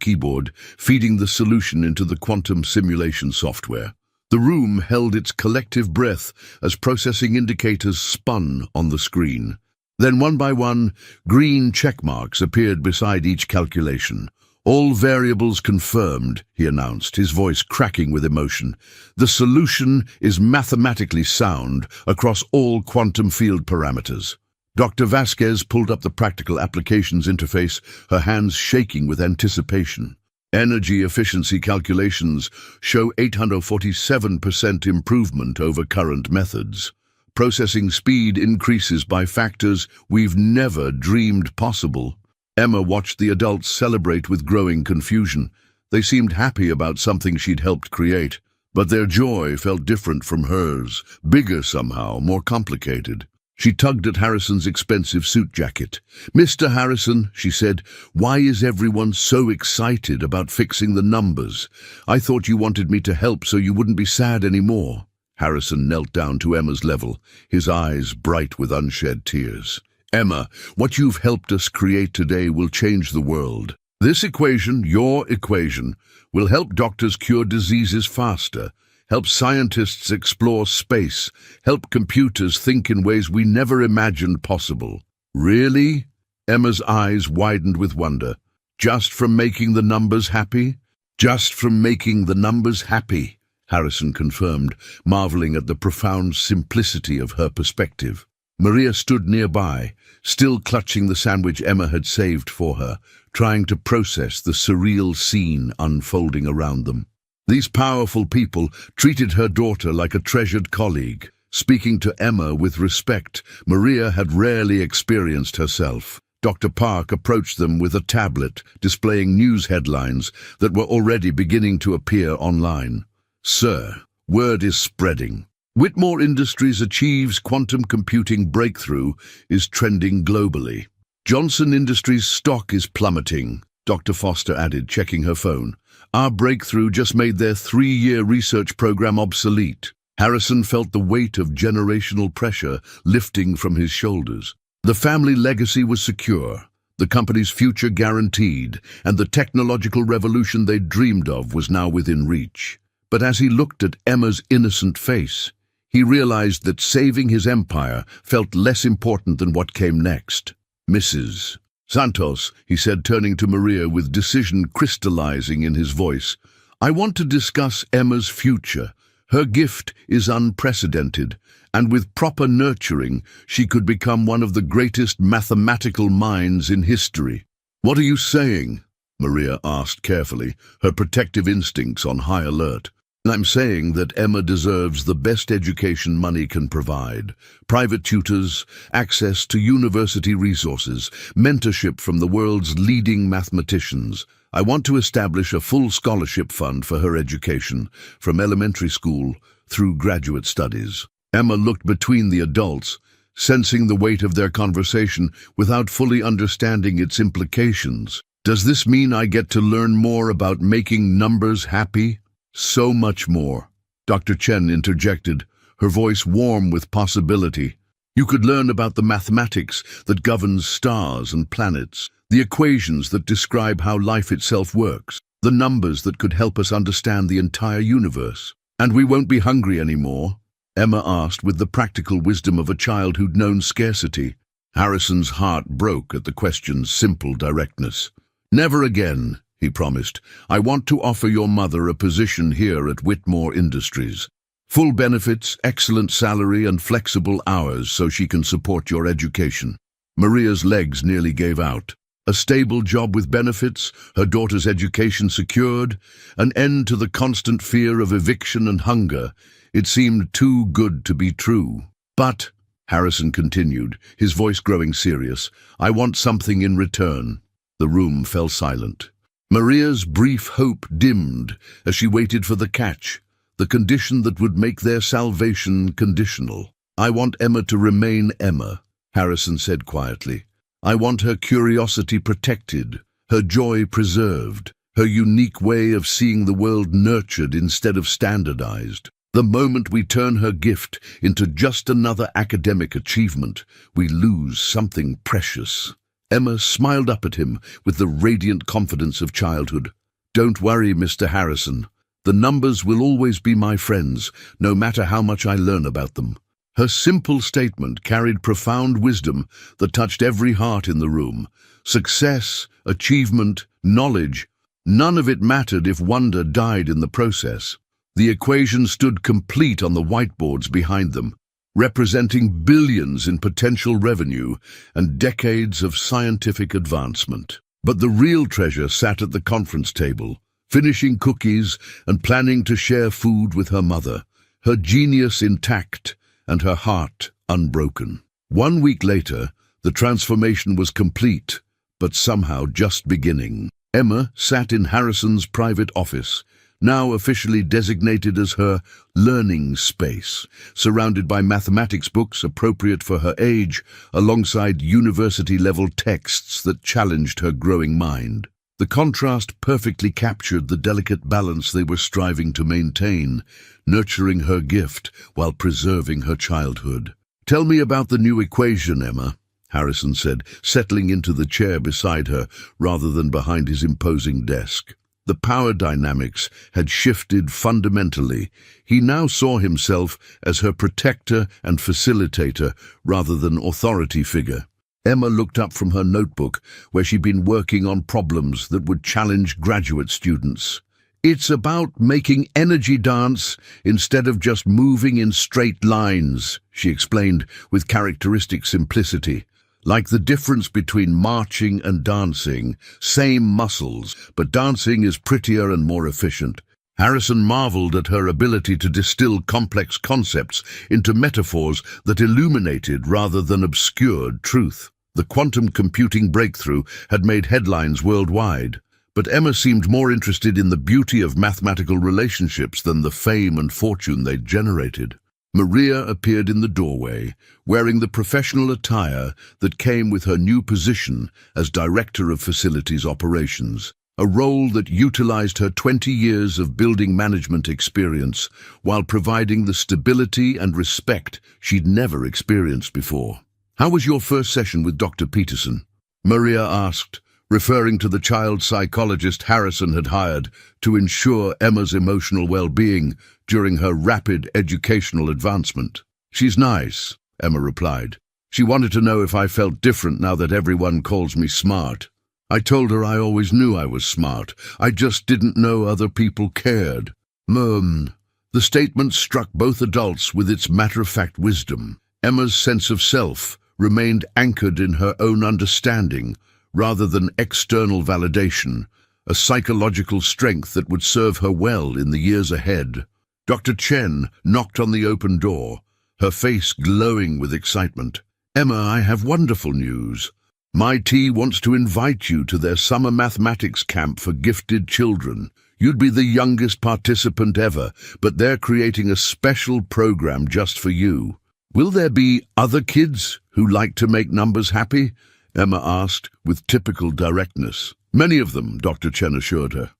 keyboard, feeding the solution into the quantum simulation software. The room held its collective breath as processing indicators spun on the screen. Then one by one, green check marks appeared beside each calculation. "All variables confirmed," he announced, his voice cracking with emotion. "The solution is mathematically sound across all quantum field parameters." Dr. Vasquez pulled up the practical applications interface, her hands shaking with anticipation. Energy efficiency calculations show 847% improvement over current methods. Processing speed increases by factors we've never dreamed possible. Emma watched the adults celebrate with growing confusion. They seemed happy about something she'd helped create, but their joy felt different from hers, bigger somehow, more complicated. She tugged at Harrison's expensive suit jacket. "Mr. Harrison," she said, "why is everyone so excited about fixing the numbers? I thought you wanted me to help so you wouldn't be sad anymore." Harrison knelt down to Emma's level, his eyes bright with unshed tears. "Emma, what you've helped us create today will change the world. This equation, your equation, will help doctors cure diseases faster, help scientists explore space, help computers think in ways we never imagined possible." "Really?" Emma's eyes widened with wonder. "Just from making the numbers happy?" "Just from making the numbers happy," Harrison confirmed, marveling at the profound simplicity of her perspective. Maria stood nearby, still clutching the sandwich Emma had saved for her, trying to process the surreal scene unfolding around them. These powerful people treated her daughter like a treasured colleague, speaking to Emma with respect Maria had rarely experienced herself. Dr. Park approached them with a tablet displaying news headlines that were already beginning to appear online. "Sir, word is spreading. Whitmore Industries achieves quantum computing breakthrough is trending globally. Johnson Industries stock is plummeting," Dr. Foster added, checking her phone. "Our breakthrough just made their 3-year research program obsolete." Harrison felt the weight of generational pressure lifting from his shoulders. The family legacy was secure, the company's future guaranteed, and the technological revolution they dreamed of was now within reach. But as he looked at Emma's innocent face, he realized that saving his empire felt less important than what came next. "Mrs. Santos," he said, turning to Maria with decision crystallizing in his voice, "I want to discuss Emma's future. Her gift is unprecedented, and with proper nurturing, she could become one of the greatest mathematical minds in history." "What are you saying?" Maria asked carefully, her protective instincts on high alert. I'm saying that Emma deserves the best education money can provide. Private tutors, access to university resources, mentorship from the world's leading mathematicians. I want to establish a full scholarship fund for her education, from elementary school through graduate studies. Emma looked between the adults, sensing the weight of their conversation without fully understanding its implications. Does this mean I get to learn more about making numbers happy? So much more, Dr. Chen interjected, her voice warm with possibility. You could learn about the mathematics that governs stars and planets, the equations that describe how life itself works, the numbers that could help us understand the entire universe. And we won't be hungry anymore? Emma asked with the practical wisdom of a child who'd known scarcity. Harrison's heart broke at the question's simple directness. Never again, he promised. I want to offer your mother a position here at Whitmore Industries. Full benefits, excellent salary and flexible hours so she can support your education. Maria's legs nearly gave out. A stable job with benefits, her daughter's education secured, an end to the constant fear of eviction and hunger. It seemed too good to be true. But, Harrison continued, his voice growing serious, I want something in return. The room fell silent. Maria's brief hope dimmed as she waited for the catch, the condition that would make their salvation conditional. I want Emma to remain Emma, Harrison said quietly. I want her curiosity protected, her joy preserved, her unique way of seeing the world nurtured instead of standardized. The moment we turn her gift into just another academic achievement, we lose something precious. Emma smiled up at him with the radiant confidence of childhood. Don't worry, Mr. Harrison. The numbers will always be my friends, no matter how much I learn about them. Her simple statement carried profound wisdom that touched every heart in the room. Success, achievement, knowledge, none of it mattered if wonder died in the process. The equation stood complete on the whiteboards behind them, representing billions in potential revenue and decades of scientific advancement. But the real treasure sat at the conference table, finishing cookies and planning to share food with her mother, her genius intact and her heart unbroken. 1 week later, the transformation was complete, but somehow just beginning. Emma sat in Harrison's private office, now officially designated as her learning space, surrounded by mathematics books appropriate for her age, alongside university-level texts that challenged her growing mind. The contrast perfectly captured the delicate balance they were striving to maintain, nurturing her gift while preserving her childhood. Tell me about the new equation, Emma, Harrison said, settling into the chair beside her rather than behind his imposing desk. The power dynamics had shifted fundamentally. He now saw himself as her protector and facilitator rather than authority figure. Emma looked up from her notebook, where she'd been working on problems that would challenge graduate students. It's about making energy dance instead of just moving in straight lines, she explained with characteristic simplicity. Like the difference between marching and dancing, same muscles, but dancing is prettier and more efficient. Harrison marveled at her ability to distill complex concepts into metaphors that illuminated rather than obscured truth. The quantum computing breakthrough had made headlines worldwide, but Emma seemed more interested in the beauty of mathematical relationships than the fame and fortune they'd generated. Maria appeared in the doorway, wearing the professional attire that came with her new position as Director of Facilities Operations, a role that utilized her 20 years of building management experience while providing the stability and respect she'd never experienced before. How was your first session with Dr. Peterson? Maria asked, referring to the child psychologist Harrison had hired to ensure Emma's emotional well-being during her rapid educational advancement. She's nice, Emma replied. She wanted to know if I felt different now that everyone calls me smart. I told her I always knew I was smart. I just didn't know other people cared. The statement struck both adults with its matter-of-fact wisdom. Emma's sense of self remained anchored in her own understanding, rather than external validation, a psychological strength that would serve her well in the years ahead. Dr. Chen knocked on the open door, her face glowing with excitement. "Emma, I have wonderful news. My team wants to invite you to their summer mathematics camp for gifted children. You'd be the youngest participant ever, but they're creating a special program just for you." "Will there be other kids who like to make numbers happy?" Emma asked with typical directness. "Many of them," Dr. Chen assured her.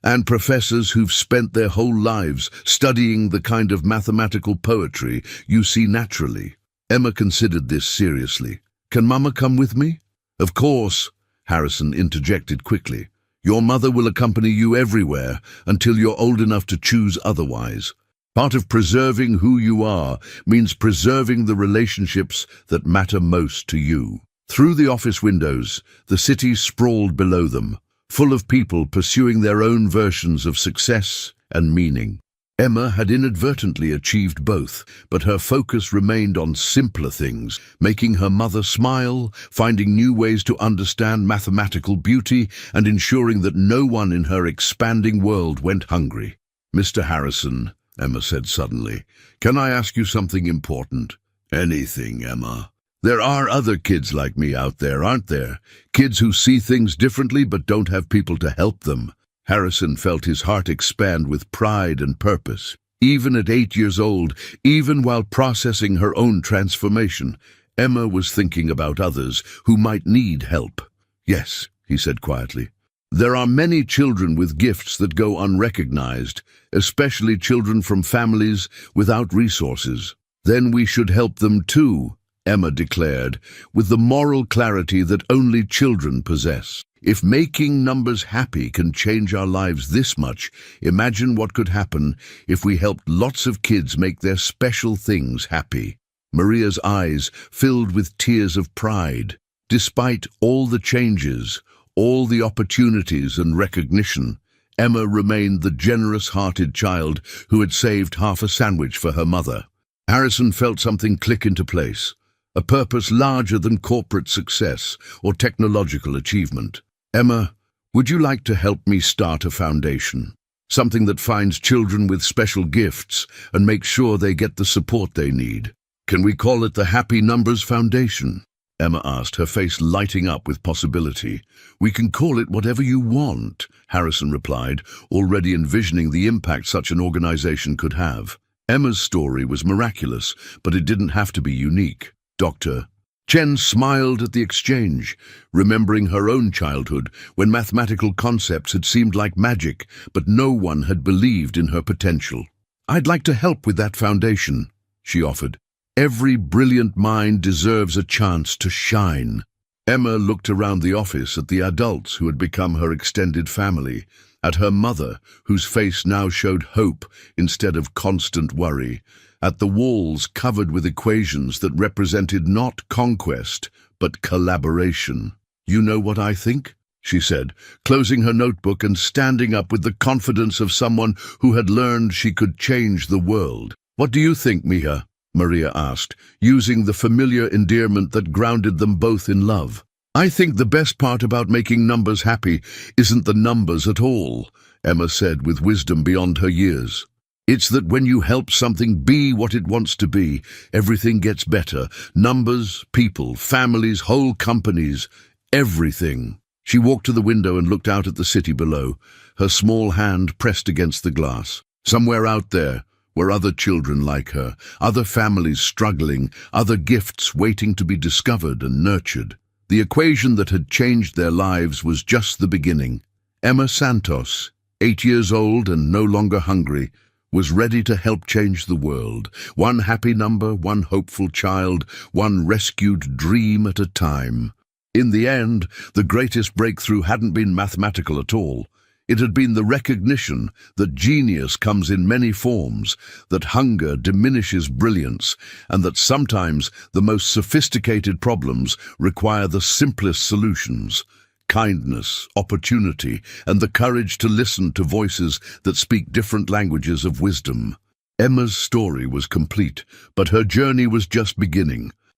"And professors who've spent their whole lives studying the kind of mathematical poetry you see naturally." Emma considered this seriously. "Can Mama come with me?" "Of course," Harrison interjected quickly. "Your mother will accompany you everywhere until you're old enough to choose otherwise. Part of preserving who you are means preserving the relationships that matter most to you." Through the office windows, the city sprawled below them, full of people pursuing their own versions of success and meaning. Emma had inadvertently achieved both, but her focus remained on simpler things, making her mother smile, finding new ways to understand mathematical beauty, and ensuring that no one in her expanding world went hungry. "Mr. Harrison," Emma said suddenly, "can I ask you something important?" "Anything, Emma." "There are other kids like me out there, aren't there? Kids who see things differently but don't have people to help them." Harrison felt his heart expand with pride and purpose. Even at 8 years old, even while processing her own transformation, Emma was thinking about others who might need help. "Yes," he said quietly. "There are many children with gifts that go unrecognized, especially children from families without resources. Then we should help them too," Emma declared, with the moral clarity that only children possess. "If making numbers happy can change our lives this much, imagine what could happen if we helped lots of kids make their special things happy." Maria's eyes filled with tears of pride. Despite all the changes, all the opportunities and recognition, Emma remained the generous-hearted child who had saved half a sandwich for her mother. Harrison felt something click into place. A purpose larger than corporate success or technological achievement. "Emma, would you like to help me start a foundation? Something that finds children with special gifts and makes sure they get the support they need. Can we call it the Happy Numbers Foundation?" Emma asked, her face lighting up with possibility. "We can call it whatever you want," Harrison replied, already envisioning the impact such an organization could have. Emma's story was miraculous, but it didn't have to be unique. Dr. Chen smiled at the exchange, remembering her own childhood when mathematical concepts had seemed like magic, but no one had believed in her potential. "I'd like to help with that foundation," she offered. "Every brilliant mind deserves a chance to shine." Emma looked around the office at the adults who had become her extended family, at her mother, whose face now showed hope instead of constant worry, at the walls covered with equations that represented not conquest, but collaboration. "You know what I think?" she said, closing her notebook and standing up with the confidence of someone who had learned she could change the world. "What do you think, Mia?" Maria asked, using the familiar endearment that grounded them both in love. "I think the best part about making numbers happy isn't the numbers at all," Emma said with wisdom beyond her years. "It's that when you help something be what it wants to be, everything gets better. Numbers, people, families, whole companies, everything." She walked to the window and looked out at the city below, her small hand pressed against the glass. Somewhere out there were other children like her, other families struggling, other gifts waiting to be discovered and nurtured. The equation that had changed their lives was just the beginning. Emma Santos, 8 years old and no longer hungry, was ready to help change the world. One happy number, one hopeful child, one rescued dream at a time. In the end, the greatest breakthrough hadn't been mathematical at all. It had been the recognition that genius comes in many forms, that hunger diminishes brilliance, and that sometimes the most sophisticated problems require the simplest solutions. Kindness, opportunity, and the courage to listen to voices that speak different languages of wisdom. Emma's story was complete, but her journey was just beginning.